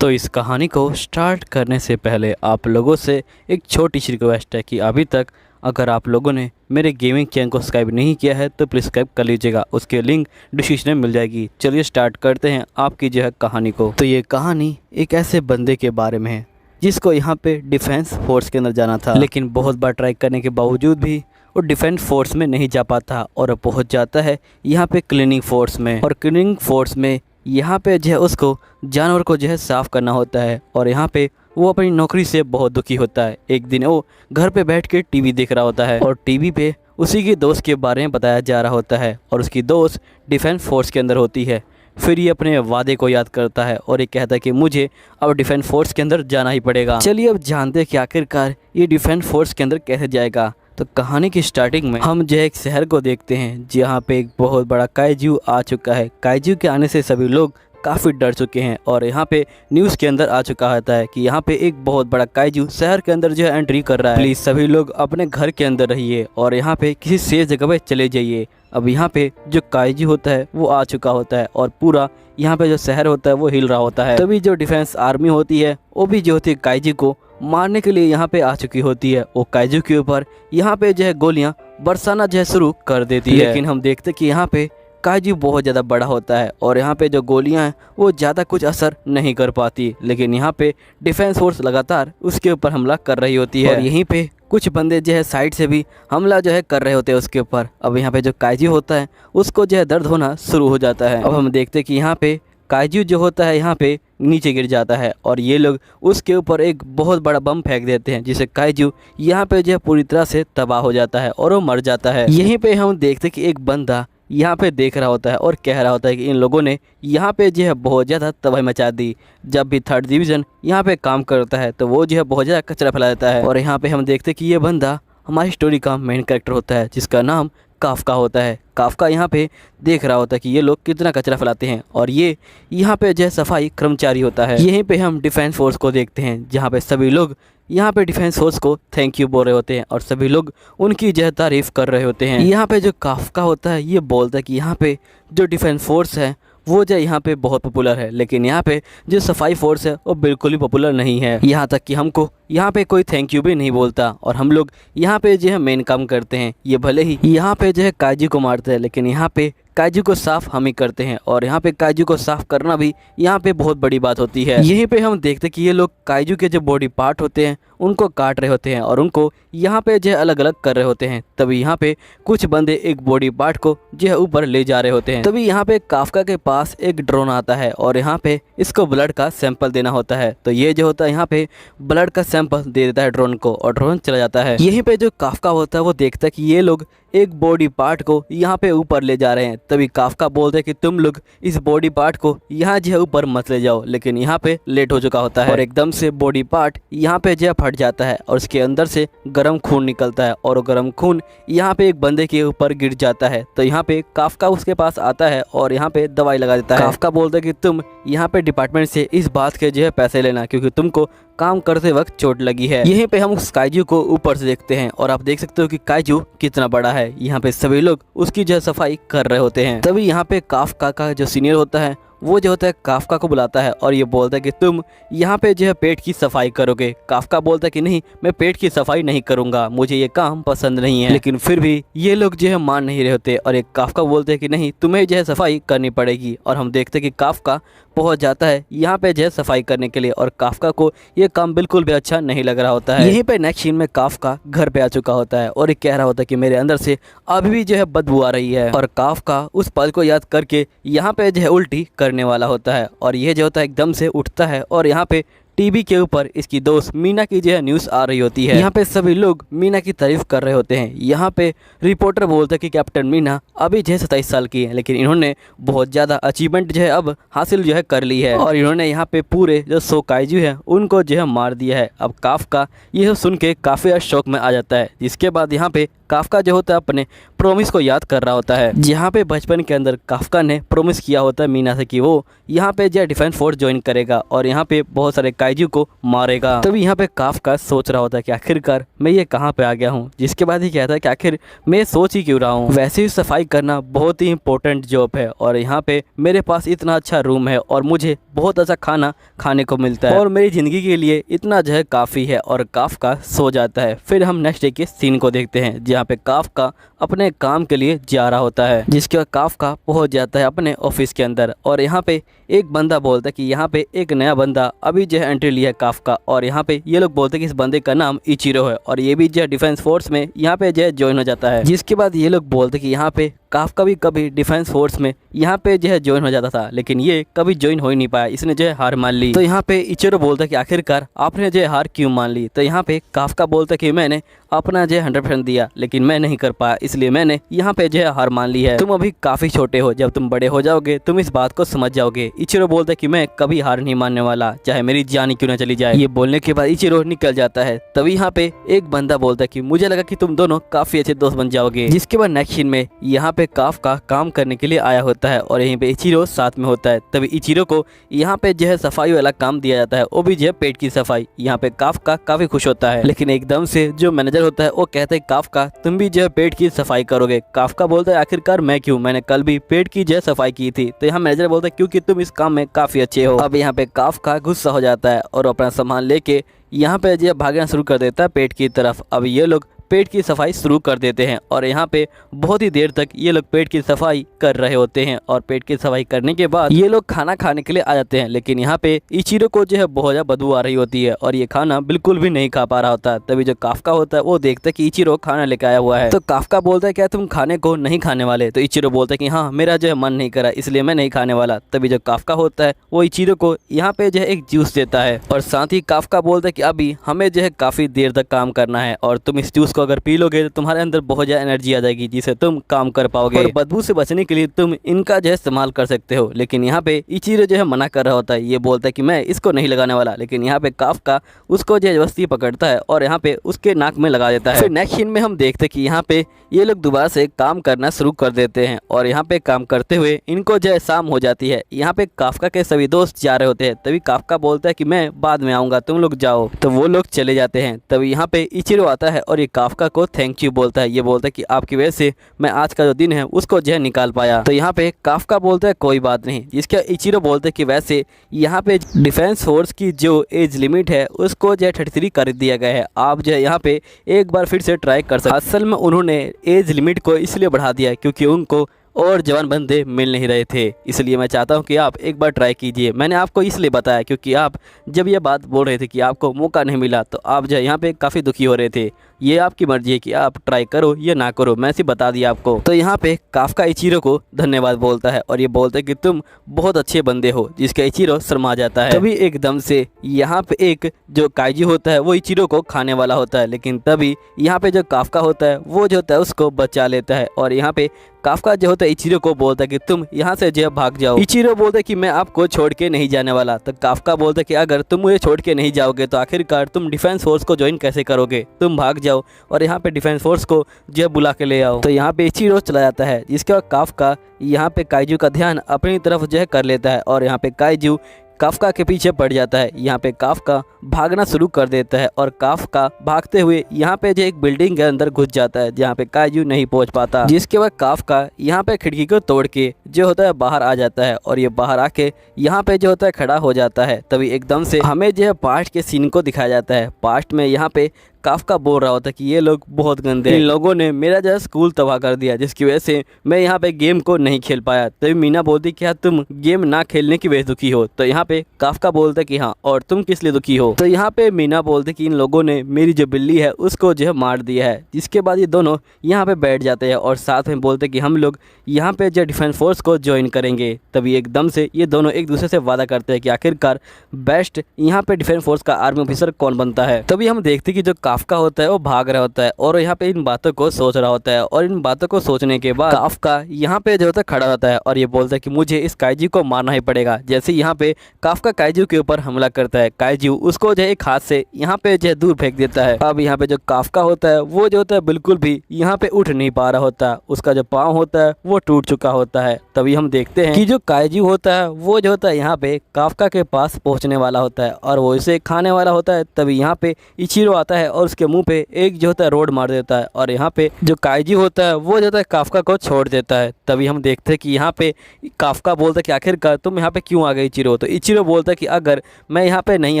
तो इस कहानी को स्टार्ट करने से पहले आप लोगों से एक छोटी सी रिक्वेस्ट है कि अभी तक अगर आप लोगों ने मेरे गेमिंग चैनल को सब्सक्राइब नहीं किया है तो प्लीज़ सब्सक्राइब कर लीजिएगा। उसके लिंक डिस्क्रिप्शन में मिल जाएगी। चलिए स्टार्ट करते हैं आपकी जो है कहानी को। तो ये कहानी एक ऐसे बंदे के बारे में है जिसको यहाँ पे डिफेंस फोर्स के अंदर जाना था, लेकिन बहुत बार ट्राई करने के बावजूद भी वो डिफेंस फोर्स में नहीं जा पाता और पहुँच जाता है यहाँ पे क्लीनिंग फोर्स में। और क्लीनिंग फोर्स में यहाँ पे जो है उसको जानवर को जो है साफ़ करना होता है और यहाँ पे वो अपनी नौकरी से बहुत दुखी होता है। एक दिन वो घर पे बैठ के टीवी देख रहा होता है और टीवी पे उसी के दोस्त के बारे में बताया जा रहा होता है और उसकी दोस्त डिफेंस फोर्स के अंदर होती है। फिर ये अपने वादे को याद करता है और ये कहता है कि मुझे अब डिफेंस फोर्स के अंदर जाना ही पड़ेगा। चलिए अब जानते हैं कि आखिरकार ये डिफेंस फोर्स के अंदर कैसे जाएगा। तो कहानी की स्टार्टिंग में हम जो है एक शहर को देखते हैं जहाँ पे एक बहुत बड़ा काइजू आ चुका है। काइजू के आने से सभी लोग काफ़ी डर चुके हैं और यहाँ पे न्यूज़ के अंदर आ चुका होता है कि यहाँ पे एक बहुत बड़ा काइजू शहर के अंदर जो है एंट्री कर रहा है। प्लीज़ सभी लोग अपने घर के अंदर रहिए और यहाँ पे किसी सेफ जगह पे चले जाइए। अब यहाँ पे जो काइजू होता है वो आ चुका होता है और पूरा यहाँ पे जो शहर होता है वो हिल रहा होता है। तभी जो डिफेंस आर्मी होती है वो भी जो होती है काइजू को मारने के लिए यहाँ पे आ चुकी होती है। वो काइजू के ऊपर यहाँ पे जो है गोलियाँ बरसाना जो है शुरू कर देती है। लेकिन हम देखते कि यहाँ पे काइजू बहुत ज़्यादा बड़ा होता है और यहाँ पे जो गोलियाँ हैं वो ज़्यादा कुछ असर नहीं कर पाती, लेकिन यहाँ पे डिफेंस फोर्स लगातार उसके ऊपर हमला कर रही होती है और यहीं पे कुछ बंदे जो है साइड से भी हमला जो है कर रहे होते हैं उसके ऊपर। अब यहाँ पे जो काइजू होता है उसको जो है दर्द होना शुरू हो जाता है। अब हम देखते कि यहाँ पे काइजू जो होता है यहाँ पे नीचे गिर जाता है और ये लोग उसके ऊपर एक बहुत बड़ा बम फेंक देते हैं जिससे काइजू यहाँ पे जो है पूरी तरह से तबाह हो जाता है और वो मर जाता है। यहीं पे हम देखते कि एक बंदा यहाँ पे देख रहा होता है और कह रहा होता है कि इन लोगों ने यहाँ पे जो है बहुत ज़्यादा तबाही मचा दी। जब भी थर्ड डिवीज़न यहाँ पे काम करता है तो वो जो है बहुत ज़्यादा कचरा फैला देता है। और यहाँ पे हम देखते कि ये बंदा हमारी स्टोरी का मेन कैरेक्टर होता है जिसका नाम काफका होता है। काफका यहाँ पे देख रहा होता है कि ये लोग कितना कचरा फैलाते हैं और ये यहाँ पे जो है सफाई कर्मचारी होता है। यहीं पे हम डिफेंस फोर्स को देखते हैं जहाँ पे सभी लोग यहाँ पे डिफेंस फोर्स को थैंक यू बोल रहे होते हैं और सभी लोग उनकी जो है तारीफ़ कर रहे होते हैं। यहाँ पे जो काफका होता है ये बोलता है कि यहाँ पे जो डिफेंस फोर्स है वो जो यहाँ पे बहुत पॉपुलर है, लेकिन यहाँ पे जो सफाई फोर्स है वो बिल्कुल भी पॉपुलर नहीं है। यहाँ तक कि हमको यहाँ पे कोई थैंक यू भी नहीं बोलता और हम लोग यहाँ पे जो है मेन काम करते हैं। ये भले ही यहाँ पे जो है काइजू को मारते हैं लेकिन यहाँ पे काइजू को साफ हम ही करते हैं और यहाँ पे काइजू को साफ करना भी यहाँ पे बहुत बड़ी बात होती है। यहीं पे हम देखते कि ये लोग काइजू के जो बॉडी पार्ट होते हैं उनको काट रहे होते हैं और उनको यहाँ पे जो है अलग अलग कर रहे होते हैं। तभी यहाँ पे कुछ बंदे एक बॉडी पार्ट को जो है ऊपर ले जा रहे होते हैं। तभी यहाँ पे काफका के पास एक ड्रोन आता है और यहाँ पे इसको ब्लड का सैंपल देना होता है। तो ये जो होता है यहाँ पे ब्लड का सैंपल दे देता है ड्रोन को और ड्रोन चला जाता है। यहीं पे जो काफका होता है वो देखता है कि ये लोग एक बॉडी पार्ट को यहाँ पे ऊपर ले जा रहे हैं। तभी काफका बोलते हैं कि तुम लोग इस बॉडी पार्ट को यहाँ जो है ऊपर मत ले जाओ, लेकिन यहाँ पे लेट हो चुका होता है और एकदम से बॉडी पार्ट यहाँ पे जो है फट जाता है और उसके अंदर से गर्म खून निकलता है और गर्म खून यहाँ पे एक बंदे के ऊपर गिर जाता है। तो यहाँ पे काफका उसके पास आता है और यहाँ पे दवाई लगा देता है। काफका बोलता है कि तुम यहाँ पे डिपार्टमेंट से इस बात के जो है पैसे लेना क्योंकि तुमको काम करते वक्त चोट लगी है। यहीं पे हम उस काइजू को ऊपर से देखते हैं और आप देख सकते हो कि काइजू कितना बड़ा है। यहाँ पे सभी लोग उसकी जो है सफाई कर रहे होते हैं। तभी यहाँ पे काफका का जो सीनियर होता है वो जो होता है काफका को बुलाता है और ये बोलता है कि तुम यहाँ पे जो है पेट की सफाई करोगे। काफका बोलता है कि नहीं, मैं पेट की सफाई नहीं करूँगा, मुझे ये काम पसंद नहीं है। लेकिन फिर भी ये लोग जो है मान नहीं रहे होते और एक काफका बोलते हैं कि नहीं, तुम्हें जो है सफाई करनी पड़ेगी। और हम देखते हैं कि काफका पहुंच जाता है यहाँ पे जो है सफाई करने के लिए और काफका को ये काम बिल्कुल भी अच्छा नहीं लग रहा होता है। यहीं पे नेक्स्ट सीन में काफका घर पे आ चुका होता है और ये कह रहा होता है कि मेरे अंदर से अभी भी जो है बदबू आ रही है और काफका उस पल को याद करके यहाँ पे जो है उल्टी करने वाला होता है और ये जो होता है एकदम से उठता है और यहाँ पे टीवी के ऊपर इसकी दोस्त मीना की जो है न्यूज़ आ रही होती है। यहाँ पे सभी लोग मीना की तारीफ कर रहे होते हैं। यहाँ पे रिपोर्टर बोलता है कि कैप्टन मीना अभी जो है 27 साल की है लेकिन इन्होंने बहुत ज़्यादा अचीवमेंट जो है अब हासिल जो है कर ली है और इन्होंने यहाँ पे पूरे जो 100 काइजू है उनको जो है मार दिया है। अब काफका यह सुन के काफ़ी शौक में आ जाता है, जिसके बाद यहाँ पे काफका जो होता है अपने प्रोमिस को याद कर रहा होता है जहाँ पे बचपन के अंदर काफका ने प्रोमिस किया होता है मीना से कि वो यहाँ पे जो डिफेंस फोर्स ज्वाइन करेगा और यहाँ पे बहुत सारे काइजू को मारेगा। तभी यहाँ पे काफका सोच रहा होता है कि आखिरकार मैं ये कहाँ पे आ गया हूँ, जिसके बाद ही कहता है कि आखिर मैं सोच ही क्यों रहा हूँ। वैसे ही सफाई करना बहुत ही इंपॉर्टेंट जॉब है और यहाँ पे मेरे पास इतना अच्छा रूम है और मुझे बहुत अच्छा खाना खाने को मिलता है और मेरी ज़िंदगी के लिए इतना जो है काफ़ी है। और काफका सो जाता है। फिर हम नेक्स्ट डे के सीन को देखते हैं जहाँ पे काफका अपने काम के लिए जा रहा होता है, जिसके बाद काफका पहुँच जाता है अपने ऑफिस के अंदर और यहाँ पे एक बंदा बोलता है कि यहाँ पे एक नया बंदा अभी जो है एंट्री लिया है काफका, और यहाँ पे ये लोग बोलते हैं कि इस बंदे का नाम इचिरो है और ये भी जो है डिफेंस फोर्स में यहाँ पे जो है ज्वाइन हो जाता है। जिसके बाद ये लोग बोलते हैं कि यहाँ पे काफका भी कभी डिफेंस फोर्स में यहाँ पे जो है ज्वाइन हो जाता था, लेकिन ये कभी ज्वाइन हो ही नहीं पाया, इसने जो है हार मान ली। तो यहाँ पे इचिरो बोलता है कि आखिरकार आपने जो है हार क्यों मान ली। तो यहाँ पे काफका बोलता है कि मैंने अपना जो है 100% दिया लेकिन मैं नहीं कर पाया, इसलिए मैंने यहाँ पे जो है हार मान ली है। तुम अभी काफी छोटे हो, जब तुम बड़े हो जाओगे तुम इस बात को समझ जाओगे। इचिरो बोलता है कि मैं कभी हार नहीं मानने वाला, चाहे मेरी जान ही क्यों ना चली जाए। ये बोलने के बाद इचिरो निकल जाता है। तभी यहाँ पे एक बंदा बोलता है कि मुझे लगा कि तुम दोनों काफी अच्छे दोस्त बन जाओगे। जिसके बाद नेक्स्ट सीन में यहाँ पे काफका काम करने के लिए आया होता है और यहीं पे इचिरो साथ में होता है। तभी इचिरो को यहाँ पे जो है सफाई वाला काम दिया जाता है, वो भी जो है पेट की सफाई। यहाँ पे काफका काफी खुश होता है, लेकिन एकदम से जो मैनेजर होता है वो कहता है काफका तुम भी जो है पेट की सफाई करोगे। काफका बोलता है आखिरकार मैं क्यों, मैंने कल भी पेट की जो है सफाई की थी। तो यहाँ मैनेजर बोलता है क्योंकि तुम इस काम में काफी अच्छे हो। अब यहाँ पे काफका गुस्सा हो जाता है और अपना सामान लेके यहाँ पे जो भागना शुरू कर देता है पेट की तरफ। अब ये लोग पेट की सफाई शुरू कर देते हैं और यहाँ पे बहुत ही देर तक ये लोग पेट की सफाई कर रहे होते हैं और पेट की सफाई करने के बाद ये लोग खाना खाने के लिए आ जाते हैं। लेकिन यहाँ पे इचिरो को जो है बहुत ज़्यादा बदबू आ रही होती है और ये खाना बिल्कुल भी नहीं खा पा रहा होता। तभी जो काफका होता है वो देखता है कि इचिरो खाना लेकर आया हुआ है। तो काफका बोलता है क्या तुम खाने को नहीं खाने वाले। तो इचिरो बोलता है कि हाँ मेरा जो है मन नहीं करा इसलिए मैं नहीं खाने वाला। तभी जो काफका होता है वो इचिरो को यहाँ पे जो है एक जूस देता है और साथ ही काफका बोलता है कि अभी हमें जो है काफ़ी देर तक काम करना है और तुम इस जूस को अगर पी लोगे तो तुम्हारे अंदर बहुत ज़्यादा एनर्जी आ जाएगी जिससे तुम काम कर पाओगे और बदबू से बचने के लिए तुम इनका जो है इस्तेमाल कर सकते हो। लेकिन यहाँ पे इचिरो जो है मना कर रहा होता है, ये बोलता है कि मैं इसको नहीं लगाने वाला। लेकिन यहाँ पे काफका उसको जो है जबरदस्ती पकड़ता है और यहाँ पे उसके नाक में लगा देता है। फिर नेक्स्ट सीन में हम देखते हैं कि यहाँ पे ये लोग दोबारा से काम करना शुरू कर देते हैं और यहाँ पे काम करते हुए इनको जो है शाम हो जाती है। यहाँ पे काफका के सभी दोस्त जा रहे होते हैं। तभी काफका बोलता है कि मैं बाद में आऊँगा, तुम लोग जाओ। तो वो लोग चले जाते हैं। तभी यहाँ पे इचिरो आता है और ये काफका को थैंक यू बोलता है। ये बोलता है कि आपकी वजह से मैं आज का जो दिन है उसको जो है निकाल पाया। तो यहाँ पे काफका बोलता है कोई बात नहीं। जिसके इचिरो बोलते हैं कि वैसे यहाँ पे डिफेंस फोर्स की जो एज लिमिट है उसको जो है 33 कर दिया गया है, आप जो है यहाँ पे एक बार फिर से ट्राई कर सकते। असल में उन्होंने एज लिमिट को इसलिए बढ़ा दिया क्योंकि उनको और जवान बंदे मिल नहीं रहे थे, इसलिए मैं चाहता हूं कि आप एक बार ट्राई कीजिए। मैंने आपको इसलिए बताया क्योंकि आप जब ये बात बोल रहे थे कि आपको मौका नहीं मिला तो आप जो है यहाँ पे काफ़ी दुखी हो रहे थे। ये आपकी मर्जी है कि आप ट्राई करो या ना करो, मैं सिर्फ बता दिया आपको। तो यहाँ पे काफका इचिरो को धन्यवाद बोलता है और ये बोलता है कि तुम बहुत अच्छे बंदे हो, जिसका इचिरो शर्मा जाता है। तभी एकदम से यहाँ पे एक जो काइजू होता है वो इचिरो को खाने वाला होता है, लेकिन तभी यहाँ पे जो काफका होता है वो जो होता है उसको बचा लेता है और यहाँ पे काफका जो होता है इचिरो को बोलता है कि तुम यहाँ से जो भाग जाओ। इचिरो बोलता है कि मैं आपको छोड़ के नहीं जाने वाला। तो काफका बोलता है कि अगर तुम मुझे छोड़ के नहीं जाओगे तो आखिरकार तुम डिफेंस फोर्स को ज्वाइन कैसे करोगे, तुम भाग जाओ और यहाँ पे डिफेंस फोर्स को जो है बुला के ले आओ। तो यहाँ पे इचिरो चला जाता है, जिसके बाद काफका यहाँ पे काइजू का ध्यान अपनी तरफ जो है कर लेता है और यहाँ पे काइजू काफका के पीछे पड़ जाता है। यहाँ पे काफका भागना शुरू कर देता है और काफका भागते हुए यहाँ पे जो एक बिल्डिंग के अंदर घुस जाता है जहाँ पे काइजू नहीं पहुँच पाता। जिसके बाद काफका यहाँ पे खिड़की को तोड़ के जो होता है बाहर आ जाता है और ये बाहर आके यहाँ पे जो होता है खड़ा हो जाता है। तभी एकदम से हमें जो है पास्ट के सीन को दिखाया जाता है। पास्ट में यहाँ पे काफका बोल रहा होता है कि ये लोग बहुत गंदे, इन लोगों ने मेरा जो है स्कूल तबाह कर दिया जिसकी वजह से मैं यहाँ पे गेम को नहीं खेल पाया। तभी मीना बोलती क्या तुम गेम ना खेलने की वजह दुखी हो। तो यहाँ पे काफका बोलता है कि हाँ, और तुम किस लिए दुखी हो। तो यहाँ पे मीना बोलते कि इन लोगों ने मेरी जो बिल्ली है उसको जो है मार दिया है। जिसके बाद ये दोनों यहाँ पे बैठ जाते हैं और साथ में बोलते कि हम लोग यहाँ पे जो डिफेंस फोर्स को ज्वाइन करेंगे। तभी एकदम से ये दोनों एक दूसरे से वादा करते हैं कि आखिरकार बेस्ट यहाँ पे डिफेंस फोर्स का आर्मी ऑफिसर कौन बनता है। तभी हम देखते कि जो काफका होता है वो भाग रहा होता है और यहाँ पे इन बातों को सोच रहा होता है। और इन बातों को सोचने के बाद काफका यहाँ पे जो होता है खड़ा होता है और ये बोलता है कि मुझे इस काइजू को मारना ही पड़ेगा। जैसे यहाँ पे काफका काइजू के ऊपर हमला करता है, काइजू उसको जो है एक हाथ से यहाँ पे जो है दूर फेंक देता है। अब यहाँ पे जो काफका होता है वो जो होता है बिल्कुल भी यहाँ पे उठ नहीं पा रहा होता, उसका जो पाँव होता है वो टूट चुका होता है। तभी हम देखते हैं कि जो काइजू होता है वो जो होता है यहाँ पे काफका के पास पहुँचने वाला होता है और वो इसे खाने वाला होता है। तभी यहाँ पे इचिरो आता है और उसके मुंह पे एक जो होता है रोड मार देता है और यहाँ पे जो काइजू होता है वो जो होता है काफका को छोड़ देता है। तभी हम देखते हैं कि यहाँ पे काफका बोलता है कि आखिरकार तुम यहाँ पे क्यों आ गए इचिरो। तो इचिरो बोलता है कि अगर मैं यहाँ पे नहीं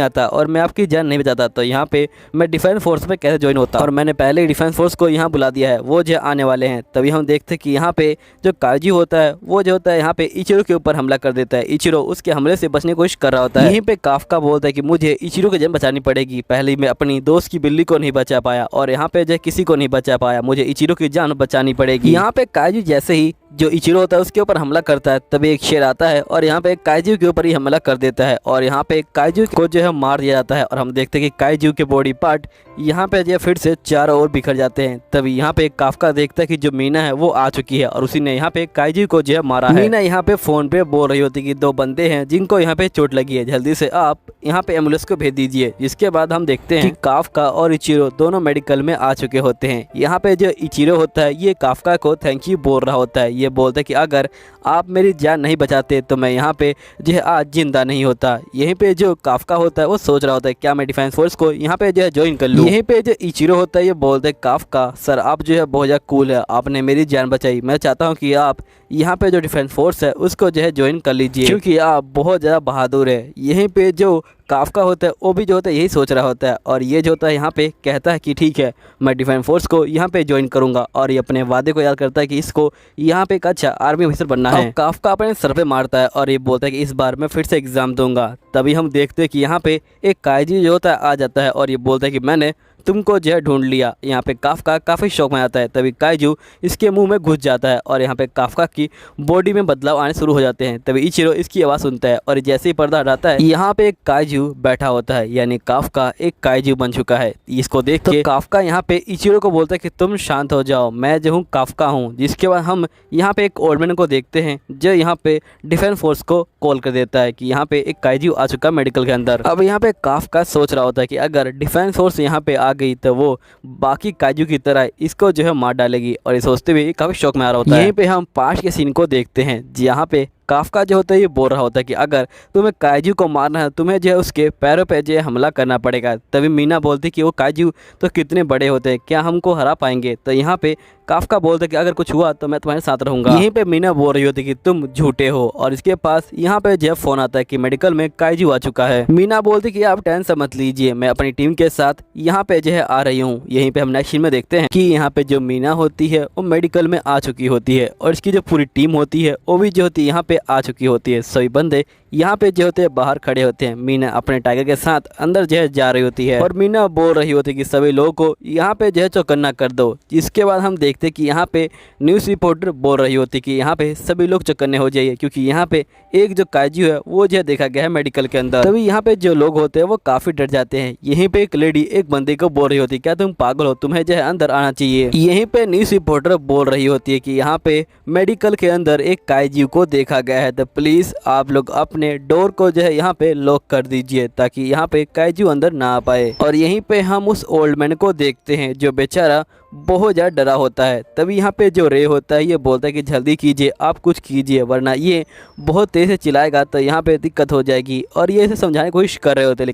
आता और मैं आपकी जान नहीं बचाता तो यहाँ पे मैं डिफेंस फोर्स में कैसे ज्वाइन होता, और मैंने पहले ही डिफेंस फोर्स को यहाँ बुला दिया है, वो जो आने वाले हैं। तभी हम देखते हैं कि यहाँ पे जो काइजू होता है वो जो होता है यहाँ पे इचिरो के ऊपर हमला कर देता है। इचिरो उसके हमले से बचने की कोशिश कर रहा होता है। यहीं पे काफका बोलता है कि मुझे इचिरो की जान बचानी पड़ेगी, पहले मैं अपनी दोस्त की बिल्ली को नहीं बचा पाया और यहाँ पे जो किसी को नहीं बचा पाया, मुझे इचिरो की जान बचानी पड़ेगी। यहाँ पे काइजू जैसे ही जो इचिरो होता है उसके ऊपर हमला करता है तभी एक शेर आता है और यहाँ पे काइजू के ऊपर ही हमला कर देता है और यहाँ पे काइजू को जो है मार दिया जाता है। और हम देखते हैं कि काइजू के बॉडी पार्ट यहाँ पे जो फिर से चारों ओर बिखर जाते हैं। तभी यहाँ पे काफका देखता है कि जो मीना है वो आ चुकी है और उसी ने यहाँ पे काइजू को जो है मारा है। मीना यहाँ पे फोन पे बोल रही होती कि 2 बंदे हैं जिनको यहाँ पे चोट लगी है, जल्दी से आप यहाँ पे एम्बुलेंस को भेज दीजिए। जिसके बाद हम देखते हैं कि काफका और इचिरो दोनों मेडिकल में आ चुके होते हैं। यहाँ पे जो इचिरो होता है ये काफका को थैंक यू बोल रहा होता है। ये बोलता है कि अगर आप मेरी जान नहीं बचाते तो मैं यहाँ पे जो है आज जिंदा नहीं होता। यहीं पे जो काफका होता है वो सोच रहा होता है क्या मैं डिफेंस फोर्स को यहाँ पे जो है ज्वाइन कर लूँ। यहीं पे जो इचिरो होता है ये बोलते हैं काफका सर आप जो है बहुत ज़्यादा कूल है, आपने मेरी जान बचाई, मैं चाहता हूँ कि आप यहाँ पे जो डिफेंस फोर्स है उसको जो है ज्वाइन कर लीजिए क्योंकि आप बहुत ज़्यादा बहादुर है। यहीं पे जो काफका होता है वो भी जो होता है यही सोच रहा होता है और ये जो होता है यहाँ पे कहता है कि ठीक है मैं डिफेंस फोर्स को यहाँ पे ज्वाइन करूँगा और ये अपने वादे को याद करता है कि इसको यहाँ पे एक अच्छा आर्मी ऑफिसर बनना है। काफका अपने सर पे मारता है और ये बोलता है कि इस बार मैं फिर से एग्ज़ाम दूंगा। तभी हम देखते हैं कि यहाँ पे एक काइजू जो होता है आ जाता है और ये बोलता है कि मैंने तुमको जो है ढूंढ लिया। यहाँ पे काफका काफ़ी शौक में आता है। तभी काइजू इसके मुंह में घुस जाता है और यहाँ पे काफका की बॉडी में बदलाव आने शुरू हो जाते हैं। तभी इचिरो इसकी आवाज़ सुनता है और जैसे ही पर्दा हटाता है यहाँ पे एक काइजू बैठा होता है, यानी काफका एक काइजू बन चुका है। इसको देख के काफका यहाँ पे इचिरो को बोलता है कि तुम शांत हो जाओ, मैं जो हूँ काफका हूँ। जिसके बाद हम यहाँ पे एक ओल्ड मैन को देखते हैं जो यहाँ पे डिफेंस फोर्स को कॉल कर देता है कि यहाँ पे एक काइजू आ चुका मेडिकल के अंदर। अब यहाँ पे काफका सोच रहा होता है कि अगर डिफेंस फोर्स यहाँ पे आ गई तो वो बाकी काइजू की तरह इसको जो है मार डालेगी और ये सोचते हुए काफ़ी शौक में आ रहा होता है। यहीं पे हम पास के सीन को देखते हैं जहाँ पे काफका जो होता है ये बोल रहा होता है कि अगर तुम्हें काइजू को मारना है तुम्हें जो है उसके पैरों पे जो है हमला करना पड़ेगा। तभी मीना बोलती कि वो काइजू तो कितने बड़े होते हैं, क्या हमको हरा पाएंगे। तो यहाँ पे काफका बोलता है कि अगर कुछ हुआ तो मैं तुम्हारे साथ रहूंगा। यहीं पे मीना बोल रही होती कि तुम झूठे हो और इसके पास यहाँ पे जो फोन आता है कि मेडिकल में काइजू आ चुका है। मीना बोलती कि आप टेंशन मत लीजिए, मैं अपनी टीम के साथ यहाँ पे जो है आ रही हूँ। यहीं पे हम नेक्स्ट सीन में देखते हैं कि यहाँ पे जो मीना होती है वो मेडिकल में आ चुकी होती है और इसकी जो पूरी टीम होती है वो भी जो होती है यहाँ पे आ चुकी होती है। सभी बंदे यहाँ पे जो होते हैं बाहर खड़े होते हैं। मीना अपने टाइगर के साथ अंदर जो है जा रही होती है और मीना बोल रही होती है कि सभी लोगों को यहाँ पे जो है चौकन्ना कर दो। इसके बाद हम देखते हैं कि यहाँ पे न्यूज़ रिपोर्टर बोल रही होती है कि यहाँ पे सभी लोग चौकन्ने हो जाइए क्योंकि यहाँ पे एक जो काइजू है वो जो है देखा गया है मेडिकल के अंदर। तभी यहाँ पे जो लोग होते हैं वो काफ़ी डर जाते हैं। यहीं पे एक लेडी एक बंदे को बोल रही होती है क्या तुम पागल हो, तुम्हें जो है अंदर आना चाहिए। यहीं पे न्यूज़ रिपोर्टर बोल रही होती है कि यहाँ पे मेडिकल के अंदर एक काइजू को देखा गया है, तो प्लीज़ आप लोग अपने डोर को जो है यहाँ पे लॉक कर दीजिए ताकि यहाँ पे काइजू अंदर ना आ पाए। और यहीं पे हम उस ओल्ड मैन को देखते हैं जो बेचारा बहुत ज़्यादा डरा होता है। तभी यहाँ पे जो रे होता है ये बोलता है कि जल्दी कीजिए, आप कुछ कीजिए वरना ये बहुत तेज़ से चिल्लाएगा तो यहाँ पे दिक्कत हो जाएगी। और ये इसे समझाने की कोशिश कर रहे होते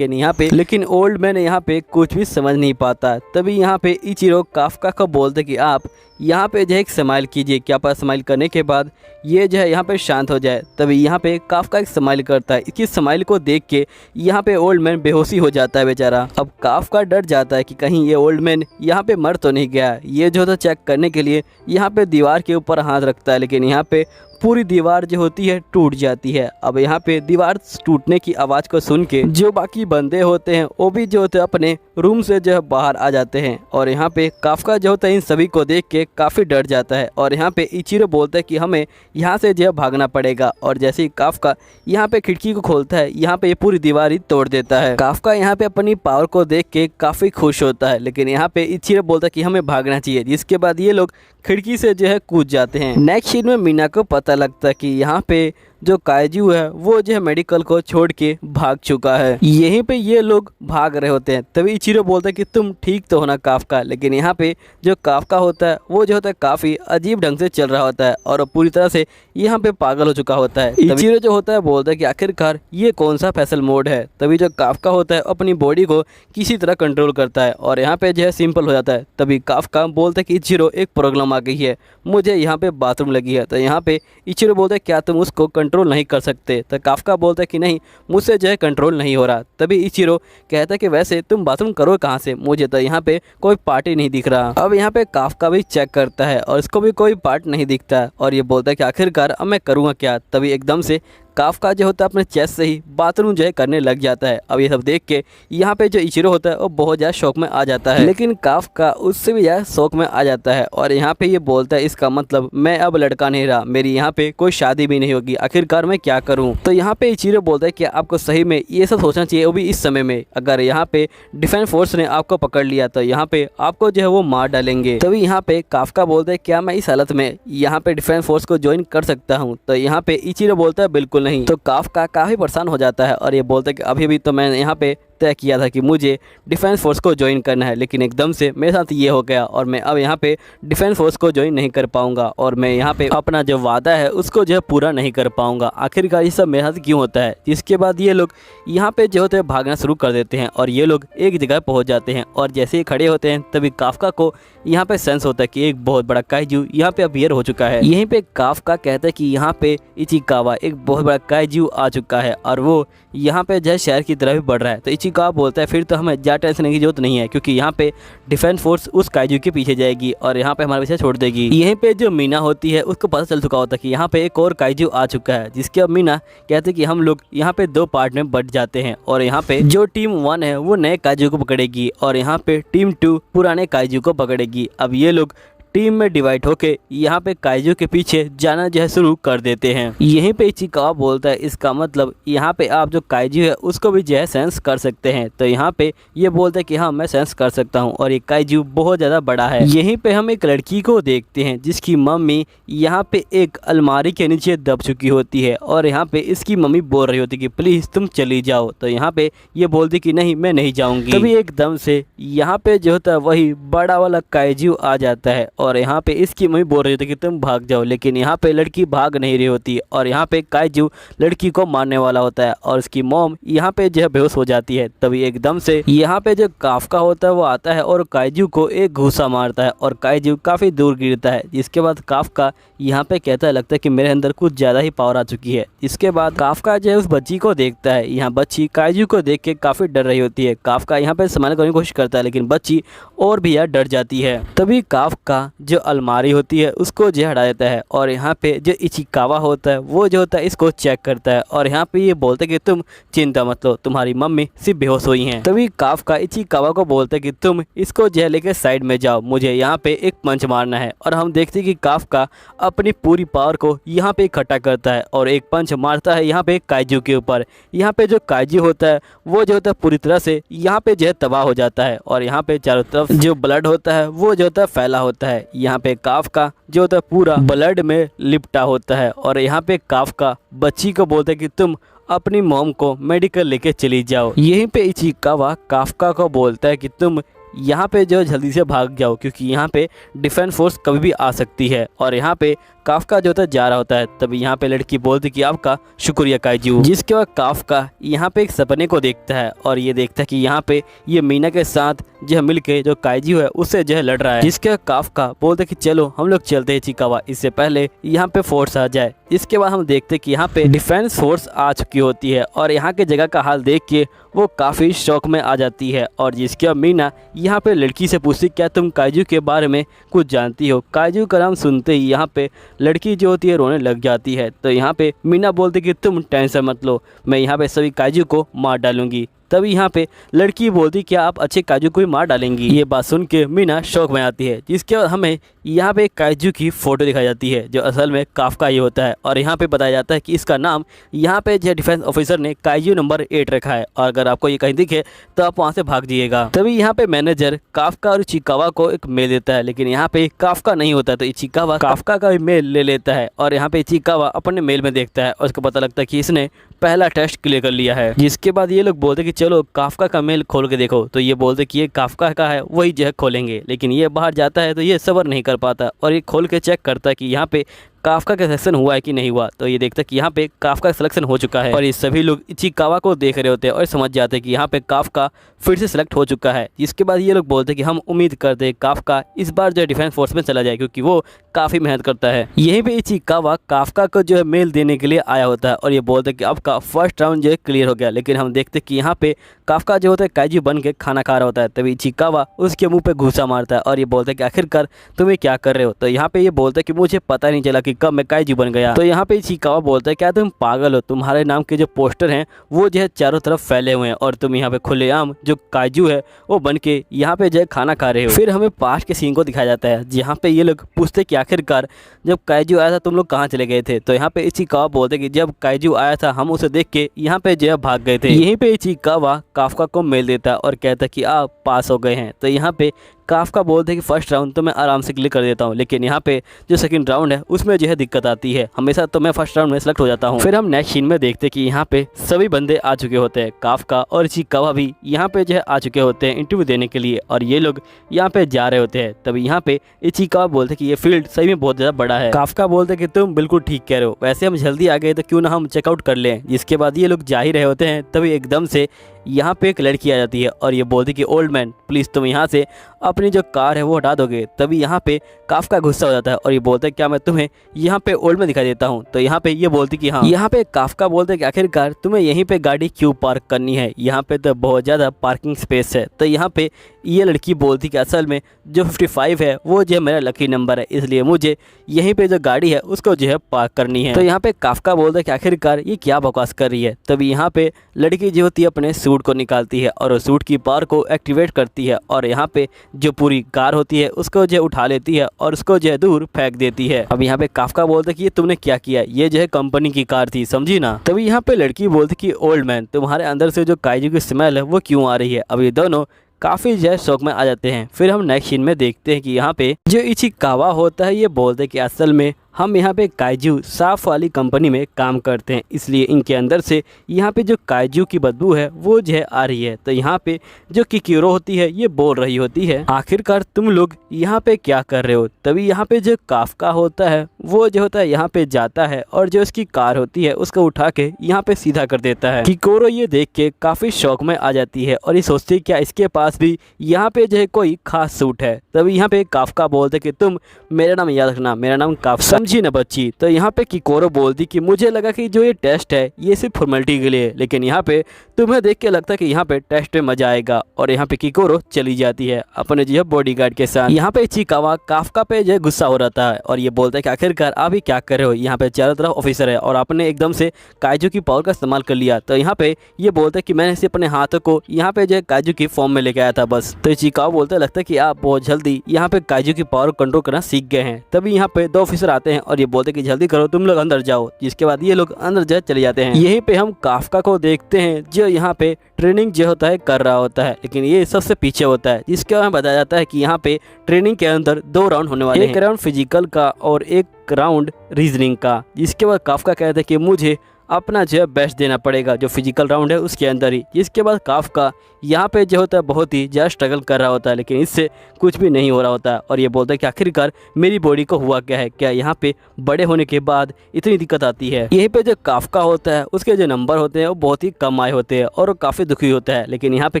लेकिन ओल्ड मैन यहाँ पे कुछ भी समझ नहीं पाता। तभी यहाँ पे इचिरो काफका को बोलते कि आप यहाँ पे जो है एक स्माइल कीजिए, क्या पता स्माइल करने के बाद ये जो है यहाँ पे शांत हो जाए। तभी यहाँ पे काफका एक स्माइल करता है। इसकी स्माइल को देख के यहाँ पे ओल्ड मैन बेहोशी हो जाता है बेचारा। अब काफका डर जाता है कि कहीं ये ओल्ड मैन यहाँ पे मर तो नहीं गया। ये जो था चेक करने के लिए यहाँ पे दीवार के ऊपर हाथ रखता है लेकिन यहाँ पे पूरी दीवार जो होती है टूट जाती है। अब यहाँ पे दीवार टूटने की आवाज़ को सुन के जो बाकी बंदे होते हैं वो भी जो होते हैं अपने रूम से जो है बाहर आ जाते हैं। और यहाँ पे काफका जो होता है इन सभी को देख के काफ़ी डर जाता है। और यहाँ पे इचिरो बोलता है कि हमें यहाँ से जो है भागना पड़ेगा। और जैसे ही काफका यहाँ पे खिड़की को खोलता है, यहाँ पे ये पूरी दीवार ही तोड़ देता है। काफका यहाँ पे अपनी पावर को देख के काफ़ी खुश होता है, लेकिन यहाँ पे इचिरो बोलता है कि हमें भागना चाहिए, जिसके बाद ये लोग खिड़की से जो है कूद जाते हैं। नेक्स्ट सीन में मीना को पता लगता है कि यहाँ पे जो काइजू है वो जो है मेडिकल को छोड़ के भाग चुका है। यहीं पे ये लोग भाग रहे होते हैं, तभी इचिरो बोलता है कि तुम ठीक तो होना काफका। लेकिन यहाँ पे जो काफका होता है वो जो होता है काफ़ी अजीब ढंग से चल रहा होता है और पूरी तरह से यहाँ पे पागल हो चुका होता है। इचिरो जो होता है बोलता है कि आखिरकार ये कौन सा फैसल मोड है। तभी जो काफका होता है अपनी बॉडी को किसी तरह कंट्रोल करता है और यहाँ पे जो है सिंपल हो जाता है। तभी काफका बोलता है कि इचिरो एक प्रॉब्लम आ गई है, मुझे यहाँ पे बाथरूम लगी है। तो यहाँ पे इचिरो बोलता है क्या तुम उसको कंट्रोल नहीं कर सकते। तो काफका बोलता है कि नहीं, मुझसे जो है कंट्रोल नहीं हो रहा। तभी इचिरो कहता है कि वैसे तुम बाथरूम करो कहाँ से, मुझे तो यहाँ पे कोई पार्ट ही नहीं दिख रहा। अब यहाँ पे काफका भी चेक करता है और इसको भी कोई पार्ट नहीं दिखता और ये बोलता है कि आखिरकार अब मैं करूँगा क्या। तभी एकदम से काफका जो होता है अपने चेस्ट से ही बाथरूम जो है करने लग जाता है। अब ये सब देख के यहाँ पे जो इचिरो होता है वो बहुत ज़्यादा शौक में आ जाता है, लेकिन काफका उससे भी ज़्यादा शौक में आ जाता है और यहाँ पे ये बोलता है इसका मतलब मैं अब लड़का नहीं रहा, मेरी यहाँ पे कोई शादी भी नहीं होगी, आखिरकार मैं क्या करूँ। तो यहाँ पे इचिरो बोलता है कि आपको सही में ये सब सोचना चाहिए, वो भी इस समय में। अगर यहाँ पे डिफेंस फोर्स ने आपको पकड़ लिया तो यहाँ पे आपको जो है वो मार डालेंगे। तभी यहाँ पे काफका बोलता है क्या मैं इस हालत में यहाँ पे डिफेंस फोर्स को ज्वाइन कर सकता हूँ। तो यहाँ पे इचिरो बोलता है बिल्कुल नहीं। तो काफका काफ़ी परेशान हो जाता है और ये बोलता है कि अभी भी तो मैं यहाँ पे तय किया था कि मुझे डिफेंस फोर्स को ज्वाइन करना है, लेकिन एकदम से मेरे साथ ये हो गया और मैं अब यहाँ पे डिफेंस फोर्स को ज्वाइन नहीं कर पाऊंगा और मैं यहाँ पे अपना जो वादा है उसको जो है पूरा नहीं कर पाऊंगा। आखिरकार ये सब मेरे साथ क्यों होता है। जिसके बाद ये लोग यहाँ पे जो होते हैं भागना शुरू कर देते हैं और ये लोग एक जगह पहुँच जाते हैं और जैसे ही खड़े होते हैं तभी काफका को यहाँ पे सेंस होता है कि एक बहुत बड़ा काइजू यहाँ पे अपियर हो चुका है। यहीं पे काफका कहता है कि यहाँ पे इचिकावा एक बहुत बड़ा काइजू आ चुका है और वो यहाँ पे जो शहर की तरफ भी बढ़ रहा है। तो इचिकावा बोलता है फिर तो हमें ज़्यादा टेंशन की जरूरत नहीं है, क्योंकि यहाँ पे डिफेंस फोर्स उस काइजू के पीछे जाएगी और यहाँ पे हमारे पीछे छोड़ देगी। यहीं पे जो मीना होती है उसको पता चल चुका होता है कि यहाँ पे एक और काइजू आ चुका है, जिसके अब मीना कहते हैं कि हम लोग यहाँ पे 2 पार्ट में बट जाते हैं और यहाँ पे जो टीम 1 है वो नए काइजू को पकड़ेगी और यहाँ पे टीम 2 पुराने काइजू को पकड़ेगी। अब ये लोग टीम में डिवाइड होके यहाँ पे काइजू के पीछे जाना जो है शुरू कर देते हैं। यहीं पे इचिकावा बोलता है इसका मतलब यहाँ पे आप जो काइजू है उसको भी जो है सेंस कर सकते हैं। तो यहाँ पे ये बोलता है कि हाँ मैं सेंस कर सकता हूँ और ये काइजू बहुत ज़्यादा बड़ा है। यहीं पे हम एक लड़की को देखते हैं जिसकी मम्मी यहाँ पे एक अलमारी के नीचे दब चुकी होती है और यहाँ पे इसकी मम्मी बोल रही होती है कि प्लीज़ तुम चली जाओ। तो यहाँ पे ये बोलती कि नहीं मैं नहीं जाऊँगी। तभी एकदम से यहाँ पे जो होता है वही बड़ा वाला काइजू आ जाता है और यहाँ पे इसकी मम्मी बोल रही होती है कि तुम भाग जाओ, लेकिन यहाँ पे लड़की भाग नहीं रही होती और यहाँ पे काइजू लड़की को मारने वाला होता है और उसकी मॉम यहाँ पे जो है बेहोश हो जाती है। तभी एकदम से यहाँ पे जो काफका होता है वो आता है और काइजू को एक घूसा मारता है और काइजू काफ़ी दूर गिरता है। जिसके बाद काफका यहाँ पे कहता है लगता है कि मेरे अंदर कुछ ज़्यादा ही पावर आ चुकी है। इसके बाद काफका जो है उस बच्ची को देखता है। यहाँ बच्ची काइजू को देख के काफ़ी डर रही होती है। काफका यहाँ पे संभालने करने की कोशिश करता है, लेकिन बच्ची और भी यार डर जाती है। तभी काफका जो अलमारी होती है उसको जो हटा देता है और यहाँ पे जो इचिकावा होता है वो जो होता है इसको चेक करता है और यहाँ पे ये बोलता है कि तुम चिंता मत लो, तुम्हारी मम्मी सिर्फ बेहोश हुई हैं। तभी काफका इचिकावा को बोलता है कि तुम इसको जो है लेके साइड में जाओ, मुझे यहाँ पे एक पंच मारना है। और हम देखते हैं कि काफका अपनी पूरी पावर को यहाँ पे इकट्ठा करता है और एक पंच मारता है यहाँ पे काइजू के ऊपर। यहाँ पे जो काइजू होता है वो जो होता है पूरी तरह से यहाँ पे जो है तबाह हो जाता है और यहाँ पे चारों तरफ जो ब्लड होता है वो जो होता है फैला होता है। यहाँ पे काफका जो होता है पूरा ब्लड में लिपटा होता है और यहाँ पे काफका बच्ची को बोलता है कि तुम अपनी मॉम को मेडिकल लेके चली जाओ। यहीं पे इचिकावा काफका को बोलता है कि तुम यहाँ पे जो जल्दी से भाग जाओ, क्योंकि यहाँ पे डिफेंस फोर्स कभी भी आ सकती है। और यहाँ पे काफका जो होता है जा रहा होता है। तभी यहाँ पे लड़की बोलती कि आपका शुक्रिया काइजू। जिसके बाद काफका यहाँ पे एक सपने को देखता है और ये देखता है कि यहाँ पे ये मीना के साथ जो है मिलके जो काइजू है उससे जो है लड़ रहा है, जिसके काफका बोलते कि चलो हम लोग चलते हैं इचिकावा, इससे पहले यहाँ पे फोर्स आ जाए। इसके बाद हम देखते कि यहाँ पे डिफेंस फोर्स आ चुकी होती है और यहाँ के जगह का हाल देख के वो काफ़ी शौक में आ जाती है। और जिसके बाद मीना यहाँ पे लड़की से पूछती क्या तुम काइजू के बारे में कुछ जानती हो। काइजू का नाम सुनते ही यहाँ पे लड़की जो होती है रोने लग जाती है। तो यहाँ पे मीना बोलती कि तुम टेंशन मत लो, मैं यहाँ पे सभी काइजू को मार डालूंगी। तभी यहाँ पे लड़की बोलती क्या आप अच्छे काजू को भी मार डालेंगी। ये बात सुन के मीना शौक में आती है, जिसके बाद हमें यहाँ पे काजू की फ़ोटो दिखाई जाती है जो असल में काफका ही होता है। और यहाँ पे बताया जाता है कि इसका नाम यहाँ पे जो डिफेंस ऑफिसर ने काजू नंबर 8 रखा है और अगर आपको ये कहीं दिखे तो आप वहाँ से भाग जाइएगा। तभी यहाँ पे मैनेजर काफका और इचिकावा को एक मेल देता है, लेकिन यहाँ पे काफका नहीं होता तो इचिकावा काफका का भी मेल ले लेता है और यहाँ पे इचिकावा अपने मेल में देखता है और उसको पता लगता है कि इसने पहला टेस्ट क्लियर कर लिया है। जिसके बाद ये लोग बोलते कि चलो काफका का मेल खोल के देखो, तो ये बोलते कि ये काफका का है वही जो है खोलेंगे, लेकिन ये बाहर जाता है तो ये सब्र नहीं कर पाता और ये खोल के चेक करता है कि यहाँ पे काफका का सिलेक्शन हुआ है कि नहीं हुआ। तो ये देखता है कि यहाँ पे काफका का सिलेक्शन हो चुका है और ये सभी लोग इचिकावा को देख रहे होते हैं और समझ जाते हैं कि यहाँ पे काफका फिर से सिलेक्ट हो चुका है। जिसके बाद ये लोग बोलते हैं कि हम उम्मीद करते हैं काफका इस बार जो है डिफेंस फोर्स में चला जाए क्योंकि वो काफ़ी मेहनत करता है। यहीं पे इचिकावा काफका को जो है मेल देने के लिए आया होता है और ये बोलते हैं कि आपका फर्स्ट राउंड जो है क्लियर हो गया। लेकिन हम देखते हैं कि यहाँ पे काफका जो होता है काइजू बन के खाना खा रहा होता है। तभी इचिकावा उसके मुंह पे घूसा मारता है और ये बोलता है कि आखिरकार तुम ये क्या कर रहे हो। तो यहाँ पे ये बोलता है कि मुझे पता नहीं चला कि कब मैं काइजू बन गया। तो यहाँ पे इचिकावा बोलता है क्या तुम पागल हो, तुम्हारे नाम के जो पोस्टर हैं वो जो है चारों तरफ फैले हुए हैं और तुम यहाँ पे खुलेआम जो काइजू है वो बन के यहाँ पे जो है खाना खा रहे हो। फिर हमें पास्ट के सीन को दिखाया जाता है जहाँ पे ये लोग पूछते कि आखिरकार जब काइजू आया था तुम लोग कहाँ चले गए थे। तो यहाँ पे इचिकावा बोलते कि जब काइजू आया था हम उसे देख के यहाँ पे जो है भाग गए थे। यहीं पे इचिकावा काफका को मेल देता है और कहता है कि आप पास हो गए हैं। तो यहाँ पे काफका बोलते हैं कि फर्स्ट राउंड तो मैं आराम से क्लियर कर देता हूँ, लेकिन यहाँ पे जो सेकंड राउंड है उसमें जो है दिक्कत आती है। हमेशा तो मैं फर्स्ट राउंड में सेलेक्ट हो जाता हूँ। फिर हम नेक्स्ट सीन में देखते हैं कि यहाँ पे सभी बंदे आ चुके होते हैं, काफका और इचिकावा भी यहाँ पे जो है आ चुके होते हैं इंटरव्यू देने के लिए और ये लोग यहाँ पे जा रहे होते हैं। तभी यहाँ पे इचिकावा बोलते कि ये फील्ड सही में बहुत ज़्यादा बड़ा है। काफका बोलते कि तुम बिल्कुल ठीक कह रहे हो, वैसे हम जल्दी आ गए तो क्यों ना हम चेकआउट कर लें। जिसके बाद ये लोग जा ही रहे होते हैं तभी एकदम से यहाँ पे एक लड़की आ जाती है और ये बोलती कि ओल्ड मैन प्लीज़ तुम यहाँ से अपनी जो कार है वो हटा दोगे। तभी यहाँ पे काफका गुस्सा हो जाता है और ये बोलता है क्या मैं तुम्हें यहाँ पे ओल्ड मैन दिखाई देता हूँ। तो यहाँ पे ये बोलती कि हाँ। यहाँ पे काफका बोलते कि आखिरकार तुम्हें यहीं पे गाड़ी क्यों पार्क करनी है, यहाँ पे तो बहुत ज़्यादा पार्किंग स्पेस है। तो यहाँ पे ये लड़की बोलती कि असल में जो 55 है वो जो है मेरा लकी नंबर है, इसलिए मुझे यहीं पे जो गाड़ी है उसको जो है पार्क करनी है। तो यहाँ पे काफका बोलता है कि आखिरकार ये क्या बकवास कर रही है। तभी यहाँ पे लड़की जो होती है अपने सूट को निकालती है और सूट की पावर को एक्टिवेट करती है और यहाँ पे जो पूरी कार होती है उसको जो उठा लेती है और उसको जो है दूर फेंक देती है। अब यहाँ पे काफका बोलता है कि ये तुमने क्या किया, ये जो है कंपनी की कार थी, समझी ना। तभी यहाँ पे लड़की बोलती कि ओल्ड मैन तुम्हारे अंदर से जो काइजू की स्मेल है वो क्यों आ रही है। अब ये दोनों काफ़ी जो है शौक में आ जाते हैं। फिर हम नेक्स्ट सीन में देखते हैं कि यहाँ पे जो इचिकावा होता है ये बोलते हैं कि असल में हम यहाँ पे काइजू साफ वाली कंपनी में काम करते हैं, इसलिए इनके अंदर से यहाँ पे जो काइजू की बदबू है वो जो है आ रही है। तो यहाँ पे जो किकिरो होती है ये बोल रही होती है आखिरकार तुम लोग यहाँ पे क्या कर रहे हो। तभी यहाँ पे जो काफका होता है वो जो होता है यहाँ पे जाता है और जो उसकी कार होती है उसको उठा के यहाँ पे सीधा कर देता है। किकोरो ये देख के काफ़ी शौक में आ जाती है और ये सोचती है क्या इसके पास भी यहाँ पे जो है कोई खास सूट है। तभी यहाँ पे काफका बोलते कि तुम मेरा नाम याद रखना, मेरा नाम काफका, समझी ना बच्ची। तो यहाँ पे किकोरो बोलती कि मुझे लगा कि जो ये टेस्ट है ये सिर्फ फॉर्मेलिटी के लिए, लेकिन यहाँ पे तुम्हें देख के लगता है कि यहाँ पे टेस्ट में मजा आएगा। और यहाँ पे किकोरो चली जाती है अपने जो है बॉडीगार्ड के साथ। यहाँ पे इचिकावा काफका पे जो है गुस्सा हो रहा है और ये बोलता है कि आखिरकार आप ही क्या कर रहे हो, यहाँ पे चारों तरफ ऑफिसर है और आपने एकदम से काइजू की पावर का इस्तेमाल कर लिया। तो यहाँ पे ये बोलता है कि मैंने सिर्फ अपने हाथों को यहाँ पे जो है काइजू की फॉर्म में लेके आया था बस। तो इचिकावा बोलता है लगता है कि आप बहुत जल्दी यहाँ पे काइजू की पावर कंट्रोल करना सीख गए हैं। तभी यहाँ पे 2 ऑफिसर आते हैं और ये बोलते कि जल्दी करो तुम लोग अंदर जाओ। जिसके बाद ये लोग अंदर जो चले जाते हैं। यहीं पे हम काफका को देखते हैं जो यहाँ पे ट्रेनिंग जो होता है कर रहा होता है, लेकिन ये सबसे पीछे होता है। जिसके बाद बताया जाता है कि यहाँ पे ट्रेनिंग के अंदर 2 राउंड होने वाले हैं, एक राउंड फिजिकल का और एक राउंड रीजनिंग का। जिसके बाद काफका कहते हैं कि मुझे अपना जो है बेस्ट देना पड़ेगा जो फिजिकल राउंड है उसके अंदर ही। इसके बाद काफ्का यहाँ पे जो होता है बहुत ही ज़्यादा स्ट्रगल कर रहा होता है, लेकिन इससे कुछ भी नहीं हो रहा होता है और ये बोलता है कि आखिरकार मेरी बॉडी को हुआ क्या है, क्या यहाँ पे बड़े होने के बाद इतनी दिक्कत आती है। यहीं पे जो काफ्का होता है उसके जो नंबर होते हैं वो बहुत ही कम आए होते हैं और वो काफ़ी दुखी होता है, लेकिन यहाँ पे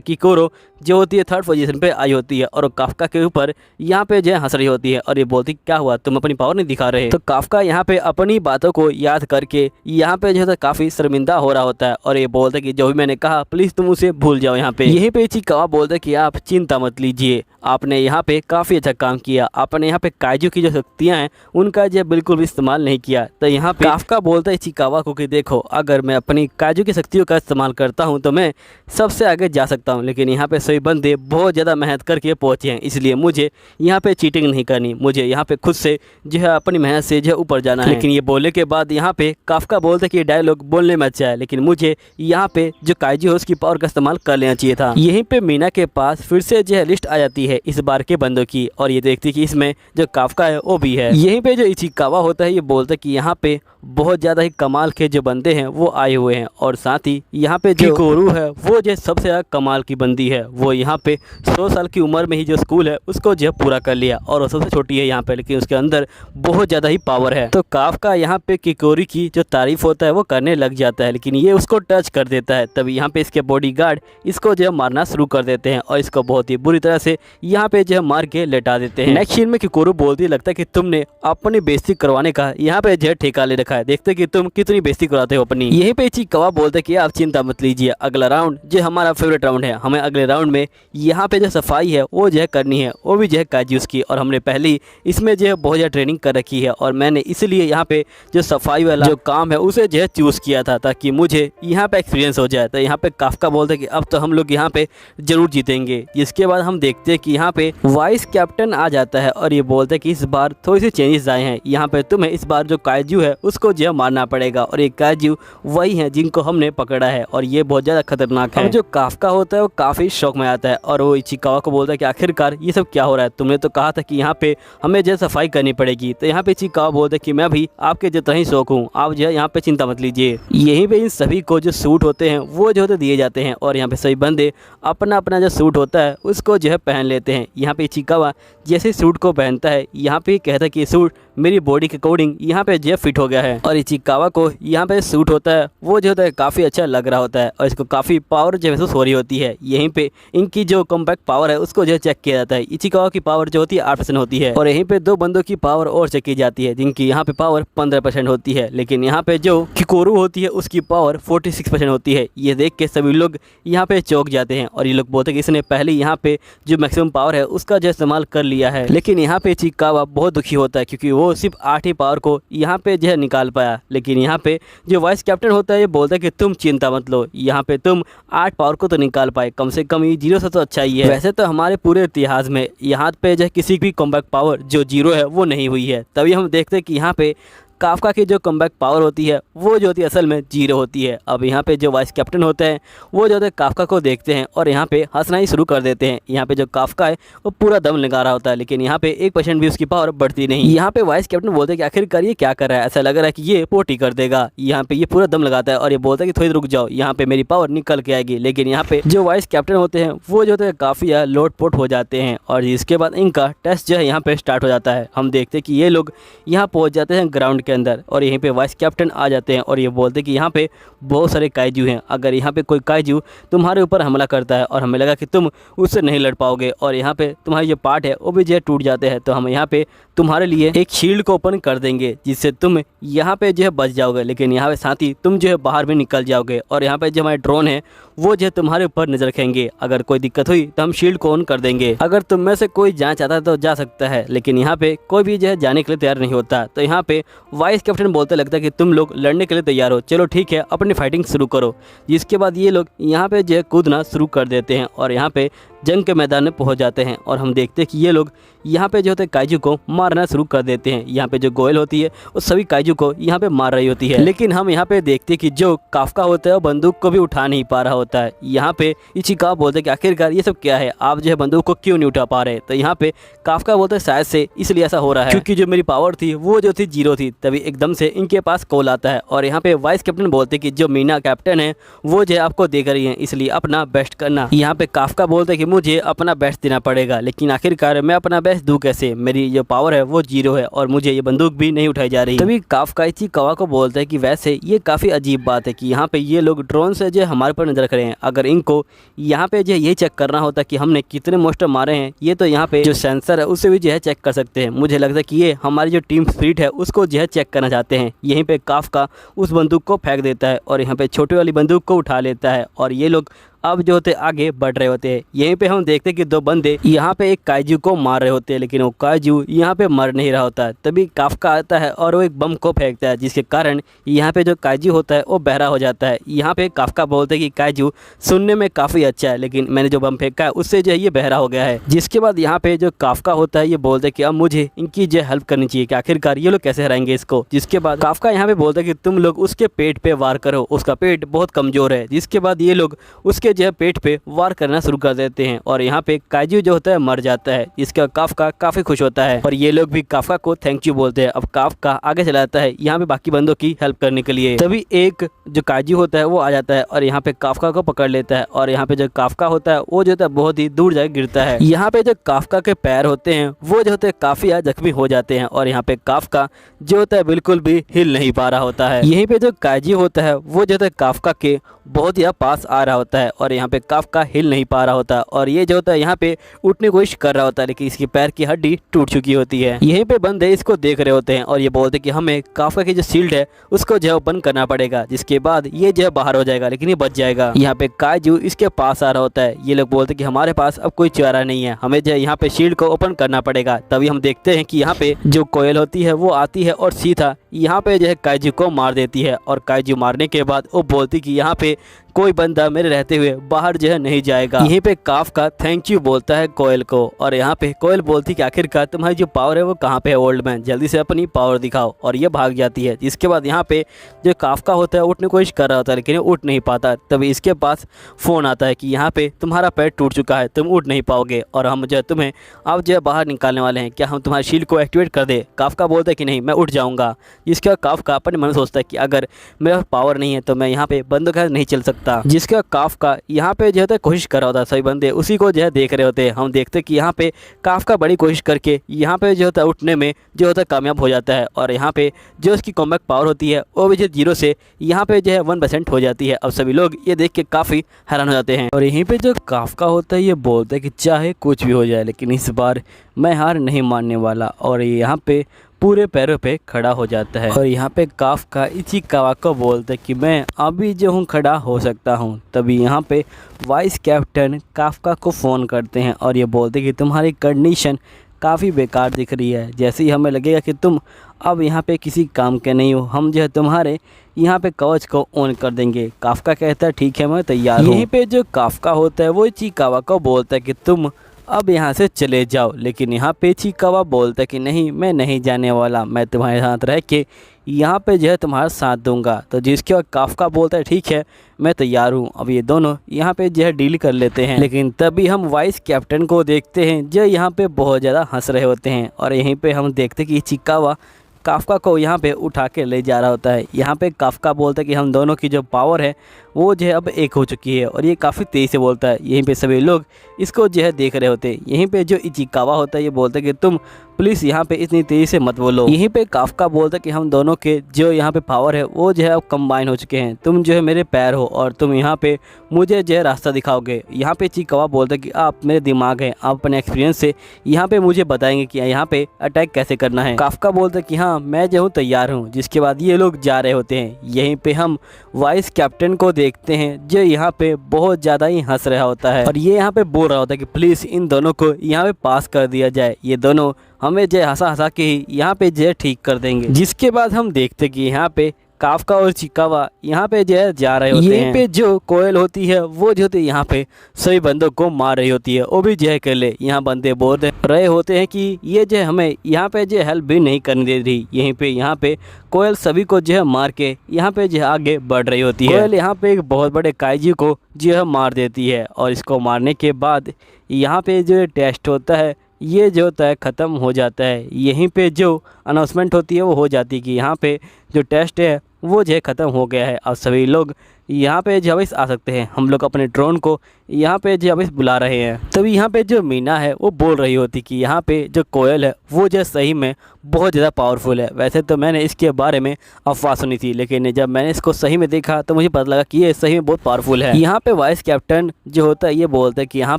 किकोरो जो होती है 3rd पोजीशन पे आई होती है और काफ्का के ऊपर यहाँ पे जो है हंस रही होती है और ये बोलती क्या हुआ तुम अपनी पावर नहीं दिखा रहे। तो काफ्का यहाँ पे अपनी बातों को याद करके यहाँ पे जो है काफ़ी शर्मिंदा हो रहा होता है और ये बोलता है कि जो भी मैंने कहा प्लीज़ तुम उसे भूल जाओ। यहाँ पे यहीं पे इचिकावा बोलता है कि आप चिंता मत लीजिए, आपने यहाँ पे काफ़ी अच्छा काम किया, आपने यहाँ पे काइजू की जो शक्तियाँ हैं उनका जो बिल्कुल भी इस्तेमाल नहीं किया। तो यहाँ पे काफ्का बोलता है इचिकावा को कि देखो अगर मैं अपनी काइजू की शक्तियों का इस्तेमाल करता हूँ तो मैं सबसे आगे जा सकता हूँ, लेकिन यहाँ पे सभी बंदे बहुत ज़्यादा मेहनत करके पहुँचे हैं, इसलिए मुझे यहाँ पे चीटिंग नहीं करनी, मुझे यहाँ पे खुद से जो है अपनी मेहनत से जो है ऊपर जाना है। लेकिन ये बोलने के बाद यहाँ पे काफ्का बोलता है कि डायलॉग बोलने में अच्छा है, लेकिन मुझे यहाँ पे जो काइजू है उसकी पावर का इस्तेमाल कर लेना चाहिए था। यहीं पे मीना के पास फिर से जो है लिस्ट आ जाती है इस बार के बंदों की और ये देखती कि इसमें जो काफ्का है वो भी है। यहीं पे जो इचिकावा होता है ये बोलता है कि यहाँ पे बहुत ज़्यादा ही कमाल के जो बंदे हैं वो आए हुए हैं और साथ ही यहाँ पे जो किकोरू है वो जो सबसे ज़्यादा कमाल की बंदी है, वो यहाँ पे 100 साल की उम्र में ही जो स्कूल है उसको जो पूरा कर लिया और वो सबसे छोटी है यहाँ पे, लेकिन उसके अंदर बहुत ज़्यादा ही पावर है। तो काफ्का यहाँ पे किकोरू की जो तारीफ होता है वो करने लग जाता है, लेकिन ये उसको टच कर देता है। तभी यहाँ पे इसके बॉडीगार्ड इसको जो है मारना शुरू कर देते हैं और इसको बहुत ही बुरी तरह से यहाँ पे जो है मार के लेटा देते हैं। नेक्स्ट सीन में किकोरू बोलती लगता है कि तुमने अपनी बेइज्जती करवाने का यहाँ पे जो है ठेका ले रखा है, देखते कि तुम कितनी बेइज्जती कराते हो अपनी। यहीं पे इचिकावा बोलते हैं कि आप चिंता मत लीजिए, अगला राउंड जो हमारा फेवरेट राउंड है, हमें अगले राउंड में यहाँ पे जो सफाई है वो जो है करनी है, वो भी जो है काइजूस की, और हमने पहले ही इसमें जो है बहुत ज़्यादा ट्रेनिंग कर रखी है और मैंने इसलिए यहाँ पे जो सफाई वाला जो काम है उसे जो है चूज़ किया था ताकि मुझे यहाँ पे एक्सपीरियंस हो जाए। तो यहाँ पे काफ्का बोलते हैं कि अब तो हम लोग यहाँ पे जरूर जीतेंगे। जिसके बाद हम देखते हैं कि यहाँ पे वाइस कैप्टन आ जाता है और ये बोलते हैं कि इस बार थोड़ी सी चेंजेस आए हैं, यहाँ पे तुम्हें इस बार जो काइजू है उसको जो है मारना पड़ेगा और ये काइजू वही है जिनको हमने पकड़ा है और ये बहुत ज़्यादा खतरनाक है। जो काफ्का होता है वो काफ़ी शौक में आता है और वो इचिकावा को बोलता है कि आखिरकार ये सब क्या हो रहा है, तुमने तो कहा था कि यहाँ पे हमें जो सफाई करनी पड़ेगी। तो यहाँ पे इचिकावा बोलता है कि मैं भी आपके जितना ही शौक हूँ, आप जो है यहाँ पे चिंता मत लीजिए। यहीं पे इन सभी को जो सूट होते हैं वो जो होते दिए जाते हैं और यहाँ पे सभी बंदे अपना अपना जो सूट होता है उसको जो है पहन लेते हैं। यहाँ पे इचिकावा जैसे सूट को पहनता है यहाँ पे कहता है कि सूट मेरी बॉडी के अकॉर्डिंग यहाँ पे जो फिट हो गया है और इचिकावा को यहाँ पे सूट होता है वो जो होता है काफ़ी अच्छा लग रहा होता है और इसको काफ़ी पावर जो महसूस हो रही होती है। यहीं पे इनकी जो कॉम्पैक्ट पावर है उसको जो चेक किया जाता है। इचिकावा की पावर जो होती है 8% होती है और यहीं पे दो बंदों की पावर और चेक की जाती है जिनकी यहाँ पे पावर 15% होती है, लेकिन यहाँ पे जो किकोरू होती है उसकी पावर 46% होती है। ये देख के सभी लोग यहाँ पे चौंक जाते हैं और ये लोग बोलते हैं कि इसने पहले यहाँ पे जो मैक्सिमम पावर है उसका जो इस्तेमाल कर लिया है। लेकिन यहाँ पे इचिकावा बहुत दुखी होता है क्योंकि वो सिर्फ 8 ही पावर को यहाँ पे जो है निकाल पाया। लेकिन यहाँ पे जो वाइस कैप्टन होता है ये बोलता है कि तुम चिंता मत लो, यहाँ पे तुम 8 पावर को तो निकाल पाए, कम से कम ये 0 से तो अच्छा ही है। वैसे तो हमारे पूरे इतिहास में यहाँ पे जो किसी भी कॉम्बैक्ट पावर जो 0 है वो नहीं हुई है। तभी हम देखते हैं कि यहाँ पे काफ्का की जो कमबैक पावर होती है वो जो होती है असल में 0 होती है। अब यहाँ पे जो वाइस कैप्टन होते हैं वो जो होते हैं काफ्का को देखते हैं और यहाँ पे हंसना ही शुरू कर देते हैं। यहाँ पे जो काफ्का है वो पूरा दम लगा रहा होता है, लेकिन यहाँ पे 1% भी उसकी पावर बढ़ती नहीं। यहाँ पे वाइस कैप्टन बोलते हैं कि आखिरकार ये क्या कर रहा है, ऐसा लग रहा है कि ये पोटी कर देगा। यहाँ पे ये पूरा दम लगाता है और ये बोलता है कि थोड़ी रुक जाओ, यहाँ पे मेरी पावर निकल के आएगी। लेकिन यहाँ पे जो वाइस कैप्टन होते हैं वो जो होते हैं काफ़ी लोटपोट हो जाते हैं और इसके बाद इनका टेस्ट जो है यहाँ पे स्टार्ट हो जाता है। हम देखते हैं कि ये लोग यहाँ पहुँच जाते हैं ग्राउंड के अंदर और यहीं पे वाइस कैप्टन आ जाते हैं और ये बोलते हैं कि यहाँ पे बहुत सारे काइजू हैं, अगर यहाँ पे कोई काइजू तुम्हारे ऊपर हमला करता है और हमें लगा कि तुम उससे नहीं लड़ पाओगे और यहाँ पे तुम्हारी जो पार्ट है वो भी जो है टूट जाते हैं, तो हम यहाँ पे तुम्हारे लिए एक शील्ड को ओपन कर देंगे जिससे तुम यहाँ पे जो है बच जाओगे। लेकिन यहाँ पे साथ ही तुम जो है बाहर भी निकल जाओगे और यहाँ पे जो हमारे ड्रोन है वो जो है तुम्हारे ऊपर नजर रखेंगे। अगर कोई दिक्कत हुई तो हम शील्ड को ऑन कर देंगे। अगर तुम में से कोई जाना चाहता है तो जा सकता है, लेकिन यहाँ पे कोई भी जो है जाने के लिए तैयार नहीं होता। तो यहाँ पे वाइस कैप्टन बोलते लगता है कि तुम लोग लड़ने के लिए तैयार हो, चलो ठीक है अपनी फाइटिंग शुरू करो। जिसके बाद ये लोग यहाँ पे जो है कूदना शुरू कर देते हैं और यहाँ पे जंग के मैदान में पहुंच जाते हैं और हम देखते हैं कि ये लोग यहाँ पे जो होते हैं काइजू को मारना शुरू कर देते हैं। यहाँ पे जो गोयल होती है वो सभी काइजू को यहाँ पे मार रही होती है, लेकिन हम यहाँ पे देखते हैं कि जो काफका होता है वो बंदूक को भी उठा नहीं पा रहा होता है। यहाँ पे इचिकावा बोलते हैं कि आखिरकार ये सब क्या है, आप जो है बंदूक को क्यों नहीं उठा पा रहे। तो यहाँ पे काफका बोलते हैं शायद से इसलिए ऐसा हो रहा है क्योंकि जो मेरी पावर थी वो जो थी 0 थी। तभी एकदम से इनके पास कॉल आता है और यहाँ पे वाइस कैप्टन बोलते हैं कि जो मीना कैप्टन है वो जो है आपको देख रही है, इसलिए अपना बेस्ट करना। यहाँ पे काफका बोलते हैं कि मुझे अपना बेस्ट देना पड़ेगा, लेकिन आखिरकार मैं अपना बेस्ट दूं कैसे, मेरी जो पावर है वो 0 है और मुझे ये बंदूक भी नहीं उठाई जा रही। तभी काफका इचिकावा को बोलता है कि वैसे ये काफ़ी अजीब बात है कि यहाँ पे ये लोग ड्रोन से जो हमारे पर नजर रख रहे हैं, अगर इनको यहाँ पे जो ये चेक करना होता कि हमने कितने मोस्टर मारे हैं, ये तो यहाँ पे जो सेंसर है उससे भी जो है चेक कर सकते हैं। मुझे लगता है कि ये हमारी जो टीम स्पिरिट है उसको जो है चेक करना चाहते हैं। यहीं पे काफका उस बंदूक को फेंक देता है और यहाँ पे छोटी वाली बंदूक को उठा लेता है और ये लोग अब जो होते आगे बढ़ रहे होते हैं। यहीं पे हम देखते हैं कि 2 बंदे यहाँ पे एक काइजू को मार रहे होते हैं, लेकिन वो काइजू यहाँ पे मर नहीं रहा होता है। तभी काफका आता है और वो एक बम को फेंकता है, जिसके कारण यहाँ पे जो काइजू होता है वो बहरा हो जाता है। यहाँ पे काफका बोलते हैं कि काइजू सुनने में काफ़ी अच्छा है, लेकिन मैंने जो बम फेंका है उससे जो है ये बहरा हो गया है। जिसके बाद यहाँ पे जो काफका होता है ये बोलते हैं कि अब मुझे इनकी जो हेल्प करनी चाहिए कि आखिरकार ये लोग कैसे हराएंगे इसको। जिसके बाद काफका यहाँ पे बोलता है कि तुम लोग उसके पेट पे वार करो, उसका पेट बहुत कमज़ोर है। जिसके बाद ये लोग उसके जो है पेट पे वार करना शुरू कर देते हैं और यहाँ पे काइजू जो होता है मर जाता है। इसका काफका काफ़ी खुश होता है और ये लोग भी काफका को थैंक यू बोलते हैं। अब काफका आगे चला जाता है यहाँ पे बाकी बंदों की हेल्प करने के लिए। तभी एक जो काइजू होता है वो आ जाता है और यहाँ पे काफका को पकड़ लेता है और यहाँ पे जो काफका होता है वो जो होता है बहुत ही दूर जाके गिरता है। यहाँ पे जो काफका के पैर होते हैं वो जो होते हैं काफ़ी जख्मी हो जाते हैं और यहाँ पे काफका जो होता है बिल्कुल भी हिल नहीं पा रहा होता है। यहीं पे जो काइजू होता है वो जो होता है काफका के बहुत ही पास आ रहा होता है और यहाँ पे काफका हिल नहीं पा रहा होता और ये जो होता है यहाँ पे उठने की कोशिश कर रहा होता है, लेकिन इसकी पैर की हड्डी टूट चुकी होती है। यहीं पे बंदे इसको देख रहे होते हैं और ये बोलते हैं कि हमें काफका की जो शील्ड है उसको जो है बंद करना पड़ेगा, जिसके बाद ये जो है बाहर हो जाएगा, लेकिन ये बच जाएगा। यहाँ पे काइजू इसके पास आ रहा होता है। ये लोग बोलते हैं कि हमारे पास अब कोई चारा नहीं है, हमें जो है यहाँ पे शील्ड को ओपन करना पड़ेगा। तभी हम देखते हैं कि यहाँ पे जो कोयल होती है वो आती है और सीधा यहाँ पे जो है काइजू को मार देती है और काइजू मारने के बाद वो बोलती कि यहाँ पे कोई बंदा मेरे रहते हुए बाहर जो है नहीं जाएगा। यहीं पे काफका थैंक यू बोलता है कोयल को और यहाँ पे कोयल बोलती कि आखिरकार तुम्हारी जो पावर है वो कहाँ पे है ओल्ड मैन, जल्दी से अपनी पावर दिखाओ, और ये भाग जाती है। जिसके बाद यहाँ पे जो काफका होता है उठने की कोशिश कर रहा होता है, लेकिन उठ नहीं पाता। तभी इसके पास फ़ोन आता है कि यहाँ पे तुम्हारा पैर टूट चुका है, तुम उठ नहीं पाओगे और हम जो है तुम्हें अब जो है बाहर निकालने वाले हैं, क्या हम तुम्हारी शील्ड को एक्टिवेट कर दे। काफका बोलता है कि नहीं, मैं उठ जाऊँगा। जिसका काफका अपने मन सोचता है कि अगर मेरा पावर नहीं है तो मैं यहाँ पे बंदों के साथ नहीं चल सकता। जिसका काफका यहाँ पे जो है कोशिश कर रहा होता है, सभी बंदे उसी को जो है देख रहे होते हैं। हम देखते हैं कि यहाँ पे काफका बड़ी कोशिश करके यहाँ पे जो होता है उठने में जो होता है कामयाब हो जाता है और यहाँ पे जो उसकी कॉम्बैट पावर होती है वो भी जो 0 से यहाँ पे जो है 1% हो जाती है। अब सभी लोग ये देख के काफ़ी हैरान हो जाते हैं और यहीं पे जो काफका होता है ये बोलता है कि चाहे कुछ भी हो जाए लेकिन इस बार मैं हार नहीं मानने वाला, और यहाँ पे पूरे पैरों पे खड़ा हो जाता है। और यहाँ पे काफका इचिकावा को बोलता है कि मैं अभी जो हूँ खड़ा हो सकता हूँ। तभी यहाँ पे वाइस कैप्टन काफका को फ़ोन करते हैं और ये बोलते हैं कि तुम्हारी कंडीशन काफ़ी बेकार दिख रही है, जैसे ही हमें लगेगा कि तुम अब यहाँ पे किसी काम के नहीं हो, हम जो है तुम्हारे यहाँ पे कवच को ऑन कर देंगे। काफका कहता है ठीक है, मैं तैयार हूँ। यहीं पे जो काफका होता है वो इचिकावा को बोलता है कि तुम अब यहाँ से चले जाओ, लेकिन यहाँ पे इचिकावा बोलता है कि नहीं, मैं नहीं जाने वाला, मैं तुम्हारे साथ रह के यहाँ पे जो है तुम्हारा साथ दूंगा। तो जिसके बाद काफका बोलता है ठीक है, मैं तैयार हूँ। अब ये दोनों यहाँ पे जो है डील कर लेते हैं, लेकिन तभी हम वाइस कैप्टन को देखते हैं जो यहाँ पे बहुत ज़्यादा हंस रहे होते हैं और यहीं पे हम देखते हैं कि इचिकावा काफका को यहाँ पे उठा के ले जा रहा होता है। यहाँ पे काफका बोलता है कि हम दोनों की जो पावर है वो जो है अब एक हो चुकी है और ये काफ़ी तेज़ी से बोलता है। यहीं पे सभी लोग इसको जो है देख रहे होते हैं। यहीं पे जो इचिकावा होता है ये बोलता है कि तुम प्लीज़ यहाँ पे इतनी तेज़ी से मत बोलो। यहीं पे काफका बोलता है कि हम दोनों के जो यहाँ पे पावर है वो जो है अब कंबाइन हो चुके हैं, तुम जो है मेरे पैर हो और तुम यहाँ पे मुझे जो है रास्ता दिखाओगे। यहाँ पे इचिकावा बोलता है कि आप मेरे दिमाग हैं, आप अपने एक्सपीरियंस से यहाँ पे मुझे बताएंगे कि यहाँ पे अटैक कैसे करना है। काफका बोलता है कि हाँ, मैं जो हूँ तैयार हूँ। जिसके बाद ये लोग जा रहे होते हैं। यहीं पे हम वाइस कैप्टन को देखते हैं जो यहाँ पे बहुत ज़्यादा ही हंस रहा होता है और ये यहाँ पे बोल रहा होता है कि प्लीज़ इन दोनों को यहाँ पे पास कर दिया जाए, ये दोनों हमें जो हंसा हंसा के ही यहाँ पे जो ठीक कर देंगे। जिसके बाद हम देखते कि यहाँ पे काफका और चिकावा यहाँ पे जो है जा रहे होते हैं। यहीं पे जो कोयल होती है वो जो होती है यहाँ पे सभी बंदों को मार रही होती है। वो भी जो है अकेले। यहाँ बंदे बोल रहे होते हैं कि ये जो है हमें यहाँ पे जो हेल्प भी नहीं करने दे रही। यहीं पे यहाँ पे कोयल सभी को जो है मार के यहाँ पे जो है आगे बढ़ रही होती है। कोयल यहाँ पे एक बहुत बड़े काइजू को जो है मार देती है और इसको मारने के बाद यहाँ पे जो टेस्ट होता है ये जो होता है ख़त्म हो जाता है। यहीं पे जो अनाउंसमेंट होती है वो हो जाती है कि यहाँ पे जो टेस्ट है वो जो है ख़त्म हो गया है। अब सभी लोग यहाँ पे जो वापस आ सकते हैं। हम लोग अपने ड्रोन को यहाँ पे जो वापस बुला रहे हैं। तभी यहाँ पे जो मीना है वो बोल रही होती कि यहाँ पे जो कोयल है वो जो सही में बहुत ज़्यादा पावरफुल है। वैसे तो मैंने इसके बारे में अफवाह सुनी थी, लेकिन जब मैंने इसको सही में देखा तो मुझे पता लगा कि ये सही में बहुत पावरफुल है। यहाँ पे वाइस कैप्टन जो होता है ये बोलता है कि यहाँ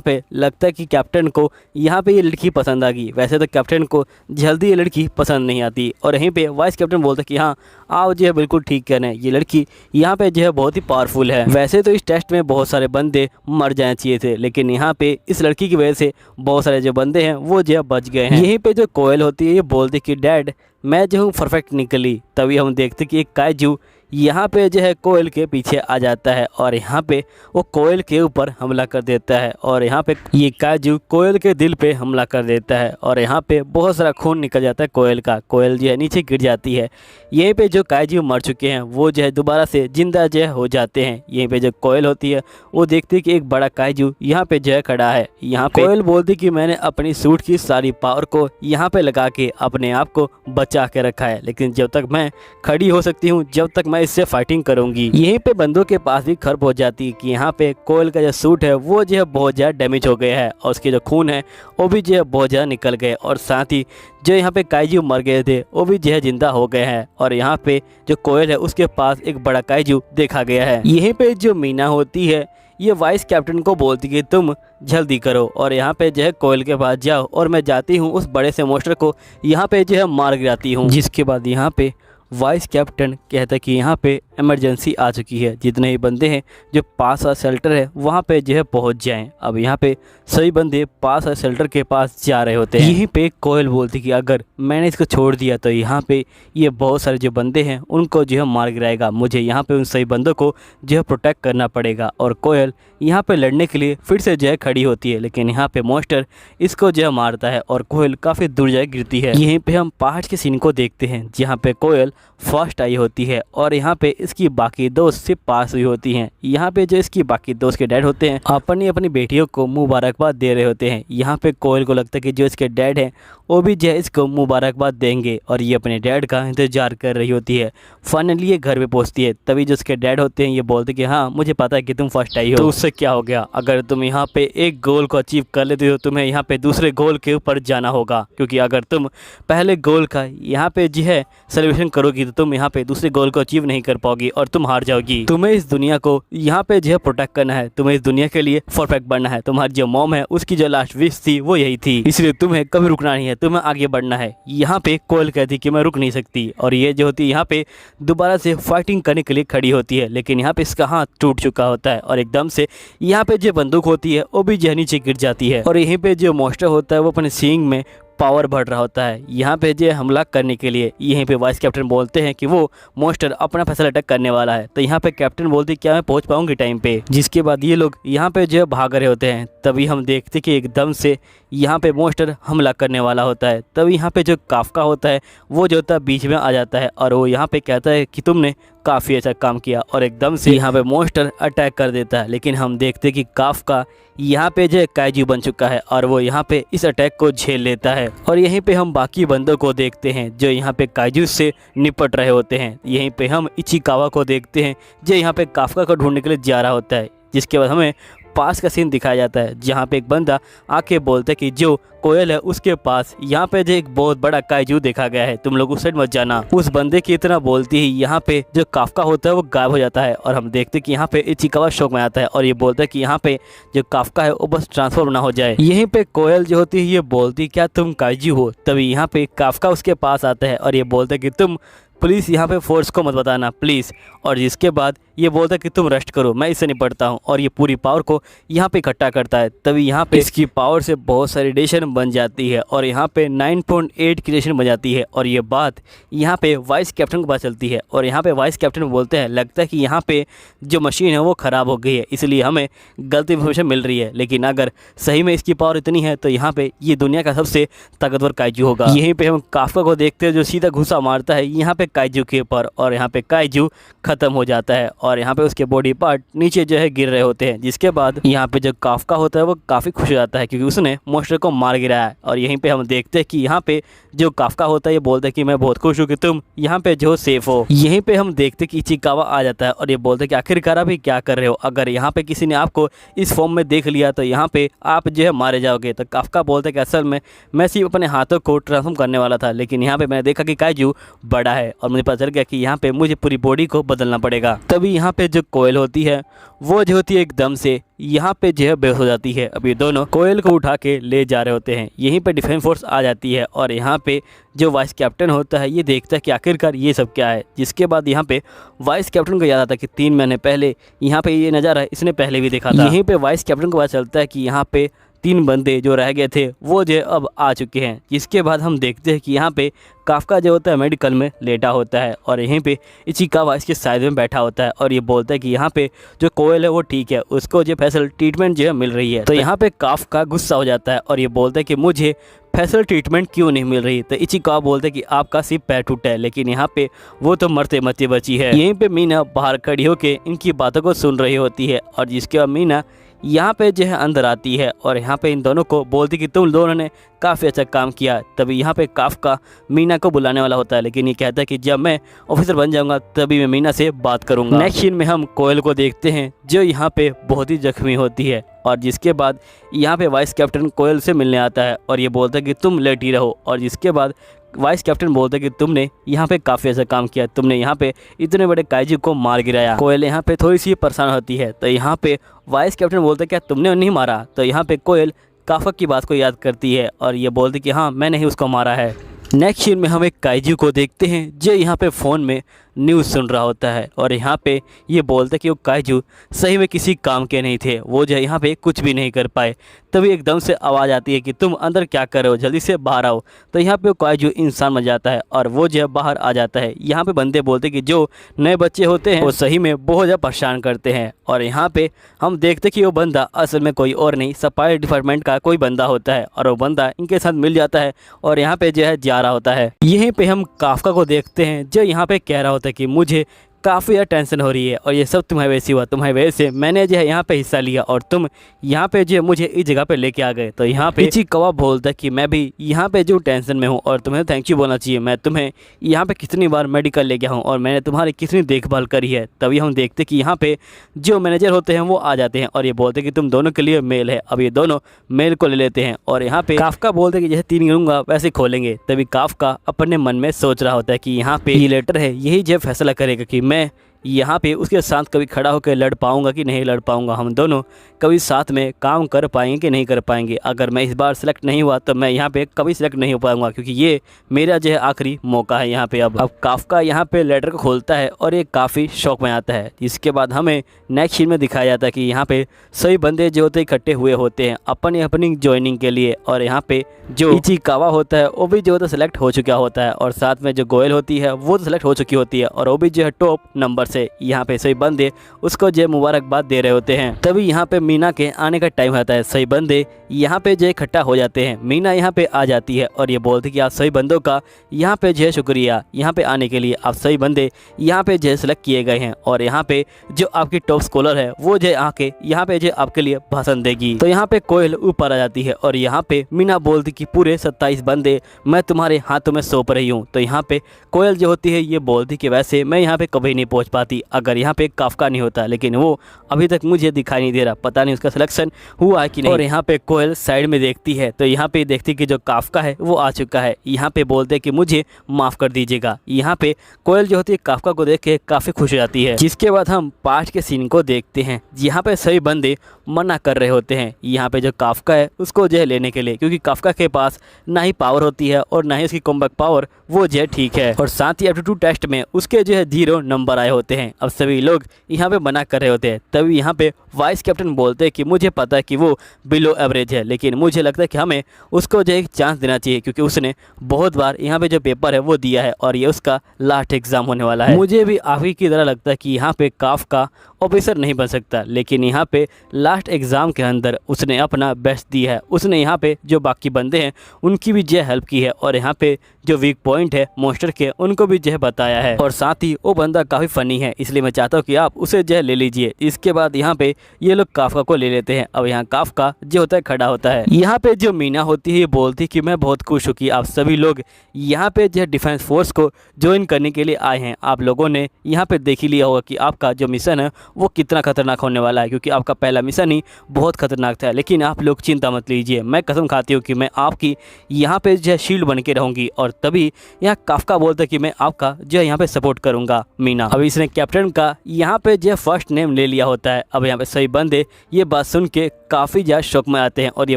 पे लगता है कि कैप्टन को यहाँ पे ये लड़की पसंद आ गई। वैसे तो कैप्टन को जल्दी ये लड़की पसंद नहीं आती। और यहीं पे वाइस कैप्टन बोलता है कि हाँ आप जो है बिल्कुल ठीक कह रहे हैं, ये लड़की यहाँ पे जो है बहुत ही पावरफुल है। वैसे तो इस टेस्ट में बहुत सारे बंदे मर जाने चाहिए थे, लेकिन यहाँ पे इस लड़की की वजह से बहुत सारे जो बंदे हैं वो जो है बच गए हैं। यहीं पे जो कोयल होती है ये बोलती कि डैड मैं जो हूँ परफेक्ट निकली। तभी हम देखते कि एक काइजू यहाँ पे जो है कोयल के पीछे आ जाता है और यहाँ पे वो कोयल के ऊपर हमला कर देता है और यहाँ पे ये काइजू कोयल के दिल पे हमला कर देता है और यहाँ पे बहुत सारा खून निकल जाता है कोयल का। कोयल जो है नीचे गिर जाती है। यहीं पे जो काइजू मर चुके हैं वो जो है दोबारा से जिंदा जो है हो जाते हैं। यहीं पे जो कोयल होती है वो देखती है कि एक बड़ा काइजू यहाँ पे जो है खड़ा है। यहाँ पे कोयल बोलती कि मैंने अपनी सूट की सारी पावर को यहाँ पे लगा के अपने आप को बचा के रखा है, लेकिन जब तक मैं खड़ी हो सकती हूँ जब तक मैं इससे फाइटिंग करूंगी। यहीं पे बंदों के पास भी खबर पहुंच जाती है कि यहाँ पे कोयल का जो सूट है वो जो है बहुत ज़्यादा डैमेज हो गया है और उसके जो खून है वो भी जो है बहुत ज़्यादा निकल गए और साथ ही जो यहाँ पे काइजू मर गए थे वो भी जो है जिंदा हो गए हैं। और यहाँ पे जो कोयल है उसके पास एक बड़ा काइजू देखा गया है। यहीं पे जो मीना होती है ये वाइस कैप्टन को बोलती कि तुम जल्दी करो और यहाँ पे जो है कोयल के पास जाओ और मैं जाती हूँ उस बड़े से मोस्टर को यहाँ पे जो है मार गिराती हूँ। जिसके बाद यहाँ पे वाइस कैप्टन कहता है कि यहाँ पे इमरजेंसी आ चुकी है, जितने ही बंदे हैं जो पास वाला शेल्टर है वहाँ पे जो है पहुँच जाएं। अब यहाँ पे सभी बंदे पास वाले शेल्टर के पास जा रहे होते हैं। यहीं पे कोयल बोलती कि अगर मैंने इसको छोड़ दिया तो यहाँ पे ये बहुत सारे जो बंदे हैं उनको जो है मार गिराएगा। मुझे यहाँ पे उन सभी बंदों को जो है प्रोटेक्ट करना पड़ेगा। और कोयल यहाँ पे लड़ने के लिए फिर से जो है खड़ी होती है, लेकिन यहाँ पे मॉन्स्टर इसको जो है मारता है और कोयल काफ़ी दूर जाए गिरती है। यहीं पे हम पहाड़ के सीन को देखते हैं जहाँ पे कोयल फर्स्ट आई होती है और यहाँ पे इसकी बाकी दोस्त से पास हुई होती हैं। यहाँ पे जो इसकी बाकी दोस्त के डैड होते हैं अपनी अपनी बेटियों को मुबारकबाद दे रहे होते हैं। यहाँ पे कोयल को लगता है कि जो इसके डैड हैं वो भी जो है इसको मुबारकबाद देंगे और ये अपने डैड का इंतजार कर रही होती है। फाइनली ये घर पे पहुँचती है। तभी जो इसके डैड होते हैं ये बोलते कि हाँ मुझे पता है कि तुम फर्स्ट आई हो, तो उससे क्या हो गया, अगर तुम यहाँ पे एक गोल को अचीव कर लेते हो तुम्हें यहाँ पे दूसरे गोल के ऊपर जाना होगा, क्योंकि अगर तुम पहले गोल का यहाँ पे जो है सेलिब्रेशन करोगी तो तुम यहाँ पे दूसरे गोल को अचीव नहीं कर पाओगी और तुम हार जाओगी। तुम्हें इस दुनिया को यहाँ पे जो है प्रोटेक्ट करना है, तुम्हें इस दुनिया के लिए परफेक्ट बनना है। तुम्हारी जो मॉम है उसकी जो लास्ट विश थी वो यही थी, इसलिए तुम्हें कभी रुकना नहीं है, तुम्हें आगे बढ़ना है। यहाँ पे कोयल कहती कि मैं रुक नहीं सकती और ये जो होती है यहाँ पे दोबारा से फाइटिंग करने के लिए खड़ी होती है, लेकिन यहाँ पे इसका हाथ टूट चुका होता है और एकदम से यहाँ पे जो बंदूक होती है वो भी जो नीचे गिर जाती है और यहीं पे जो मॉन्स्टर होता है वो अपने सींग में पावर बढ़ रहा होता है। यहाँ पे जो हमला करने के लिए यहीं पे वाइस कैप्टन बोलते हैं कि वो मॉन्स्टर अपना फैसला अटैक करने वाला है। तो यहाँ पे कैप्टन बोलती क्या मैं पहुँच पाऊंगी टाइम पे, जिसके बाद ये लोग यहाँ पे जो भाग रहे होते हैं। तभी हम देखते कि एकदम से यहाँ पे मॉन्स्टर हमला करने वाला होता है। तभी यहाँ पे जो काफका होता है वो जो होता है बीच में आ जाता है और वो यहाँ पे कहता है कि तुमने काफ़ी अच्छा काम किया और एकदम से यहाँ पे मॉन्स्टर अटैक कर देता है। लेकिन हम देखते कि काफका यहाँ पे जो काइजू बन चुका है और वो यहाँ पे इस अटैक को झेल लेता है। और यहीं पे हम बाकी बंदों को देखते हैं जो यहाँ पे काइजू से निपट रहे होते हैं। यहीं पे हम इचिकावा को देखते हैं जो यहाँ पे काफका को ढूंढने के लिए जा रहा होता है। जिसके बाद हमें पास का सीन दिखाया जाता है जहाँ पे एक बंदा आके बोलता है कि जो कोयल है उसके पास यहाँ पे जो एक बहुत बड़ा काइजू देखा गया है, तुम लोग उस साइड मत जाना। उस बंदे की इतना बोलती ही यहाँ पे जो काफका होता है वो गायब हो जाता है और हम देखते कि यहाँ पे इचिकावा शौक में आता है और ये बोलता है कि यहाँ पे जो काफका है वो बस ट्रांसफर ना हो जाए। यहीं पे कोयल जो होती है ये बोलती क्या तुम काइजू हो। तभी यहाँ पे काफका उसके पास आता है और ये बोलता है कि तुम प्लीज़ यहाँ पे फोर्स को मत बताना प्लीज़। और जिसके बाद ये बोलता है कि तुम रेस्ट करो, मैं इससे निपटता हूँ, और ये पूरी पावर को यहाँ पे इकट्ठा करता है। तभी यहाँ पे इसकी पावर से बहुत सारी रेडिएशन बन जाती है और यहाँ पे 9.8 की रेडिएशन बन जाती है। और ये बात यहाँ पे वाइस कैप्टन को पता चलती है और यहाँ पे वाइस कैप्टन बोलते हैं लगता है कि यहाँ पे जो मशीन है वो ख़राब हो गई है, इसलिए हमें गलत इन्फॉर्मेशन मिल रही है। लेकिन अगर सही में इसकी पावर इतनी है तो यहाँ पे ये दुनिया का सबसे ताकतवर काइजू होगा। यहीं पे हम काफ्का को देखते हैं जो सीधा घुसा मारता है यहाँ पे काइजू के ऊपर, और यहाँ पे काइजू खत्म हो जाता है और यहाँ पे उसके बॉडी पार्ट नीचे जो है गिर रहे होते हैं। जिसके बाद यहाँ पे जो काफ्का होता है वो काफ़ी खुश हो जाता है क्योंकि उसने मॉन्स्टर को मार गिराया है। और यहीं पे हम देखते हैं कि यहाँ पे जो काफ्का होता है ये बोलता है कि मैं बहुत खुश हूँ कि तुम यहाँ पे जो सेफ हो। यहीं पे हम देखते हैं कि इचिकावा आ जाता है और ये बोलता है कि आखिरकार अभी क्या कर रहे हो, अगर यहाँ पे किसी ने आपको इस फॉर्म में देख लिया तो यहाँ पे आप जो है मारे जाओगे। तो काफ्का बोलता है कि असल में मैं सिर्फ अपने हाथों को ट्रांसफॉर्म करने वाला था, लेकिन यहाँ पे मैंने देखा कि काइजू बड़ा है और मुझे पता चल गया कि यहाँ पे मुझे पूरी बॉडी को बदलना पड़ेगा। तभी यहाँ पे जो कोयल होती है वो जो होती है एकदम से यहाँ पे जो है बेहोश हो जाती है। अब ये दोनों कोयल को उठा के ले जा रहे होते हैं। यहीं पे डिफेंस फोर्स आ जाती है और यहाँ पे जो वाइस कैप्टन होता है ये देखता है कि आखिरकार ये सब क्या है। जिसके बाद यहाँ पे वाइस कैप्टन को याद आता है कि 3 महीने पहले यहाँ पे ये नज़ारा इसने पहले भी देखा था। यहीं पे वाइस कैप्टन को पता चलता है कि यहाँ पे 3 बंदे जो रह गए थे वो जो अब आ चुके हैं। जिसके बाद हम देखते हैं कि यहाँ पे काफ्का जो होता है मेडिकल में लेटा होता है और यहीं पे इचिकावा इसके साइड में बैठा होता है और ये बोलता है कि यहाँ पे जो कोयल है वो ठीक है, उसको जो फैसल ट्रीटमेंट जो है मिल रही है। तो यहाँ पे काफ्का गुस्सा हो जाता है और ये बोलता है कि मुझे फैसल ट्रीटमेंट क्यों नहीं मिल रही। तो इचिकावा बोलते हैं कि आपका सिर्फ पैर टूटा है, लेकिन यहाँ पे वो तो मरते मरते बची है। यहीं पे मीना बाहर खड़ी होकर इनकी बातों को सुन रही होती है और जिसके बाद मीना यहाँ पे जो है अंदर आती है और यहाँ पे इन दोनों को बोलती कि तुम दोनों ने काफ़ी अच्छा काम किया। तभी यहाँ पे काफ्का मीना को बुलाने वाला होता है, लेकिन ये कहता है कि जब मैं ऑफिसर बन जाऊंगा तभी मैं मीना से बात करूंगा। नेक्स्ट सीन में हम कोयल को देखते हैं जो यहाँ पे बहुत ही जख्मी होती है और जिसके बाद यहाँ पे वाइस कैप्टन कोयल से मिलने आता है और ये बोलता है कि तुम लेटी रहो। और जिसके बाद वाइस कैप्टन बोलता है कि तुमने यहाँ पे काफ़ी अच्छा काम किया, तुमने यहाँ पे इतने बड़े काइजू को मार गिराया। कोयल यहाँ पे थोड़ी सी परेशान होती है तो यहाँ पे वाइस कैप्टन बोलता है क्या तुमने नहीं मारा। तो यहाँ पे कोयल काफ्का की बात को याद करती है और ये बोलती कि हाँ मैंने ही उसको मारा है। नेक्स्ट सीन में हम एक काइजू को देखते हैं जो यहाँ पे फ़ोन में न्यूज़ सुन रहा होता है और यहाँ पे ये बोलता है कि वो काइजू सही में किसी काम के नहीं थे, वो जो यहाँ पे कुछ भी नहीं कर पाए। तभी एकदम से आवाज़ आती है कि तुम अंदर क्या कर रहे हो, जल्दी से बाहर आओ। तो यहाँ पे वो काइजू इंसान बन जाता है और वो जो है बाहर आ जाता है। यहाँ पे बंदे बोलते हैं कि जो नए बच्चे होते हैं वो सही में बहुत ज़्यादा परेशान करते हैं और यहाँ पे हम देखते कि वो बंदा असल में कोई और नहीं, सफाई डिपार्टमेंट का कोई बंदा होता है और वो बंदा इनके साथ मिल जाता है और यहाँ पे जो है जा रहा होता है। यहीं पे हम काफ्का को देखते हैं जो यहाँ पे कह रहा होता है कि मुझे काफ़ी ज़्यादा टेंशन हो रही है और ये सब तुम्हारी वजह से हुआ, तुम्हारी वजह से मैंने जो है यहाँ पे हिस्सा लिया और तुम यहाँ पे जो है मुझे इस जगह पे लेके आ गए। तो यहाँ पे इचिकावा बोलता है कि मैं भी यहाँ पे जो टेंशन में हूँ और तुम्हें थैंक यू बोलना चाहिए, मैं तुम्हें यहाँ पे कितनी बार मेडिकल ले गया हूँ और मैंने तुम्हारी कितनी देखभाल करी है। तभी हम देखते कि यहाँ पे जो मैनेजर होते हैं वो आ जाते हैं और ये बोलते हैं कि तुम दोनों के लिए मेल है। अब ये दोनों मेल को ले लेते हैं और यहाँ पे काफ्का बोलते हैं कि जैसे 3 गिनूंगा वैसे खोलेंगे। तभी काफ्का अपने मन में सोच रहा होता है कि यहाँ पे ये लेटर है, यही जो फैसला करेगा कि मैं यहाँ पे उसके साथ कभी खड़ा होकर लड़ पाऊंगा कि नहीं लड़ पाऊंगा, हम दोनों कभी साथ में काम कर पाएंगे कि नहीं कर पाएंगे। अगर मैं इस बार सेलेक्ट नहीं हुआ तो मैं यहाँ पे कभी सेलेक्ट नहीं हो पाऊंगा क्योंकि ये मेरा जो है आखिरी मौका है यहाँ पे। अब काफ्का यहाँ पे लेटर को खोलता है और ये काफ़ी शौक में आता है। इसके बाद हमें नेक्स्ट सीन में दिखाया जाता है कि यहाँ पे सभी बंदे जो होते इकट्ठे हुए होते हैं अपनी ज्वाइनिंग के लिए और यहाँ पे जो इचिकावा होता है वो भी जो होता है सेलेक्ट हो चुका होता है और साथ में जो गोयल होती है वो तो सेलेक्ट हो चुकी होती है और वो भी जो है टॉप नंबर से। यहाँ पे सभी बंदे उसको जो मुबारकबाद दे रहे होते हैं। तभी यहाँ पे मीना के आने का टाइम आता है। सभी बंदे यहाँ पे जो इकट्ठा हो जाते हैं। मीना यहाँ पे आ जाती है और ये बोलती है कि आप सभी बंदों का यहाँ पे जो है शुक्रिया यहाँ पे आने के लिए, आप सभी बंदे यहाँ पे जो है सेलेक्ट किए गए हैं और यहाँ पे जो आपकी टॉप स्कॉलर है वो जो आके यहाँ पे जो आपके लिए भाषण देगी। तो यहाँ पे कोयल ऊपर आ जाती है और यहाँ पे मीना बोलती कि पूरे 27 बंदे मैं तुम्हारे हाथों में सौंप रही हूँ। तो यहाँ पे कोयल जो होती है ये बोलती कि वैसे मैं यहाँ पे कभी नहीं पहुँच पाती अगर यहाँ पे काफ्का नहीं होता, लेकिन वो अभी तक मुझे दिखाई नहीं दे रहा, पता नहीं उसका सिलेक्शन हुआ है कि नहीं। और यहाँ पे कोयल साइड में देखती है तो यहाँ पे देखती कि जो काफ्का है वो आ चुका है। यहाँ पे बोलते कि मुझे माफ़ कर दीजिएगा। यहाँ पे कोयल जो होती है काफ्का को देख के काफ़ी खुश हो जाती है। जिसके बाद हम पास्ट के सीन को देखते हैं। यहाँ पे सभी बंदे मना कर रहे होते हैं यहाँ पे जो काफ्का है उसको जो है लेने के लिए, क्योंकि काफ्का के पास ना ही पावर होती है और ना ही उसकी कॉम्बैट पावर वो जो है ठीक है और साथ ही एप्टीट्यूड टेस्ट में उसके जो है 0 नंबर आए होते लेते हैं। अब सभी लोग यहाँ पे मना कर रहे होते हैं। तभी यहाँ पे वाइस कैप्टन बोलते हैं कि मुझे पता है कि वो बिलो एवरेज है, लेकिन मुझे लगता है कि हमें उसको जो एक चांस देना चाहिए, क्योंकि उसने बहुत बार यहाँ पे जो पेपर है वो दिया है और ये उसका लास्ट एग्जाम होने वाला है। मुझे भी आप ही की तरह लगता है कि यहाँ पे काफ का ऑफिसर नहीं बन सकता, लेकिन यहाँ पे लास्ट एग्ज़ाम के अंदर उसने अपना बेस्ट दिया है। उसने यहाँ पे जो बाकी बंदे हैं उनकी भी जो हेल्प की है और यहाँ पे जो वीक पॉइंट है मॉन्स्टर के उनको भी जो बताया है। और साथ ही वो बंदा काफ़ी फ़नी है, इसलिए मैं चाहता हूँ कि आप उसे जो ले लीजिए। इसके बाद यहाँ पे ये लोग काफका को ले लेते हैं। अब यहाँ काफका जो होता है खड़ा होता है। यहाँ पे जो मीना होती है ये बोलती कि मैं बहुत खुश हूँ कि आप सभी लोग यहाँ पे जो डिफेंस फोर्स को ज्वाइन करने के लिए आए हैं। आप लोगों ने यहाँ पे देख ही लिया होगा कि आपका जो मिशन है वो कितना खतरनाक होने वाला है, क्योंकि आपका पहला मिशन ही बहुत खतरनाक था। लेकिन आप लोग चिंता मत लीजिए, मैं कसम खाती हूँ कि मैं आपकी यहाँ पे जो है शील्ड बन के रहूँगी। और तभी यहाँ काफका बोलता है कि मैं आपका जो है यहाँ पे सपोर्ट करूँगा मीना। अब इसने कैप्टन का यहाँ पे जो फर्स्ट नेम ले लिया होता है। अब यहाँ पे सही बंदे ये बात सुन के काफ़ी ज़्यादा शौक में आते हैं और ये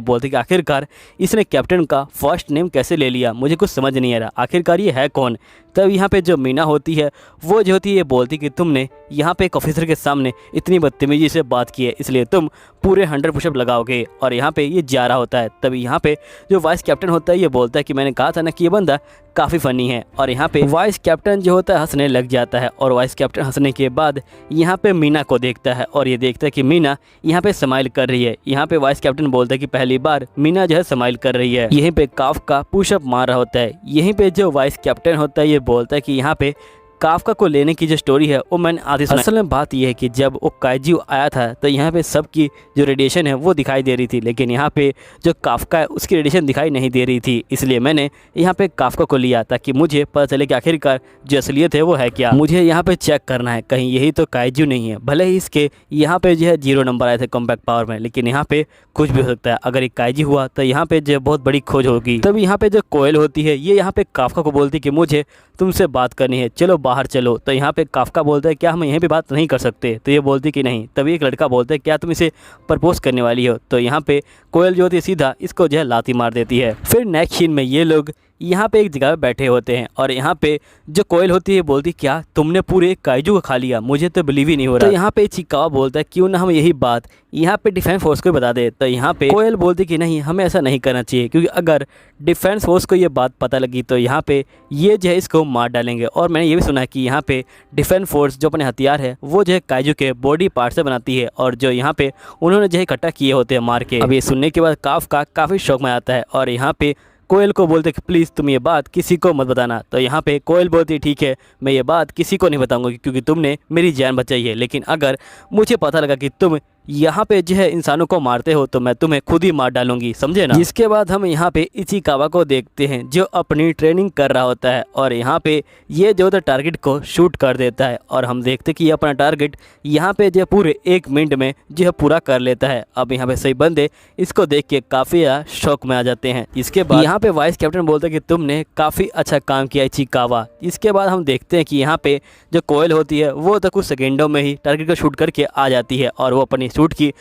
बोलते हैं कि आखिरकार इसने कैप्टन का फर्स्ट नेम कैसे ले लिया, मुझे कुछ समझ नहीं आ रहा, आखिरकार ये है कौन। तब यहाँ पे जो मीना होती है वो जो होती है ये बोलती कि तुमने यहाँ पे एक ऑफिसर के सामने इतनी बदतमीजी से बात की है, इसलिए तुम पूरे 100 पुशअप लगाओगे। और यहाँ पे ये जा रहा होता है। तभी यहाँ पे जो वाइस कैप्टन होता है ये बोलता है कि मैंने कहा था ना कि ये बंदा काफ़ी फ़नी है। और यहाँ पे वाइस कैप्टन जो होता है हंसने लग जाता है और वाइस कैप्टन हंसने के बाद यहाँ पे मीना को देखता है और ये देखता है कि मीना यहाँ पे स्माइल कर रही है। यहाँ पे वाइस कैप्टन बोलता है कि पहली बार मीना जो है स्माइल कर रही है। यहीं पे काफका पुशअप मार रहा होता है। यहीं पे जो वाइस कैप्टन होता है ये बोलता है कि यहाँ पे काफका को लेने की जो स्टोरी है वो मैंने आधी सुना। असल में बात यह है कि जब वो काइजू आया था तो यहाँ पे सबकी जो रेडिएशन है वो दिखाई दे रही थी, लेकिन यहाँ पे जो काफका है उसकी रेडिएशन दिखाई नहीं दे रही थी। इसलिए मैंने यहाँ पे काफका को लिया ताकि मुझे पता चले कि आखिरकार जो असलियत है वो है क्या। मुझे यहाँ पे चेक करना है कहीं यही तो काइजू नहीं है। भले ही इसके यहाँ पे जो है 0 नंबर आए थे कॉम्पैक्ट पावर में, लेकिन यहाँ पे कुछ भी हो सकता है। अगर एक काइजू हुआ तो यहाँ पे जो बहुत बड़ी खोज होगी। तब यहाँ पे जो कोयल होती है ये यहाँ पे काफका को बोलती कि मुझे तुमसे बात करनी है, चलो बाहर चलो। तो यहाँ पे काफका बोलता है क्या हम यहीं पे बात नहीं कर सकते? तो ये बोलती कि नहीं। तभी एक लड़का बोलता है क्या तुम इसे प्रपोज करने वाली हो? तो यहाँ पे कोयल जो होती है सीधा इसको जो है लाती मार देती है। फिर नेक्स्ट सीन में ये लोग यहाँ पे एक जगह पे बैठे होते हैं और यहाँ पे जो कोयल होती है बोलती क्या तुमने पूरे काइजू को खा लिया, मुझे तो बिलीव ही नहीं हो रहा। तो यहाँ पे चिकावा बोलता है क्यों ना हम यही बात यहाँ पे डिफेंस फोर्स को बता दे। तो यहाँ पे कोयल बोलती कि नहीं हमें ऐसा नहीं करना चाहिए, क्योंकि अगर डिफेंस फोर्स को ये बात पता लगी तो यहाँ पे ये जो है इसको मार डालेंगे। और मैंने ये भी सुना है कि यहाँ पे डिफेंस फोर्स जो अपने हथियार है वो जो है काइजू के बॉडी पार्ट से बनाती है और जो यहाँ पे उन्होंने जो है इकट्ठा किए होते हैं मार के। अब ये सुनने के बाद काफका काफ़ी शौक में आता है और यहाँ पे कोयल को बोलते कि प्लीज़ तुम ये बात किसी को मत बताना। तो यहाँ पे कोयल बोलती ठीक है मैं ये बात किसी को नहीं बताऊंगा क्योंकि तुमने मेरी जान बचाई है, लेकिन अगर मुझे पता लगा कि तुम यहाँ पे जो है इंसानों को मारते हो तो मैं तुम्हें खुद ही मार डालूंगी, समझे ना। जिसके बाद हम यहाँ पे इचिकावा को देखते हैं जो अपनी ट्रेनिंग कर रहा होता है और यहाँ पे ये जो होता है टारगेट को शूट कर देता है और हम देखते कि ये अपना टारगेट यहाँ पे जो पूरे 1 मिनट में जो है पूरा कर लेता है। अब यहाँ पे सही बंदे इसको देख के काफ़ी शौक में आ जाते हैं। इसके बाद यहाँ पे वाइस कैप्टन बोलते हैं कि तुमने काफ़ी अच्छा काम किया इचिकावा। इसके बाद हम देखते हैं कि यहाँ पे जो कोयल होती है वो तो कुछ सेकेंडों में ही टारगेट को शूट करके आ जाती है और वो अपनी शूट की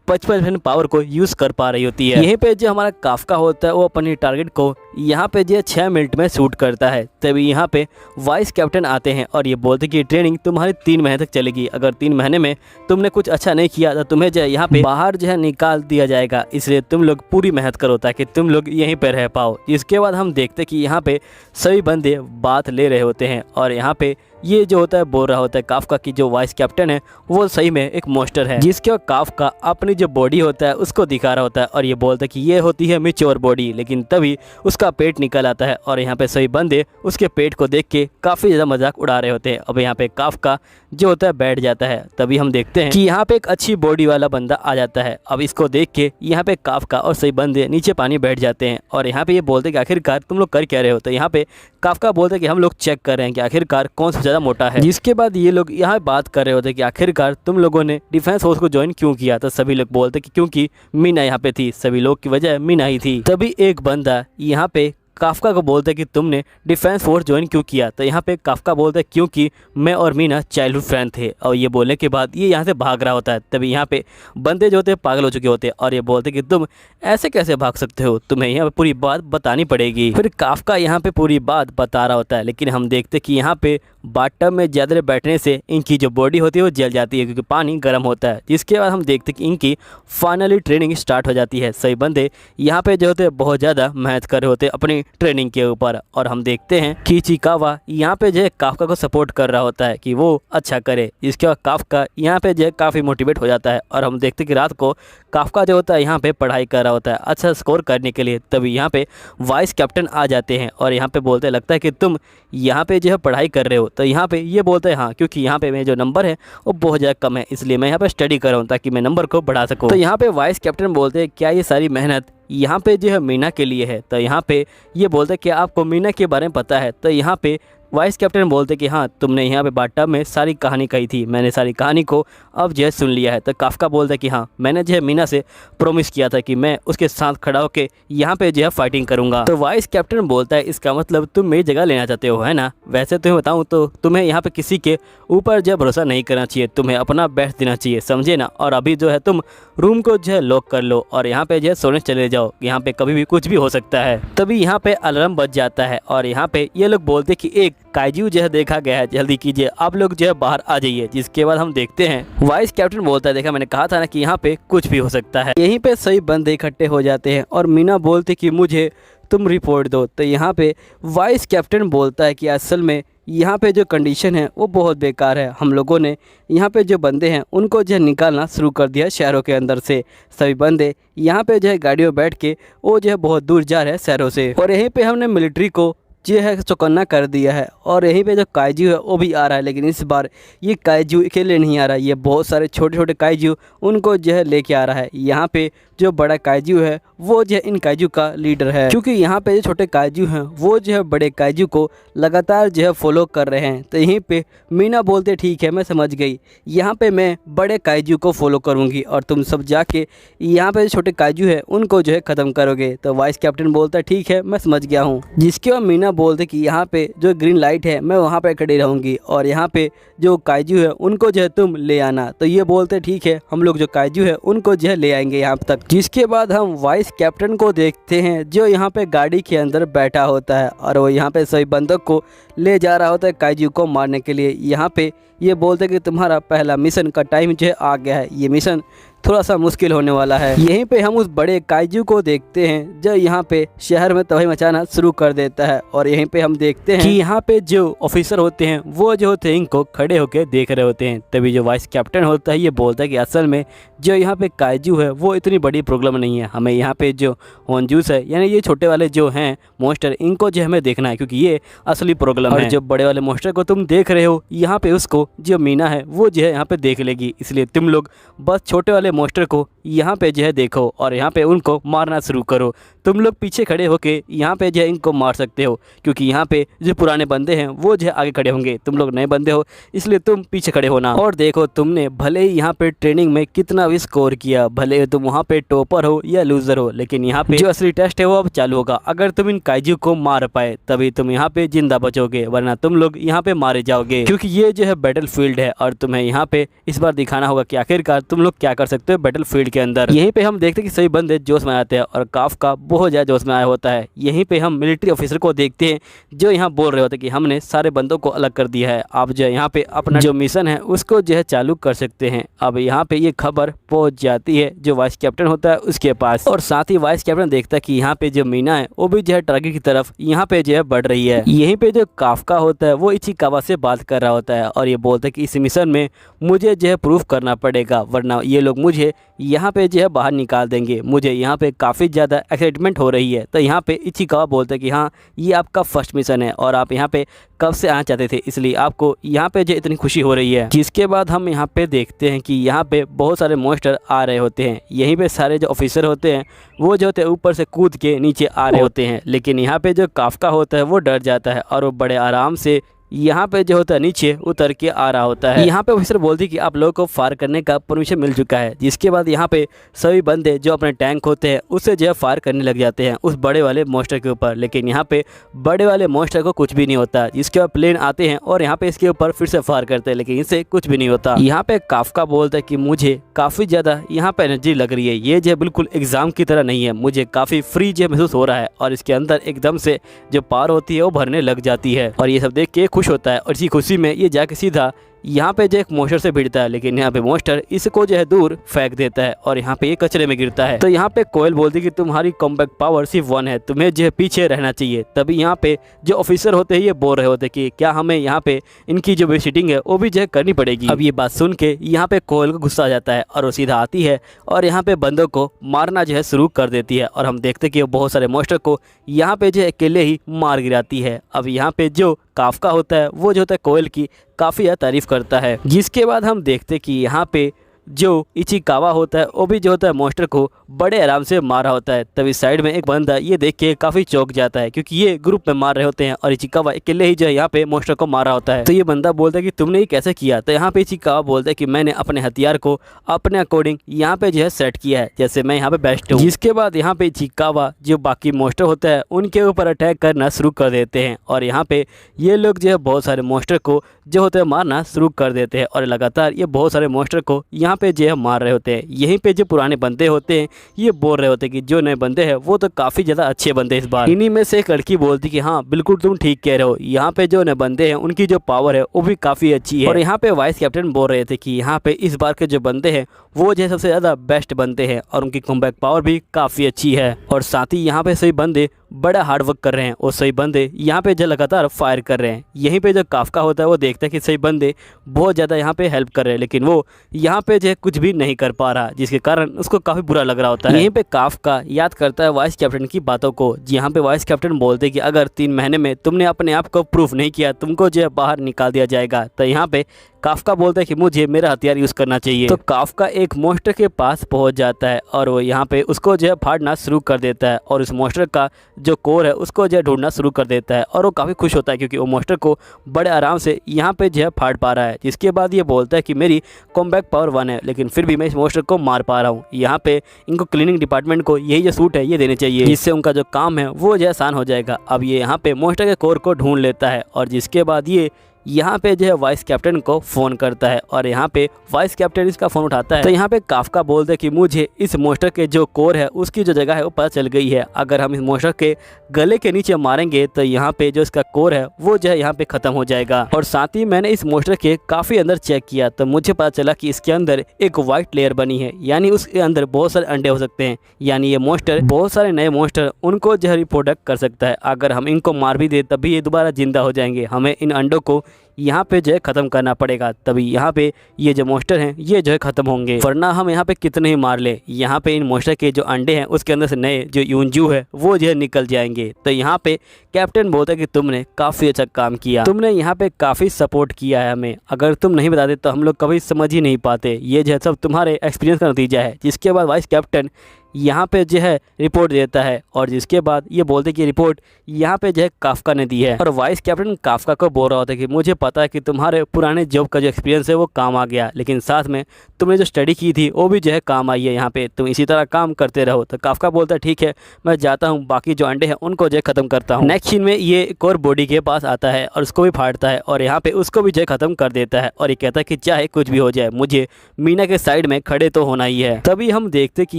55% पावर को यूज़ कर पा रही होती है। यहीं पे जो हमारा काफका होता है वो अपनी टारगेट को यहाँ पे जो 6 मिनट में शूट करता है। तभी यहाँ पे वाइस कैप्टन आते हैं और ये बोलते कि ट्रेनिंग तुम्हारी 3 महीने तक चलेगी, अगर 3 महीने में तुमने कुछ अच्छा नहीं किया तो तुम्हें जो है यहाँ पे बाहर जो है निकाल दिया जाएगा, इसलिए तुम लोग पूरी मेहनत करो ताकि तुम लोग यहीं पर रह पाओ। इसके बाद हम देखते कि यहाँ पे सभी बंदे बात ले रहे होते हैं और यहाँ पे ये जो होता है बोल रहा होता है काफका की जो वाइस कैप्टन है वो सही में एक मॉन्स्टर है, जिसके काफका अपनी जो बॉडी होता है उसको दिखा रहा होता है और ये बोलता है कि ये होती है मैच्योर बॉडी, लेकिन तभी उसका पेट निकल आता है और यहाँ पे सही बंदे उसके पेट को देख के काफ़ी ज़्यादा मजाक उड़ा रहे होते हैं। अब यहाँ पे काफका जो होता है बैठ जाता है। तभी हम देखते हैं कि यहाँ पे एक अच्छी बॉडी वाला बंदा आ जाता है। अब इसको देख के यहाँ पे काफका और सही बंदे नीचे पानी बैठ जाते हैं और यहाँ पे ये बोलते हैं कि आखिरकार तुम लोग कर क्या रहे हो? तो यहाँ पे काफका बोलते हैं कि हम लोग चेक कर रहे हैं कि आखिरकार कौन सा ज़्यादा मोटा है। जिसके बाद ये लोग यहाँ बात कर रहे होते हैं कि आखिरकार तुम लोगों ने डिफेंस फोर्स को ज्वाइन क्यों किया? तो सभी लोग बोलते हैं कि क्योंकि मीना यहाँ पे थी, सभी लोग की वजह मीना ही थी। तभी एक बंदा यहाँ पे काफका को बोलते हैं कि तुमने डिफेंस फोर्स ज्वाइन क्यों किया? तो यहाँ पे काफका बोलता है क्योंकि मैं और मीना चाइल्डहुड फ्रेंड थे। और ये बोलने के बाद ये यहाँ से भाग रहा होता है। तभी यहाँ पे बंदे जो होते हैं पागल हो चुके होते हैं और ये बोलते हैं कि तुम ऐसे कैसे भाग सकते हो, तुम्हें यहाँ पे पूरी बात बतानी पड़ेगी। फिर काफका यहाँ पे पूरी बात बता रहा होता है, लेकिन हम देखते कि यहाँ पे बाथटब में ज़्यादा देर बैठने से इनकी जो बॉडी होती है वो जल जाती है क्योंकि पानी गर्म होता है। जिसके बाद हम देखते हैं कि इनकी फाइनली ट्रेनिंग स्टार्ट हो जाती है। सभी बंदे यहाँ पे जो होते हैं बहुत ज़्यादा मेहनत कर रहे होते हैं अपनी ट्रेनिंग के ऊपर, और हम देखते हैं कि इचिकावा यहाँ पे जो है काफका को सपोर्ट कर रहा होता है कि वो अच्छा करे। इसके बाद काफका यहाँ पे जो है काफ़ी मोटिवेट हो जाता है, और हम देखते हैं कि रात को काफका जो होता है यहाँ पे पढ़ाई कर रहा होता है अच्छा स्कोर करने के लिए। तभी यहाँ पे वाइस कैप्टन आ जाते हैं और यहाँ पे बोलते लगता है कि तुम यहाँ पे जो है पढ़ाई कर रहे हो। तो यहाँ पे ये बोलते हैं हाँ, क्योंकि यहाँ पे मेरे जो नंबर है वो बहुत ज़्यादा कम है, इसलिए मैं यहाँ पे स्टडी कर रहा हूँ ताकि मैं नंबर को बढ़ा सकूँ। तो यहाँ पे वाइस कैप्टन बोलते हैं क्या ये सारी मेहनत यहाँ पे जो है मीना के लिए है। तो यहाँ पे ये बोलते हैं कि आपको मीना के बारे में पता है। तो यहाँ पे वाइस कैप्टन बोलते कि हाँ, तुमने यहाँ पे बाथटब में सारी कहानी कही थी, मैंने सारी कहानी को अब जो है सुन लिया है। तो काफका बोलता है कि हाँ, मैंने जो है मीना से प्रॉमिस किया था कि मैं उसके साथ खड़ा होकर यहाँ पे जो है फाइटिंग करूँगा। तो वाइस कैप्टन बोलता है इसका मतलब तुम मेरी जगह लेना चाहते हो, है ना। वैसे तुम्हें बताऊँ तो तुम्हें यहाँ पे किसी के ऊपर जो भरोसा नहीं करना चाहिए, तुम्हें अपना बेस्ट देना चाहिए, समझे ना। और अभी जो है तुम रूम को जो है लॉक कर लो और यहाँ पे जो है सोने चले जाओ, यहाँ पे कभी भी कुछ भी हो सकता है। तभी यहाँ पे अलार्म बज जाता है और यहाँ पे ये लोग बोलते कि एक काइजू जो है देखा गया है, जल्दी कीजिए, आप लोग जो है बाहर आ जाइए। जिसके बाद हम देखते हैं वाइस कैप्टन बोलता है देखा मैंने कहा था ना कि यहाँ पे कुछ भी हो सकता है। यहीं पे सही बंदे इकट्ठे हो जाते हैं और मीना बोलती कि मुझे तुम रिपोर्ट दो। तो यहाँ पे वाइस कैप्टन बोलता है कि असल में यहाँ पे जो कंडीशन है वो बहुत बेकार है, हम लोगों ने यहाँ पे जो बंदे हैं उनको जो है निकालना शुरू कर दिया शहरों के अंदर से। सभी बंदे यहाँ पे जो है गाड़ियों बैठ के वो जो है बहुत दूर जा रहे हैं शहरों से, और यहीं पे हमने मिलिट्री को जो है चौकन्ना कर दिया है। और यहीं पे जो काइजू है वो भी आ रहा है, लेकिन इस बार ये काइजू अकेले नहीं आ रहा है, ये बहुत सारे छोटे छोटे काइजू उनको जो है लेके आ रहा है। यहाँ पे जो बड़ा काइजू है वो जो है इन काइजू का लीडर है, क्योंकि यहाँ पे जो छोटे काइजू हैं वो जो है बड़े काइजू को लगातार जो है फॉलो कर रहे हैं। तो यहीं पे मीना बोलते ठीक है मैं समझ गई, यहाँ पे मैं बड़े काइजू को फॉलो करूँगी और तुम सब जाके यहाँ पे जो छोटे काइजू है उनको जो है ख़त्म करोगे। तो वाइस कैप्टन बोलता है ठीक है मैं समझ गया हूँ। जिसके बाद मीना बोलते कि यहाँ पे जो ग्रीन लाइट है मैं वहाँ पे खड़ी रहूँगी और यहाँ पे जो काइजू है उनको जो है तुम ले आना। तो ये बोलते ठीक है, हम लोग जो काइजू है उनको जो है ले आएंगे यहाँ तक। जिसके बाद हम वाइस कैप्टन को देखते हैं जो यहाँ पे गाड़ी के अंदर बैठा होता है और वो यहाँ पे सभी बंदूक को ले जा रहा होता है काइजू को मारने के लिए। यहाँ पे ये बोलते कि तुम्हारा पहला मिशन का टाइम जो है आ गया है, ये मिशन थोड़ा सा मुश्किल होने वाला है। यहीं पे हम उस बड़े काइजू को देखते हैं जो यहाँ पे शहर में तबाही मचाना शुरू कर देता है, और यहीं पे हम देखते हैं कि यहाँ पे जो ऑफिसर होते हैं वो जो होते हैं इनको खड़े होकर देख रहे होते हैं। तभी जो वाइस कैप्टन होता है ये बोलता है कि असल में जो यहाँ पे काइजू है वो इतनी बड़ी प्रॉब्लम नहीं है, हमें यहाँ पे जो होंजूस है यानी ये छोटे वाले जो हैं मोस्टर इनको जो हमें देखना है, क्योंकि ये असली प्रॉब्लम है। जो बड़े वाले मोस्टर को तुम देख रहे हो यहाँ पे उसको जो मीना है वो जो है यहाँ पे देख लेगी, इसलिए तुम लोग बस छोटे वाले मोस्टर को यहाँ पे जो है देखो और यहाँ पे उनको मारना शुरू करो। तुम लोग पीछे खड़े होके यहाँ पे जो है इनको मार सकते हो, क्योंकि यहाँ पे जो पुराने बंदे हैं वो जो है आगे खड़े होंगे, तुम लोग नए बंदे हो इसलिए तुम पीछे खड़े होना। और देखो तुमने भले ही यहाँ पे ट्रेनिंग में कितना भी स्कोर किया, भले तुम वहाँ पे टॉपर हो या लूजर हो, लेकिन यहाँ पे जो असली टेस्ट है वो अब चालू होगा। अगर तुम इन काइजू को मार पाए तभी तुम यहाँ पे जिंदा बचोगे, वरना तुम लोग यहाँ पे मारे जाओगे, क्योंकि ये जो है बैटल फील्ड है और तुम्हें यहाँ पे इस बार दिखाना होगा कि आखिरकार तुम लोग क्या कर सकते हो बैटल फील्ड के अंदर। यहीं पे हम देखते हैं कि सभी बंदे जोश में आते हैं और काफका बहुत ज़्यादा जोश में आया होता है। यहीं पे हम मिलिट्री ऑफिसर को देखते हैं जो यहाँ बोल रहे होते हैं कि हमने सारे बंदों को अलग कर दिया है, आप जो है यहाँ पे अपना जो मिशन है उसको जो है चालू कर सकते हैं। अब यहाँ पे ये खबर पहुँच जाती है जो वाइस कैप्टन होता है उसके पास, और साथ ही वाइस कैप्टन देखता है कि यहाँ पे जो मीना है वो भी जो है टारगेट की तरफ यहाँ पे जो है बढ़ रही है। यहीं पे जो काफका होता है वो इचिकावा से बात कर रहा होता है और ये बोलता है कि इस मिशन में मुझे जो है प्रूफ करना पड़ेगा, वरना ये लोग मुझे यहाँ पे जो है बाहर निकाल देंगे। मुझे यहाँ पे काफ़ी ज़्यादा एक्साइटमेंट हो रही है। तो यहाँ पे इचिकावा बोलते हैं कि हाँ ये आपका फर्स्ट मिशन है और आप यहाँ पे कब से आना चाहते थे, इसलिए आपको यहाँ पे जो इतनी खुशी हो रही है। जिसके बाद हम यहाँ पे देखते हैं कि यहाँ पे बहुत सारे मॉन्स्टर आ रहे होते हैं। यहीं पे सारे जो ऑफिसर होते हैं वो जो होते हैं ऊपर से कूद के नीचे आ रहे होते हैं, लेकिन यहाँ पे जो काफका होता है वो डर जाता है और वो बड़े आराम से यहाँ पे जो होता है नीचे उतर के आ रहा होता है। यहाँ पे ऑफिसर बोलती कि आप लोगों को फायर करने का परमिशन मिल चुका है। जिसके बाद यहाँ पे सभी बंदे जो अपने टैंक होते हैं उससे जो है फायर करने लग जाते हैं उस बड़े वाले मॉन्स्टर के ऊपर, लेकिन यहाँ पे बड़े वाले मॉन्स्टर को कुछ भी नहीं होता। जिसके बाद प्लेन आते हैं और यहाँ पे इसके ऊपर फिर से फायर करते हैं, लेकिन इससे कुछ भी नहीं होता। यहाँ पे काफका बोलता है कि मुझे काफ़ी ज़्यादा यहाँ पे एनर्जी लग रही है, ये जो बिल्कुल एग्जाम की तरह नहीं है, मुझे काफ़ी फ्री जो महसूस हो रहा है और इसके अंदर एकदम से जो पावर होती है वो भरने लग जाती है। और ये सब देख के खुश होता है और इसी खुशी में ये जाके सीधा यहाँ पे जो एक मोस्टर से भिड़ता है, लेकिन यहाँ पे मोस्टर इसको जो है दूर फेंक देता है और यहाँ पे ये कचरे में गिरता है। तो यहाँ पे कोयल बोलती है कि तुम्हारी कॉम्बैट पावर सिर्फ 1 है, तुम्हें जो है पीछे रहना चाहिए। तभी यहाँ पे जो ऑफिसर होते हैं ये बोल रहे होते कि क्या हमें यहाँ पे इनकी जो विजिटिंग है वो भी जो है करनी पड़ेगी। अब ये बात सुन के यहाँ पे कोयल को गुस्सा आ जाता है और वो सीधा आती है और यहाँ पे बंदों को मारना जो है शुरू कर देती है और हम देखते कि वो बहुत सारे मोस्टर को यहाँ पे जो है अकेले ही मार गिराती है। अब यहाँ पे जो काफका होता है वो जो होता है कोयल की काफ़ी ज़्यादा तारीफ करता है, जिसके बाद हम देखते कि यहाँ पे जो इचिकावा होता है वो भी जो होता है मोस्टर को बड़े आराम से मारा होता है। तभी साइड में एक बंदा ये देख के काफ़ी चौंक जाता है क्योंकि ये ग्रुप में मार रहे होते हैं और इचिकावा अकेले ही जो है यहाँ पे मोस्टर को मारा होता है। तो ये बंदा बोलता है कि तुमने ये कैसे किया। तो यहाँ पे इचिकावा बोलता है कि मैंने अपने हथियार को अपने अकॉर्डिंग यहाँ पे जो है सेट किया है, जैसे मैं यहाँ पे बेस्ट हूँ। जिसके बाद यहाँ पे इचिकावा जो बाकी मोस्टर होता है उनके ऊपर अटैक करना शुरू कर देते हैं और यहाँ पे ये लोग जो है बहुत सारे मोस्टर को जो होते हैं मारना शुरू कर देते हैं और लगातार ये बहुत सारे मोस्टर को यहाँ पे जो है मार रहे होते हैं। यहीं पे जो पुराने बंदे होते हैं ये बोल रहे होते हैं कि जो नए बंदे हैं वो तो काफ़ी ज़्यादा अच्छे बंदे इस बार। इन्हीं में से एक लड़की बोलती कि हाँ बिल्कुल तुम ठीक कह रहे हो, यहाँ पे जो नए बंदे हैं उनकी जो पावर है वो भी काफ़ी अच्छी है। और यहाँ पे वाइस कैप्टन बोल रहे थे कि यहाँ पे इस बार के जो बंदे हैं वो जो है सबसे ज़्यादा बेस्ट बंदे हैं और उनकी कॉम्बैट पावर भी काफ़ी अच्छी है और साथ ही यहाँ पे सभी बंदे बड़ा हार्ड वर्क कर रहे हैं और सही बंदे यहाँ पे जो लगातार फायर कर रहे हैं। यहीं पे जो काफका होता है वो देखता है कि सही बंदे बहुत ज़्यादा यहाँ पे हेल्प कर रहे हैं, लेकिन वो यहाँ पे जो है कुछ भी नहीं कर पा रहा, जिसके कारण उसको काफ़ी बुरा लग रहा होता है। यहीं पे काफका याद करता है वाइस कैप्टन की बातों को, यहाँ पे वाइस कैप्टन बोलते हैं कि अगर 3 महीने में तुमने अपने आप को प्रूफ नहीं किया तुमको जो है बाहर निकाल दिया जाएगा। तो यहाँ पे काफका बोलता है कि मुझे मेरा हथियार यूज़ करना चाहिए। तो काफका एक मोस्टर के पास पहुंच जाता है और वो यहाँ पे उसको जो है फाड़ना शुरू कर देता है और उस मोस्टर का जो कोर है उसको जो है ढूंढना शुरू कर देता है और वो काफ़ी खुश होता है क्योंकि वो मोस्टर को बड़े आराम से यहाँ पे जो है फाड़ पा रहा है। जिसके बाद ये बोलता है कि मेरी कॉम्बैट पावर 1 है, लेकिन फिर भी मैं इस मोस्टर को मार पा रहा हूँ। यहाँ पे इनको क्लीनिंग डिपार्टमेंट को यही जो सूट है ये देने चाहिए, जिससे उनका जो काम है वो जो आसान हो जाएगा। अब ये यहाँ पे मोस्टर के कोर को ढूंढ लेता है और जिसके बाद ये यहाँ पे जो है वाइस कैप्टन को फ़ोन करता है और यहाँ पे वाइस कैप्टन इसका फ़ोन उठाता है। तो यहाँ पे काफका बोलता है कि मुझे इस मोस्टर के जो कोर है उसकी जो जगह है वो पता चल गई है। अगर हम इस मोस्टर के गले के नीचे मारेंगे तो यहाँ पे जो इसका कोर है वो जो है यहाँ पे ख़त्म हो जाएगा। और साथ ही मैंने इस मोस्टर के काफ़ी अंदर चेक किया तो मुझे पता चला कि इसके अंदर एक वाइट लेयर बनी है, यानी उसके अंदर बहुत सारे अंडे हो सकते हैं। यानी ये मोस्टर बहुत सारे नए मोस्टर उनको जो है रिप्रोडक्ट कर सकता है। अगर हम इनको मार भी दे तभी ये दोबारा जिंदा हो जाएंगे। हमें इन अंडों को यहाँ पे जो है ख़त्म करना पड़ेगा, तभी यहाँ पे ये जो मोस्टर हैं ये जो है ख़त्म होंगे, वरना हम यहाँ पे कितने ही मार ले यहाँ पे इन मोस्टर के जो अंडे हैं उसके अंदर से नए जो यूंजू है वो जो है निकल जाएंगे। तो यहाँ पे कैप्टन बोलता है कि तुमने काफ़ी अच्छा काम किया, तुमने यहाँ पे काफ़ी सपोर्ट किया है हमें, अगर तुम नहीं बताते तो हम लोग कभी समझ ही नहीं पाते। ये जो है सब तुम्हारे एक्सपीरियंस का नतीजा है। जिसके बाद वाइस कैप्टन यहाँ पे जो है रिपोर्ट देता है और जिसके बाद ये बोलते कि रिपोर्ट यहाँ पे जो है काफका ने दी है। और वाइस कैप्टन काफका को बोल रहा होता है कि मुझे पता है कि तुम्हारे पुराने जॉब का जो एक्सपीरियंस है वो काम आ गया, लेकिन साथ में तुमने जो स्टडी की थी वो भी जो है काम आई है, यहाँ पे तुम इसी तरह काम करते रहो। तो काफका बोलता है ठीक है मैं जाता हूँ, बाकी जो अंडे हैं उनको जो है ख़त्म करता हूँ। नेक्स्ट सीन में ये एक और बॉडी के पास आता है और उसको भी फाड़ता है और यहाँ पे उसको भी जो है ख़त्म कर देता है और ये कहता है कि चाहे कुछ भी हो जाए मुझे मीना के साइड में खड़े तो होना ही है। तभी हम देखते कि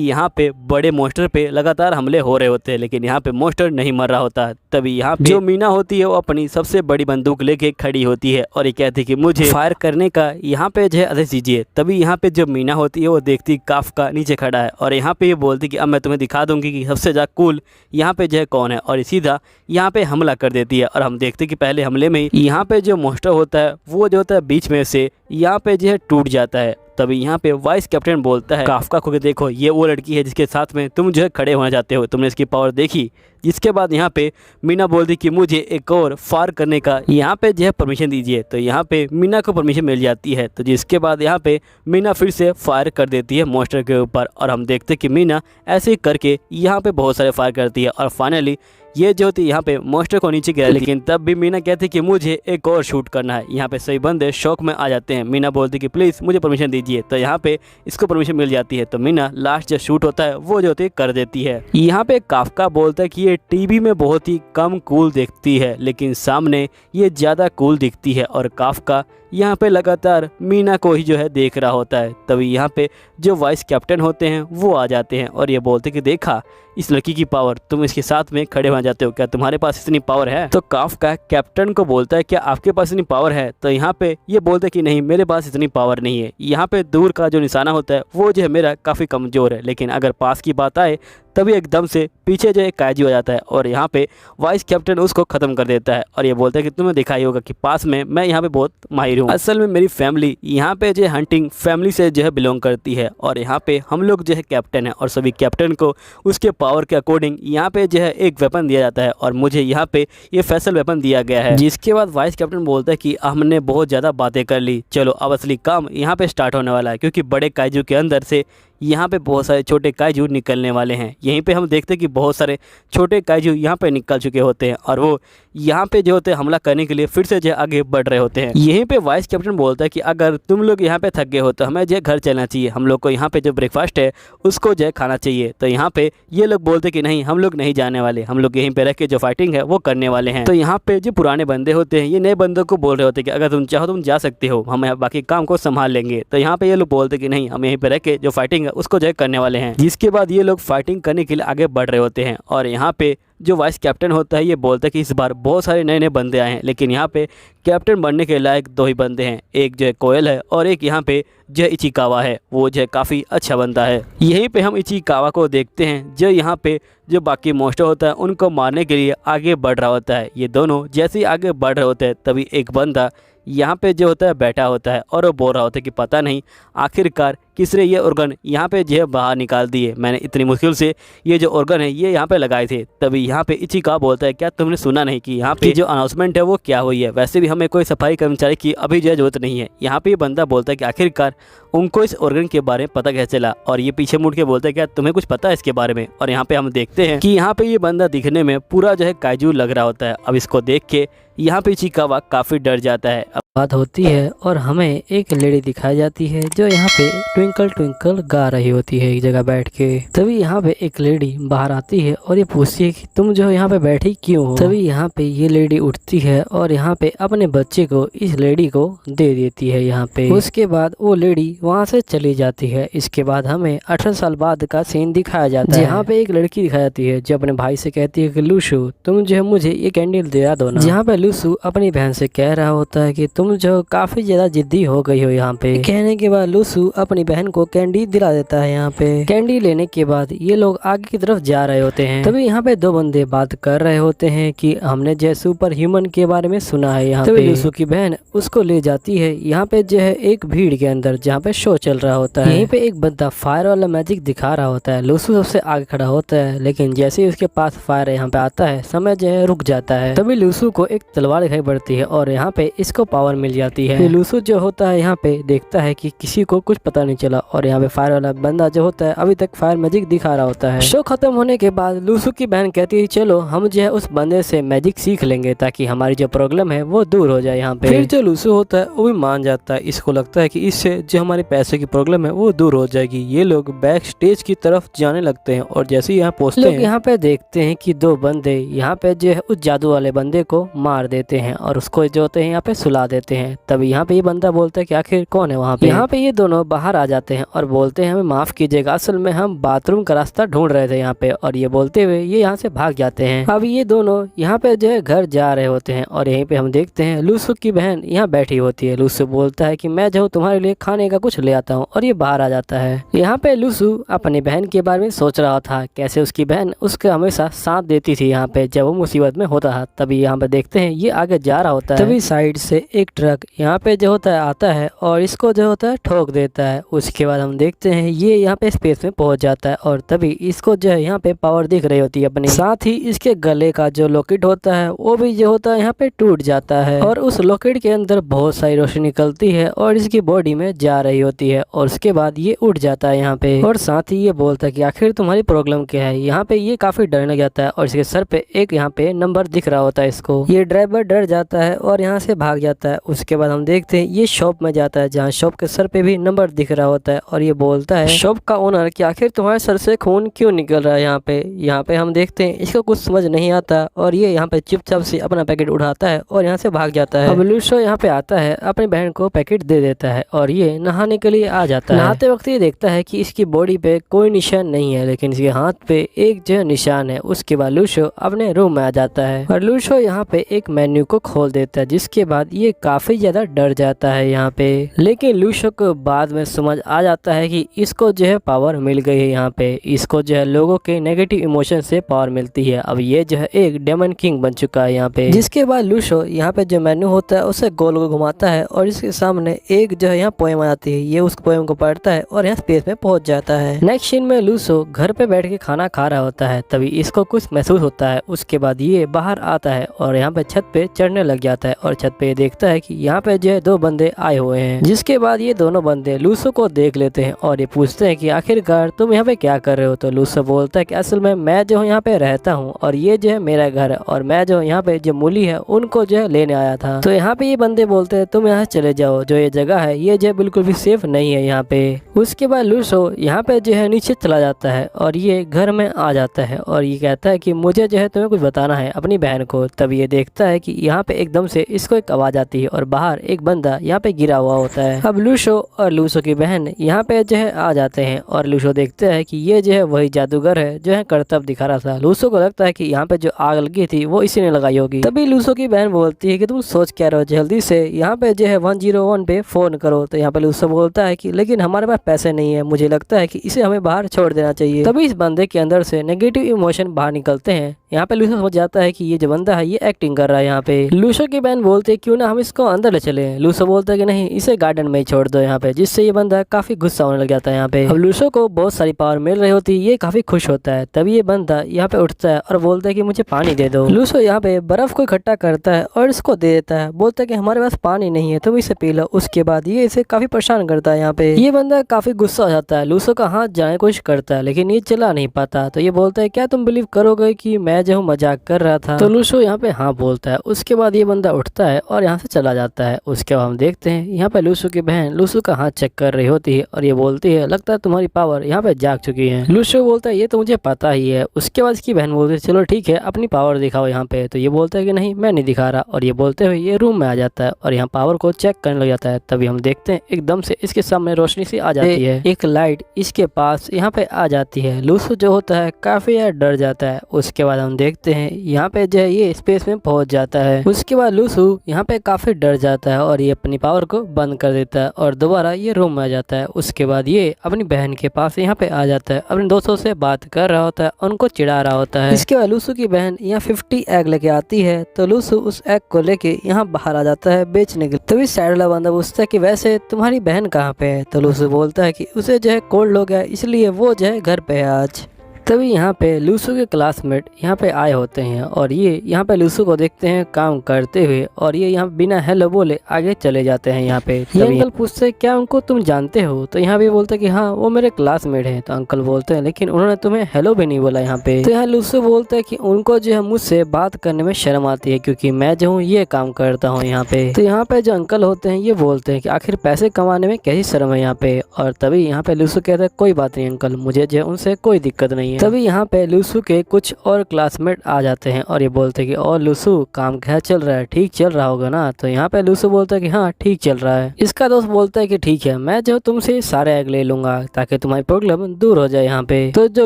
यहाँ पे बड़े मोस्टर पे लगातार हमले हो रहे होते हैं, लेकिन यहाँ पे मोस्टर नहीं मर रहा होता। तभी यहाँ पे जो मीना होती है वो अपनी सबसे बड़ी बंदूक लेके खड़ी होती है और ये कहती है कि मुझे फायर करने का यहाँ पे जो है आदेश दीजिए। तभी यहाँ पे जो मीना होती है वो देखती काफका नीचे खड़ा है और यहाँ पे ये बोलती कि अब मैं तुम्हें दिखा दूंगी कि सबसे ज़्यादा कूल यहाँ पे जो है कौन है, और सीधा यहाँ पे हमला कर देती है। और हम देखते कि पहले हमले में ही यहाँ पे जो मोस्टर होता है वो जो होता है बीच में से यहाँ पे जो है टूट जाता है। तभी यहाँ पे वाइस कैप्टन बोलता है काफका को कि देखो ये वो लड़की है जिसके साथ में तुम जो है खड़े होना चाहते हो, तुमने इसकी पावर देखी। जिसके बाद यहाँ पे मीना बोलती कि मुझे एक और फायर करने का यहाँ पे जो है परमिशन दीजिए। तो यहाँ पे मीना को परमिशन मिल जाती है। तो जिसके बाद यहाँ पे मीना फिर से फायर कर देती है मोस्टर के ऊपर और हम देखते कि मीना ऐसे ही करके यहाँ पे बहुत सारे फायर करती है और फाइनली ये जो होती है यहाँ पे मोस्टर को नीचे गिरा। लेकिन तब भी मीना कहती कि मुझे एक और शूट करना है। यहाँ पे सही बंदे शौक में आ जाते हैं। मीना बोलती कि प्लीज़ मुझे परमिशन दीजिए। तो यहाँ पे इसको परमिशन मिल जाती है। तो मीना लास्ट जो शूट होता है वो जो होती है कर देती है। यहाँ पे काफका बोलता है कि ये टीवी में बहुत ही कम कूल दिखती है, लेकिन सामने ये ज़्यादा कूल दिखती है। और काफका यहाँ पे लगातार मीना को ही जो है देख रहा होता है। तभी यहाँ पे जो वाइस कैप्टन होते हैं वो आ जाते हैं और ये बोलते कि देखा इस लड़की की पावर, तुम इसके साथ में खड़े हो जाते हो, क्या तुम्हारे पास इतनी पावर है? तो काफ्का कैप्टन को बोलता है क्या आपके पास इतनी पावर है? तो यहाँ पे ये बोलते कि नहीं, मेरे पास इतनी पावर नहीं है। यहाँ पे दूर का जो निशाना होता है वो जो है मेरा काफ़ी कमज़ोर है, लेकिन अगर पास की बात आए तभी एकदम से पीछे जो है कायजू आ जाता है और यहाँ पे वाइस कैप्टन उसको ख़त्म कर देता है और ये बोलता है कि तुम्हें दिखाई होगा कि पास में मैं यहाँ पे बहुत माहिर हूँ। असल में मेरी फैमिली यहाँ पे जो है हंटिंग फैमिली से जो है बिलोंग करती है और यहाँ पे हम लोग जो है कैप्टन है और सभी कैप्टन को उसके पावर के अकॉर्डिंग यहाँ पे जो है एक वेपन दिया जाता है और मुझे यहाँ पे ये फैसल वेपन दिया गया है। जिसके बाद वाइस कैप्टन बोलता है कि हमने बहुत ज़्यादा बातें कर ली, चलो अब असली काम यहाँ पे स्टार्ट होने वाला है, क्योंकि बड़े कायजू के अंदर से यहाँ पे बहुत सारे छोटे कायजू निकलने वाले हैं। यहीं पे हम देखते हैं कि बहुत सारे छोटे कायजू यहाँ पे निकल चुके होते हैं और वो यहाँ पे जो होते हैं हमला करने के लिए फिर से जो आगे बढ़ रहे होते हैं। यहीं पे वाइस कैप्टन बोलता है कि अगर तुम लोग यहाँ पे थक गए हो तो हमें जो घर चलना चाहिए, हम लोग को यहाँ पे जो ब्रेकफास्ट है उसको जो खाना चाहिए। तो यहाँ पे ये लोग बोलते कि नहीं, हम लोग नहीं जाने वाले, हम लोग यहीं पे रह के जो फाइटिंग है वो करने वाले हैं। तो यहाँ पे जो पुराने बंदे होते हैं ये नए बंदों को बोल रहे होते हैं कि अगर तुम चाहो तुम जा सकते हो, हम बाकी काम को संभाल लेंगे। तो यहाँ पे ये लोग बोलते कि नहीं, हम यहीं पे रह के जो फाइटिंग है उसको जो करने वाले हैं। जिसके बाद ये लोग फाइटिंग करने के लिए आगे बढ़ रहे होते हैं और यहाँ पे जो वाइस कैप्टन होता है ये बोलता है कि इस बार बहुत सारे नए नए बंदे आए हैं, लेकिन यहाँ पे कैप्टन बनने के लायक दो ही बंदे हैं, एक जो है कोयल है और एक यहाँ पे जो इचिकावा है, वो जो है काफ़ी अच्छा बंदा है। यहीं पे हम इचिकावा को देखते हैं जो यहाँ पे जो बाकी मोस्टर होता है उनको मारने के लिए आगे बढ़ रहा होता है। ये दोनों जैसे ही आगे बढ़ रहे होते हैं तभी एक बंदा यहाँ पे जो होता है बैठा होता है और वो बोल रहा होता है कि पता नहीं आखिरकार किसने ये ऑर्गन यहाँ पे जो है बाहर निकाल दिए, मैंने इतनी मुश्किल से ये जो ऑर्गन है ये यहाँ पे लगाए थे। तभी यहाँ पे इचिकावा बोलता है क्या तुमने सुना नहीं कि यहाँ पे जो अनाउंसमेंट है वो क्या हुई है? वैसे भी हमें कोई सफाई कर्मचारी की अभी जो है जरूरत नहीं है। यहाँ पे ये बंदा बोलता है कि आखिरकार उनको इस ऑर्गन के बारे में पता कैसे चला, और ये पीछे मुड़ के बोलता है क्या तुम्हें कुछ पता है इसके बारे में? और यहाँ पे हम देखते हैं कि यहाँ पे ये बंदा दिखने में पूरा जो है कायजू लग रहा होता है। अब इसको देख के यहाँ पे इचिकावा काफ़ी डर जाता है। अब बात होती है और हमें एक लेडी दिखाई जाती है जो यहाँ पे ट्विंकल ट्विंकल गा रही होती है एक जगह बैठ के। तभी यहाँ पे एक लेडी बाहर आती है और ये पूछती है कि तुम जो यहाँ पे बैठी क्यों हो? तभी यहाँ पे ये लेडी उठती है और यहाँ पे अपने बच्चे को इस लेडी को दे देती है यहाँ पे। उसके बाद वो लेडी वहाँ से चली जाती है। इसके बाद हमें 18 साल बाद का सीन दिखाया जाता है। यहाँ पे एक लड़की दिखाई जाती है जो अपने भाई से कहती है कि लूसू तुम जो है मुझे ये कैंडल दिला दो ना। यहाँ पे लूसू अपनी बहन से कह रहा होता है कि तुम जो काफी ज्यादा जिद्दी हो गई हो। यहाँ पे कहने के बाद लूसू अपनी बहन को कैंडी दिला देता है। यहाँ पे कैंडी लेने के बाद ये लोग आगे की तरफ जा रहे होते हैं। तभी यहाँ पे दो बंदे बात कर रहे होते हैं कि हमने जो सुपर ह्यूमन के बारे में सुना है। यहाँ पे लूसू की बहन उसको ले जाती है यहाँ पे जो है एक भीड़ के अंदर जहाँ पे शो चल रहा होता है। यहीं पे एक बंदा फायर वाला मैजिक दिखा रहा होता है। लूसू सबसे आगे खड़ा होता है, लेकिन जैसे ही उसके पास फायर यहाँ पे आता है समय जो है रुक जाता है। तभी लूसू को एक तलवार दिखाई पड़ती है और यहाँ पे इसको पावर मिल जाती है। लूसू जो होता है यहाँ पे देखता है कि किसी को कुछ पता नहीं चला और यहाँ पे फायर वाला बंदा जो होता है अभी तक फायर मैजिक दिखा रहा होता है। शो खत्म होने के बाद लूसू की बहन कहती है चलो हम जो है उस बंदे से मैजिक सीख लेंगे ताकि हमारी जो प्रॉब्लम है वो दूर हो जाए। यहाँ पे फिर जो लूसू होता है वो भी मान जाता है। इसको लगता है कि इससे जो हमारे पैसे की प्रॉब्लम है वो दूर हो जाएगी। ये लोग बैक स्टेज की तरफ जाने लगते हैं और जैसे यहाँ पहुँचते हैं यहाँ पे देखते हैं कि दो बंदे यहाँ पे जो है उस जादू वाले बंदे को मार देते हैं और उसको जो होते हैं यहाँ पे सुला देते हैं। तभी यहाँ पे ये बंदा बोलता है कि आखिर कौन है वहाँ पे। यहाँ पे ये दोनों बाहर आ जाते हैं और बोलते हैं हमें माफ कीजिएगा, असल में हम बाथरूम का रास्ता ढूंढ रहे थे यहाँ पे। और ये बोलते हुए ये यहाँ से भाग जाते हैं। अब ये दोनों यहाँ पे जो है घर जा रहे होते हैं और यहीं पे हम देखते हैं लूसू की बहन यहाँ बैठी होती है। लूसू बोलता है कि मैं जो तुम्हारे लिए खाने का कुछ ले आता हूँ और ये बाहर आ जाता है। यहाँ पे लूसू अपनी बहन के बारे में सोच रहा था कैसे उसकी बहन उसके हमेशा साथ देती थी यहाँ पे जब वो मुसीबत में होता था। तभी यहाँ पे देखते हैं ये आगे जा रहा होता है। तभी साइड से एक ट्रक यहाँ पे जो होता है आता है और इसको जो होता है ठोक देता है। उसके बाद हम देखते हैं ये यहाँ पे स्पेस में पहुंच जाता है और तभी इसको जो है यहाँ पे पावर दिख रही होती है अपनी। साथ ही इसके गले का जो लॉकेट होता है वो भी जो होता है यहाँ पे टूट जाता है और उस लॉकेट के अंदर बहुत सारी रोशनी निकलती है और इसकी बॉडी में जा रही होती है और उसके बाद ये उठ जाता है यहाँ पे। और साथ ही ये बोलता है कि आखिर तुम्हारी प्रॉब्लम क्या है। यहाँ पे ये काफी डरने जाता है और इसके सर पे एक यहाँ पे नंबर दिख रहा होता है इसको। ये ड्राइवर डर जाता है और यहाँ से भाग जाता है उसके बाद हम देखते हैं ये शॉप में जाता है, जहाँ शॉप के सर पे भी नंबर दिख रहा होता है और ये बोलता है शॉप का ओनर कि आखिर तुम्हारे सर से खून क्यों निकल रहा है। यहाँ पे हम देखते हैं इसको कुछ समझ नहीं आता और ये यहाँ पे चुपचाप से अपना पैकेट उठाता है और यहाँ से भाग जाता है। अब लूसो यहाँ पे आता है, अपनी बहन को पैकेट दे देता है और ये नहाने के लिए आ जाता है। नहाते वक्त ये देखता है कि इसकी बॉडी पे कोई निशान नहीं है, लेकिन इसके हाथ पे एक जो निशान है। उसके बाद लूसो अपने रूम में आ जाता है और लूसो यहाँ पे एक मेन्यू को खोल देता है, जिसके बाद ये काफी ज्यादा डर जाता है यहाँ पे। लेकिन लूसो को बाद में समझ आ जाता है कि इसको जो है पावर मिल गई है। यहाँ पे इसको जो है लोगों के नेगेटिव इमोशन से पावर मिलती है। अब ये जो है एक डेमन किंग बन चुका है यहाँ पे। जिसके बाद लूसो यहाँ पे जो मेन्यू होता है उसे गोल गोल घुमाता है और इसके सामने एक जो है यहाँ पोएम आती है। ये उस पोएम को पढ़ता है और यहाँ स्पेस में पहुंच जाता है। नेक्स्ट सीन में लूसो घर पे बैठ के खाना खा रहा होता है, तभी इसको कुछ महसूस होता है। उसके बाद ये बाहर आता है और यहाँ पे छत पे चढ़ने लग जाता है और छत पे देखता है कि यहाँ पे जो है दो बंदे आए हुए हैं। जिसके बाद ये दोनों बंदे लूसो को देख लेते हैं और ये पूछते हैं कि आखिरकार तुम यहाँ पे क्या कर रहे हो। तो लूसो बोलता है कि असल में मैं जो यहाँ पे रहता हूँ और ये जो है मेरा घर है और मैं जो यहाँ पे जो मूली है उनको जो है लेने आया था। तो यहाँ पे ये बंदे बोलते हैं तुम यहाँ चले जाओ, जो ये जगह है ये जो है बिल्कुल भी सेफ नहीं है यहाँ पे। उसके बाद लूसो यहाँ पे जो है नीचे चला जाता है और ये घर में आ जाता है और ये कहता है कि मुझे जो है तुम्हें कुछ बताना है अपनी बहन को। तब ये देखता है कि यहाँ पे एकदम से इसको एक आवाज आती है और बाहर एक बंदा यहाँ पे गिरा हुआ होता है। अब लूसो और लूसो की बहन यहाँ पे जो है आ जाते हैं और लूसो देखते हैं कि ये जो है वही जादूगर है जो है करतब दिखा रहा था। लूसो को लगता है कि यहाँ पे जो आग लगी थी वो इसी ने लगाई होगी। तभी लूसो की बहन बोलती है कि तुम सोच क्या रहे हो, जल्दी से यहाँ पे जो है 101 पे फोन करो। तो यहाँ पे लूसो बोलता है कि लेकिन हमारे पास पैसे नहीं है, मुझे लगता है कि इसे हमें बाहर छोड़ देना चाहिए। तभी इस बंदे के अंदर से नेगेटिव इमोशन बाहर निकलते हैं। यहाँ पे लूसो समझ जाता है कि ये जो बंदा है ये एक्टिंग कर रहा है। यहाँ पे लूसो की बहन बोलते है क्यों ना हम इसको अंदर ले चले। लूसो बोलता है कि नहीं, इसे गार्डन में ही छोड़ दो यहाँ पे, जिससे ये बंदा काफी गुस्सा होने लग जाता है। यहाँ पे अब लूसो को बहुत सारी पावर मिल रही होती है, ये काफी खुश होता है। तभी ये बंदा यहाँ पे उठता है और बोलता है कि मुझे पानी दे दो। लूसो यहाँ पे बर्फ को इकट्ठा करता है और इसको दे देता है, बोलता है कि हमारे पास पानी नहीं है तुम इसे पी लो। उसके बाद ये इसे काफी परेशान करता है। यहाँ पे ये बंदा काफी गुस्सा हो जाता है, लूसो का हाथ जाने की कोशिश करता है लेकिन ये चला नहीं पाता। तो ये बोलता है क्या तुम बिलीव करोगे कि मैं जो हूँ मजाक कर रहा था। तो लूसो यहाँ पे हाँ बोलता है। उसके बाद ये बंदा उठता है और यहाँ से चला जाता है। उसके बाद हम देखते हैं यहाँ पे लूसो की बहन लूसो का हाथ चेक कर रही होती है और ये बोलती है लगता है तुम्हारी पावर यहाँ पे जाग चुकी है। लूसो बोलता है ये तो मुझे पता ही है। उसके बाद इसकी बहन बोलती है चलो ठीक है अपनी पावर दिखाओ यहाँ पे। तो ये बोलता है कि नहीं मैं नहीं दिखा रहा और ये बोलते हुए ये रूम में आ जाता है और यहाँ पावर को चेक करने लग जाता है। तभी हम देखते हैं एकदम से इसके सामने रोशनी सी आ जाती है, एक लाइट इसके पास यहाँ पे आ जाती है। लूसो जो होता है काफी यार डर जाता है। उसके बाद हम देखते हैं यहाँ पे जो है ये स्पेस में पहुंच जाता है। उसके बाद लूसो यहाँ पे काफी डर जाता है और ये अपनी पावर को बंद कर देता है और दोबारा ये रूम में आ जाता है। उसके बाद ये अपनी बहन के पास यहाँ पे आ जाता है, अपने दोस्तों से बात कर रहा होता है, उनको चिढ़ा रहा होता है। इसके बाद लूसो की बहन यहाँ 50 एग लेके आती है। तो लूसो उस एग को लेके यहाँ बाहर आ जाता है बेचने के लिए। तभी साइड वाला बंदा पूछता है कि वैसे तुम्हारी बहन कहाँ पे है। तो लूसो बोलता है कि उसे जो है कोल्ड हो गया इसलिए वो जो है घर पे है आज। तभी यहाँ पे लूसो के क्लासमेट यहाँ पे आए होते हैं और ये यहाँ पे लूसो को देखते हैं काम करते हुए और ये यहाँ बिना हेलो बोले आगे चले जाते हैं। यहाँ पे ये अंकल पूछते हैं क्या उनको तुम जानते हो। तो यहाँ भी बोलते हैं कि हाँ वो मेरे क्लासमेट हैं। तो अंकल बोलते हैं लेकिन उन्होंने तुम्हें हेलो भी नहीं बोला यहाँ पे। तो यहाँ लूसो बोलता है कि उनको जो है मुझसे बात करने में शर्म आती है क्योंकि मैं जो हूँ ये काम करता हूँ यहाँ पे। तो यहाँ पे जो अंकल होते हैं ये बोलते हैं कि आखिर पैसे कमाने में कैसी शर्म है यहाँ पे। और तभी यहाँ पे लूसो कहता है कोई बात नहीं अंकल, मुझे जो है उनसे कोई दिक्कत नहीं है। तभी यहाँ पे लूसो के कुछ और क्लासमेट आ जाते हैं और ये बोलते हैं कि और लूसो काम क्या चल रहा है, ठीक चल रहा होगा ना। तो यहाँ पे लूसो बोलता है कि हाँ ठीक चल रहा है। इसका दोस्त बोलता है कि ठीक है मैं जो तुमसे सारे एग ले लूंगा ताकि तुम्हारी प्रॉब्लम दूर हो जाए यहाँ पे। तो जो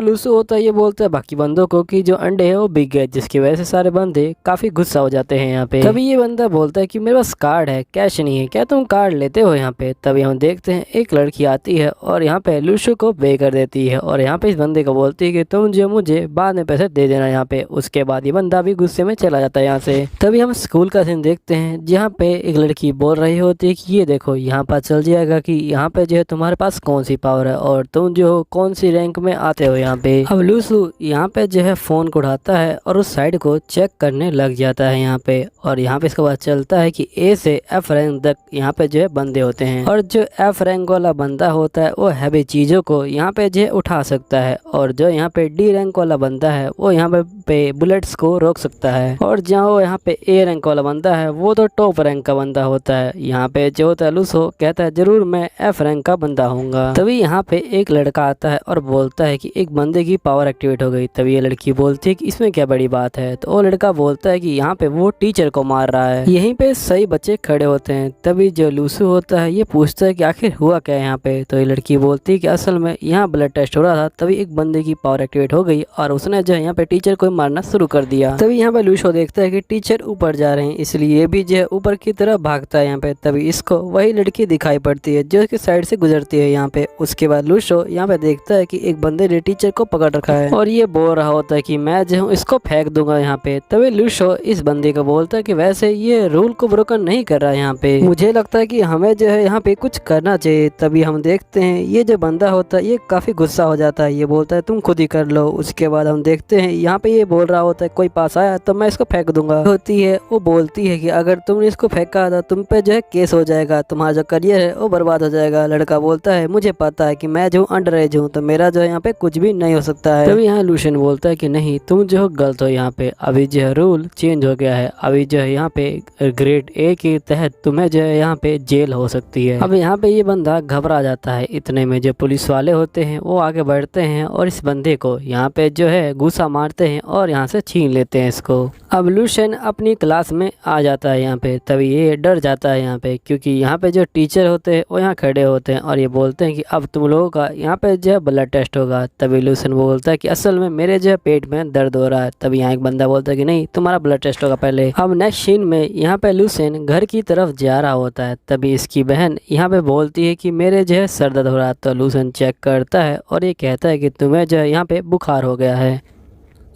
लूसो होता है ये बोलता है बाकी बंदों को कि जो अंडे है वो बिक गए, जिसकी वजह से सारे बंदे काफी गुस्सा हो जाते हैं यहाँ पे। तभी ये बंदा बोलता है कि मेरे पास कार्ड है, कैश नहीं है, क्या तुम कार्ड लेते हो यहाँ पे। तभी हम देखते हैं एक लड़की आती है और यहाँ पे लूसो को पे कर देती है और यहाँ पे इस बंदे को बोलती है कि तुम जो मुझे बाद में पैसे दे देना यहाँ पे। उसके बाद ये बंदा भी गुस्से में चला जाता है यहाँ से। तभी हम स्कूल का सीन देखते हैं जहाँ पे एक लड़की बोल रही होती है कि ये देखो यहाँ पर चल जाएगा कि यहाँ पे जो है तुम्हारे पास कौन सी पावर है और तुम जो हो कौन सी रैंक में आते हो यहाँ पे। अब लूसो यहाँ पे जो है फोन को उठाता है और उस साइड को चेक करने लग जाता है यहाँ पे। और यहाँ पे इसके बाद चलता है कि ए से एफ रैंक तक यहाँ पे जो है बंदे होते हैं और जो एफ रैंक वाला बंदा होता है वो हैवी चीजों को यहाँ पे जो है उठा सकता है और जो यहाँ यहाँ पे डी रैंक वाला बंदा है वो यहाँ पे बुलेट्स को रोक सकता है, और जहाँ वो यहाँ पे ए रैंक वाला बंदा है वो तो टॉप रैंक का बंदा होता है। यहाँ पे जो होता है लूसो कहता है जरूर मैं एफ रैंक का बंदा होऊंगा। तभी यहाँ पे एक लड़का आता है और बोलता है कि एक बंदे की पावर एक्टिवेट हो गई। तभी ये लड़की बोलती है कि इसमें क्या बड़ी बात है, तो वो लड़का बोलता है कि यहाँ पे वो टीचर को मार रहा है। यहीं पे सही बच्चे खड़े होते हैं। तभी जो लूसो होता है ये पूछता है कि आखिर हुआ क्या यहाँ पे, तो ये लड़की बोलती है कि असल में यहाँ ब्लड टेस्ट हो रहा था, तभी एक बंदे की पावर एक्टिवेट हो गई और उसने जो है यहाँ पे टीचर को मारना शुरू कर दिया। तभी यहाँ पे लूसो देखता है कि टीचर ऊपर जा रहे हैं, इसलिए ये भी जो है ऊपर की तरफ भागता है यहाँ पे। तभी इसको वही लड़की दिखाई पड़ती है जो इसके साइड से गुजरती है यहाँ पे। उसके बाद लूसो यहाँ पे देखता है कि एक बंदे ने टीचर को पकड़ रखा है और ये बोल रहा होता है कि मैं जो हूँ इसको फेंक दूंगा यहाँ पे। तभी लूसो इस बंदे को बोलता है कि वैसे ये रूल को ब्रोकन नहीं कर रहा है यहाँ पे, मुझे लगता है कि हमें जो है यहाँ पे कुछ करना चाहिए। तभी हम देखते हैं ये जो बंदा होता है ये काफी गुस्सा हो जाता है, ये बोलता है तुम खुद ही कर लो। उसके बाद हम देखते हैं यहाँ पे ये बोल रहा होता है कोई पास आया तो मैं इसको फेंक दूंगा। होती है वो बोलती है कि अगर तुमने इसको फेंका तो तुम पे जो है केस हो जाएगा, तुम्हारा जो करियर है वो बर्बाद हो जाएगा। लड़का बोलता है मुझे पता है कि मैं जो अंडर एज हूँ तो मेरा जो है यहाँ पे कुछ भी नहीं हो सकता है। तभी यहाँ लूशन बोलता है कि नहीं तुम जो हो गलत हो, यहाँ पे अभी जो है रूल चेंज हो गया है, अभी जो है यहाँ पे ग्रेड ए के तहत तुम्हें जो है यहाँ पे जेल हो सकती है। अब यहाँ पे ये बंदा घबरा जाता है। इतने में जो पुलिस वाले होते हैं वो आगे बढ़ते हैं और इस बंदे को यहाँ पे जो है गुस्सा मारते हैं और यहाँ से छीन लेते हैं इसको। अब लूशन अपनी क्लास में आ जाता है यहाँ पे। तभी ये डर जाता है यहाँ पे, क्योंकि यहाँ पे जो टीचर होते हैं वो यहाँ खड़े होते हैं और ये बोलते हैं कि अब तुम लोगों का यहाँ पे जो है ब्लड टेस्ट होगा। तभी लूशन बोलता है कि असल में मेरे जो है पेट में दर्द हो रहा है। तभी यहाँ एक बंदा बोलता है कि नहीं तुम्हारा ब्लड टेस्ट होगा पहले। अब नेक्स्ट सीन में यहाँ पे लूशन घर की तरफ जा रहा होता है। तभी इसकी बहन यहाँ पे बोलती है कि मेरे जो है सर दर्द हो रहा है। तो लूशन चेक करता है और ये कहता है कि तुम्हें जो है यहाँ पे बुखार हो गया है।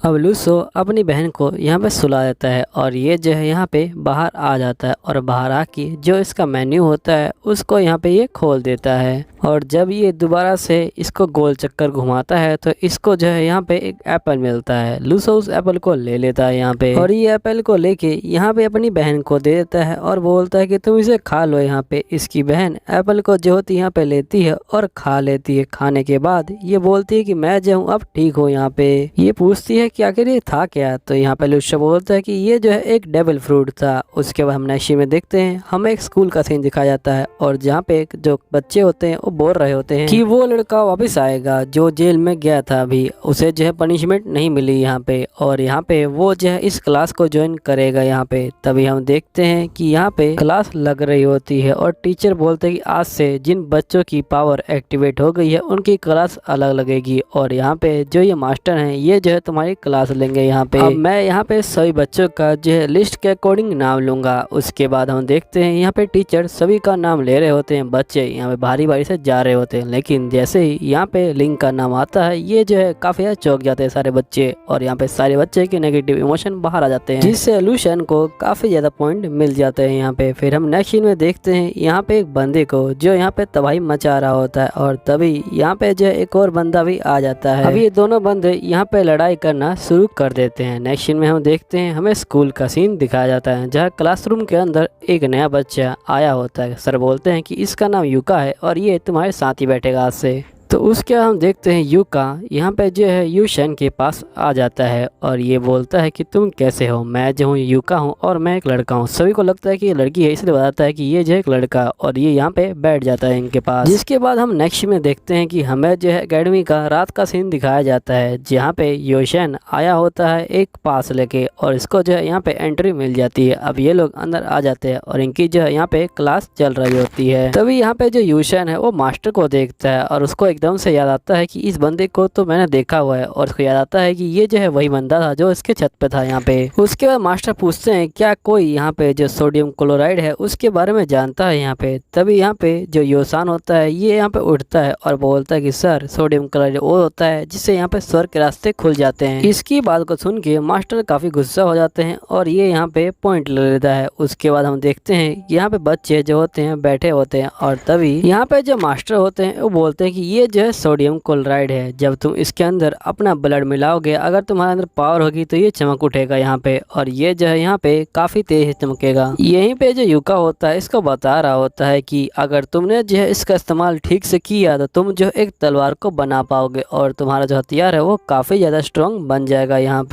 अब लूसो अपनी बहन को यहाँ पे सुला देता है और ये जो है यहाँ पे बाहर आ जाता है और बाहर आके जो इसका मेन्यू होता है उसको यहाँ पे ये खोल देता है। और जब ये दोबारा से इसको गोल चक्कर घुमाता है तो इसको जो है यहाँ पे एक एप्पल मिलता है। लूसो उस एप्पल को ले लेता है यहाँ पे और ये एप्पल को लेके यहाँ पे अपनी बहन को दे देता है और बोलता है कि तुम इसे खा लो। यहाँ पे इसकी बहन एप्पल को जो होती यहाँ पे लेती है और खा लेती है। खाने के बाद ये बोलती है कि मैं जो हूँ अब ठीक हूँ। यहाँ पे ये पूछती है कि आखिर ये था क्या, तो यहाँ पे लूसो बोलता है कि ये जो है एक डेविल फ्रूट था। उसके बाद हम नेक्स्ट सीन में देखते हैं हमें एक स्कूल का सीन दिखाया जाता है और जहाँ पे जो बच्चे होते हैं वो बोल रहे होते हैं कि वो लड़का वापस आएगा जो जेल में गया था, अभी उसे जो है पनिशमेंट नहीं मिली यहाँ पे, और यहाँ पे वो जो है इस क्लास को ज्वाइन करेगा यहाँ पे। तभी हम देखते हैं कि यहाँ पे क्लास लग रही होती है और टीचर बोलते हैं कि आज से जिन बच्चों की पावर एक्टिवेट हो गई है उनकी क्लास अलग लगेगी और यहाँ पे जो ये मास्टर हैं ये जो है तुम्हारी क्लास लेंगे यहाँ पे। अब मैं यहाँ पे सभी बच्चों का जो है लिस्ट के अकॉर्डिंग नाम लूंगा। उसके बाद हम देखते हैं यहाँ पे टीचर सभी का नाम ले रहे होते हैं, बच्चे यहाँ पे भारी भारी से जा रहे होते हैं, लेकिन जैसे ही यहाँ पे लिंक का नाम आता है ये जो है काफी ज्यादा चौंक जाते हैं सारे बच्चे और यहाँ पे सारे बच्चे के नेगेटिव इमोशन बाहर आ जाते हैं, जिससे लूशन को काफी ज्यादा पॉइंट मिल जाते हैं यहाँ पे। फिर हम नेक्स्ट सीन में देखते हैं यहाँ पे एक बंदे को जो यहाँ पे तबाही मचा रहा होता है और तभी यहाँ पे जो एक और बंदा भी आ जाता है। अभी ये दोनों बंदे यहाँ पे लड़ाई करना शुरू कर देते हैं। नेक्स्ट सीन में हम देखते हैं हमें स्कूल का सीन दिखाया जाता है जहाँ क्लासरूम के अंदर एक नया बच्चा आया होता है। सर बोलते हैं कि इसका नाम यूका है और ये तुम्हारे साथ ही बैठेगा आज से। तो उसके हम देखते हैं यूका यहाँ पे जो है यूशन के पास आ जाता है और ये बोलता है कि तुम कैसे हो, मैं जो हूँ यूका हूँ और मैं एक लड़का हूँ। सभी को लगता है कि ये लड़की है इसलिए बताता है कि ये जो एक लड़का, और ये यहाँ पे बैठ जाता है इनके पास। जिसके बाद हम नेक्स्ट में देखते हैं कि हमें जो है एकेडमी का रात का सीन दिखाया जाता है जहाँ पे यूशन आया होता है एक पास लेके और इसको जो है यहाँ पे एंट्री मिल जाती है। अब ये लोग अंदर आ जाते हैं और इनकी जो है यहाँ पे क्लास चल रही होती है। तभी यहाँ पे जो यूशन है वो मास्टर को देखता है और उसको एकदम से याद आता है कि इस बंदे को तो मैंने देखा हुआ है और उसको याद आता है कि ये जो है वही बंदा था जो इसके छत पे था यहाँ पे। उसके बाद मास्टर पूछते हैं क्या कोई यहाँ पे जो सोडियम क्लोराइड है उसके बारे में जानता है यहाँ पे। तभी यहाँ पे जो योसान होता है ये यहाँ पे उठता है और बोलता है कि सर सोडियम क्लोराइड वो होता है जिससे यहाँ पे स्वर्ग के रास्ते खुल जाते हैं। इसकी बात को सुन के मास्टर काफी गुस्सा हो जाते हैं और ये यहाँ पे पॉइंट ले लेता है। उसके बाद हम देखते हैं यहाँ पे बच्चे जो होते हैं बैठे होते हैं और तभी यहाँ पे जो मास्टर होते हैं वो बोलते हैं कि ये जो है सोडियम क्लोराइड है। जब तुम इसके अंदर अपना ब्लड मिलाओगे, अगर तुम्हारे अंदर पावर होगी तो ये चमक उठेगा यहाँ पे, और ये जो है यहाँ पे काफी तेज चमकेगा। यहीं पे जो युका होता है इसको बता रहा होता है कि अगर तुमने जो है इसका इस्तेमाल ठीक से किया तो तुम जो एक तलवार को बना पाओगे और तुम्हारा जो हथियार है वो काफी ज्यादा स्ट्रॉन्ग बन जाएगा। यहाँ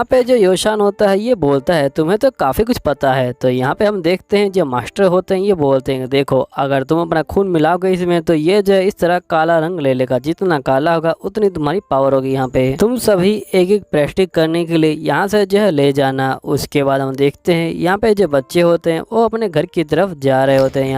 पे जो योशान होता है ये बोलता है तुम्हें तो काफी कुछ पता है। तो यहाँ पे हम देखते हैं जो मास्टर होते हैं ये बोलते हैं देखो अगर तुम अपना खून मिलाओगे इसमें तो ये जो है इस तरह काला रंग ले लेगा, जितना काला होगा उतनी तुम्हारी पावर होगी। यहाँ पे तुम सभी एक एक प्रैक्टिस करने के लिए यहाँ से जो है ले जाना। उसके बाद हम देखते हैं यहाँ पे जो बच्चे होते हैं वो अपने घर की तरफ जा रहे होते हैं।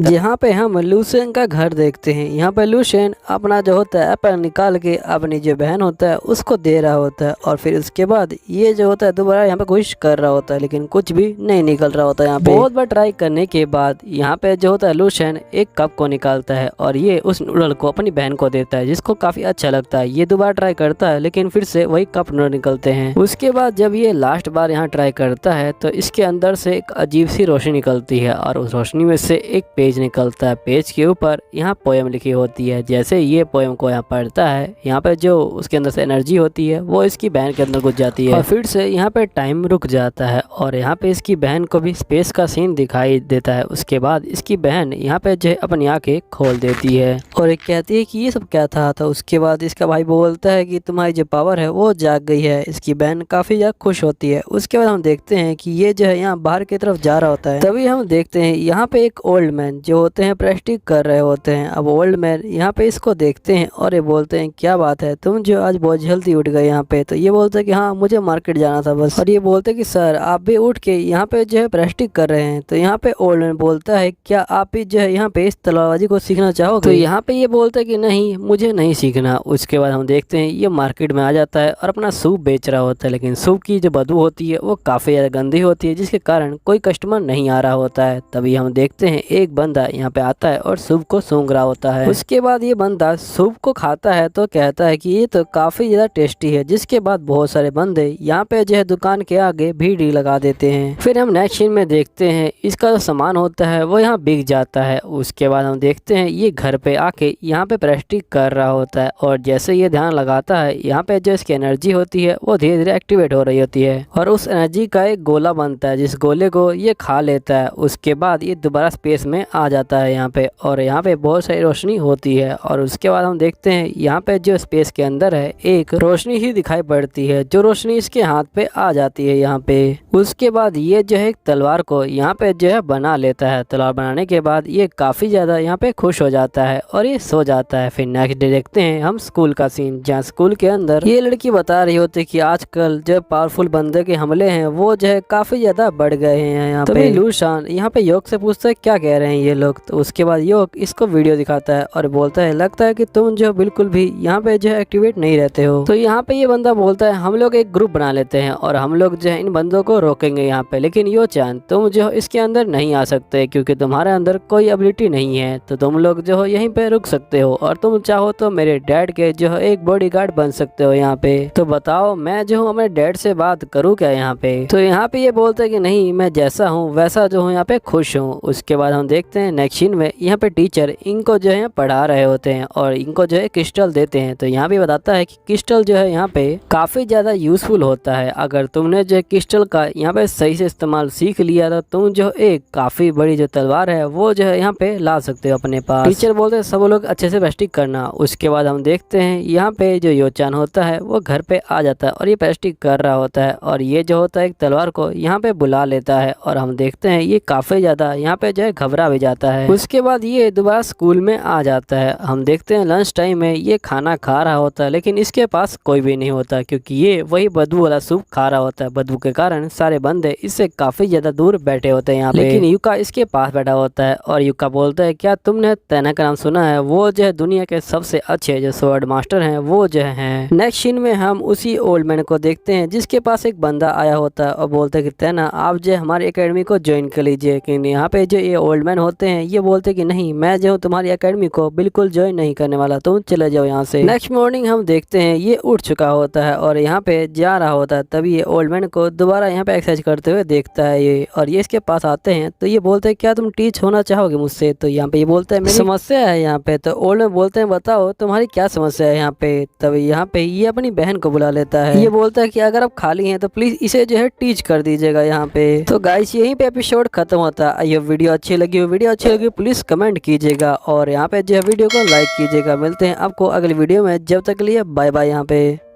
यहाँ पे हम लूसेन का घर देखते हैं। यहाँ पे लूसेन अपना जो होता है एप्पल निकाल के अपनी जो बहन होता है उसको दे रहा होता है, और फिर उसके बाद ये जो होता है दोबारा यहाँ पे कोशिश कर रहा होता है लेकिन कुछ भी नहीं निकल रहा होता है। यहाँ पे बहुत बार ट्राई करने के बाद यहाँ पे जो होता है लूसेन एक कप को निकालता है और ये उस नूडल को अपनी बहन को देता है, जिसको काफी अच्छा लगता है। ये दोबारा ट्राई करता है लेकिन फिर से वही कप नूडल निकलते हैं। उसके बाद जब ये लास्ट बार यहाँ ट्राई करता है तो इसके अंदर से एक अजीब सी रोशनी निकलती है और उस रोशनी में से एक पेज निकलता है। पेज के ऊपर यहाँ पोएम लिखी होती है। जैसे ये पोएम को यहाँ पढ़ता है यहाँ पे जो उसके अंदर से एनर्जी होती है वो इसकी बहन के अंदर घुस जाती है और फिर से यहाँ पे टाइम रुक जाता है और यहाँ पे इसकी बहन को भी स्पेस का सीन दिखाई देता है। उसके बाद इसकी बहन यहाँ पे जो अपनी आंखें खोल देती है और एक कहती है कि ये सब क्या था। तो उसके बाद इसका भाई बोलता है कि तुम्हारी जो पावर है वो जाग गई है। इसकी बहन काफी ज्यादा खुश होती है। उसके बाद हम देखते हैं कि ये जो है यहाँ बाहर की तरफ जा रहा होता है। तभी हम देखते हैं यहाँ पे एक ओल्ड मैन जो होते हैं प्रैक्टिस कर रहे होते हैं। अब ओल्ड मैन यहाँ पे इसको देखते हैं और ये बोलते हैं क्या बात है तुम जो आज बहुत जल्दी उठ गए यहाँ पे। तो ये बोलते हैं कि हाँ मुझे मार्केट जाना था बस। और ये बोलते हैं कि सर आप भी उठ के यहाँ पे जो है प्रैक्टिस कर रहे हैं। तो यहाँ पे ओल्ड मैन बोलता है क्या आप भी जो है यहाँ पे इस तलवारबाजी को सीखना चाहोगे। तो यहाँ पे ये बोलता है कि नहीं मुझे नहीं सीखना। उसके बाद हम देखते हैं ये मार्केट में आ जाता है और अपना सूप बेच रहा होता है, लेकिन सूप की जो बदबू होती है वो काफी ज्यादा गंदी होती है जिसके कारण कोई कस्टमर नहीं आ रहा होता है। तभी हम देखते हैं एक बंदा यहाँ पे आता है और सूप को सूंघ रहा होता है। उसके बाद ये बंदा सूप को खाता है तो कहता है कि ये तो काफी ज्यादा टेस्टी है, जिसके बाद बहुत सारे बंदे यहाँ पे जो है दुकान के आगे भीड़ ही लगा देते हैं। फिर हम नेक्स्ट सीन में देखते हैं इसका जो सामान होता है वो यहाँ बिक जाता है। उसके बाद हम देखते हैं ये घर पे आके यहाँ पे प्रैक्टिस कर रहा होता है और जैसे ये ध्यान लगाता है यहाँ पे जो इसकी एनर्जी होती है वो धीरे धीरे एक्टिवेट हो रही होती है और उस एनर्जी का एक गोला बनता है जिस गोले को ये खा लेता है। उसके बाद ये दोबारा स्पेस में आ जाता है यहाँ पे और यहाँ पे बहुत सारी रोशनी होती है और उसके बाद हम देखते हैं यहाँ पे जो स्पेस के अंदर है एक रोशनी ही दिखाई पड़ती है, जो रोशनी इसके हाथ पे आ जाती है यहाँ पे। उसके बाद ये जो है एक तलवार को यहाँ पे जो है बना लेता है। तलवार बनाने के बाद ये काफी ज्यादा यहाँ पे खुश हो जाता है और ये सो जाता है। फिर नेक्स्ट डे देखते हैं हम स्कूल का सीन, जहाँ स्कूल के अंदर ये लड़की बता रही होती है कि आजकल जो पावरफुल बंदे के हमले हैं वो जो है काफी ज्यादा बढ़ गए हैं यहाँ पे। लूशान यहाँ पे योग से पूछता है क्या कह रहे हैं ये लोग। तो उसके बाद योग इसको वीडियो दिखाता है और बोलता है लगता है कि तुम जो बिल्कुल भी यहाँ पे जो है एक्टिवेट नहीं रहते हो। तो यहाँ पे ये बंदा बोलता है हम लोग एक ग्रुप बना लेते हैं और हम लोग जो है इन बंदों को रोकेंगे यहाँ पे, लेकिन यो चांद तुम जो इसके अंदर नहीं आ सकते क्योंकि तुम्हारे अंदर कोई एबिलिटी नहीं है। तो तुम लोग जो हो यहीं पे रुक सकते हो और तुम चाहो तो मेरे डैड के जो है एक बॉडीगार्ड बन सकते हो यहाँ पे। तो बताओ मैं जो हूँ अपने डैड से बात करूँ क्या यहाँ पे। तो यहाँ पे ये बोलते हैं कि नहीं मैं जैसा हूँ वैसा जो हूँ यहाँ पे खुश हूँ। उसके बाद हम देखते हैं नेक्स्ट सीन में यहाँ पे टीचर इनको जो है पढ़ा रहे होते हैं और इनको जो है क्रिस्टल देते हैं। तो यहाँ पे बताता है कि क्रिस्टल जो है यहाँ पे काफी ज्यादा यूजफुल होता है। अगर तुमने जो क्रिस्टल का यहाँ पे सही से इस्तेमाल सीख लिया तो तुम जो एक काफी बड़ी जो तलवार है वो जो है यहाँ पे ला सकते हो अपने पास। टीचर बोलते हैं सब लोग अच्छे से प्रैक्टिस करना। उसके बाद हम देखते हैं यहाँ पे जो योचान होता है वो घर पे आ जाता है और ये प्रैक्टिस कर रहा होता है और ये जो होता है एक तलवार को यहाँ पे बुला लेता है और हम देखते हैं ये काफी ज्यादा यहाँ पे जो है घबरा भी जाता है। उसके बाद ये दोबारा स्कूल में आ जाता है। हम देखते हैं लंच टाइम में ये खाना खा रहा होता है लेकिन इसके पास कोई भी नहीं होता क्योंकि ये वही बदबू वाला सूप खा रहा होता है। बदबू के कारण सारे बंदे इससे काफी ज्यादा दूर बैठे होते हैं यहाँ पे, लेकिन युका इसके पास बैठा होता है और युका बोलता है क्या तुमने तैना का नाम सुना है, वो जो है दुनिया के सबसे अच्छे जो स्वॉर्ड मास्टर हैं वो जो है। नेक्स्ट सीन में हम उसी ओल्ड मैन को देखते हैं जिसके पास एक बंदा आया होता है और बोलते हैं कि तैना आप जो हमारी एकेडमी को ज्वाइन कर लीजिए। लेकिन यहाँ पे जो ये ओल्ड मैन होते हैं ये बोलते हैं कि नहीं मैं जो तुम्हारी एकेडमी को बिल्कुल ज्वाइन नहीं करने वाला, तुम चले जाओ यहाँ से। नेक्स्ट मॉर्निंग हम देखते हैं ये उठ चुका होता है और यहाँ पे जा रहा होता है। तभी ये ओल्ड मैन को दोबारा यहाँ पे एक्सरसाइज करते हुए देखता है ये और ये इसके पास आते हैं। तो ये बोलते हैं क्या तुम टीच होना चाहोगे मुझसे। तो यहाँ पे ये बोलता है मेरी समस्या है यहाँ पे। तो ओल्ड मैन बोलते हैं बताओ तुम्हारी क्या समस्या है यहाँ पे। तभी यहाँ पे ये अपनी बहन को बुला लेता है। ये बोलता है कि अगर आप खाली हैं तो प्लीज इसे जो है टीच कर दीजिएगा यहाँ पे। तो गाइस यहीं पे एपिसोड खत्म होता है। ये वीडियो अच्छी लगी प्लीज कमेंट कीजिएगा और यहाँ पे जो है वीडियो को लाइक कीजिएगा। मिलते हैं आपको अगली वीडियो में, जब तक के लिए बाय बाय यहाँ पे।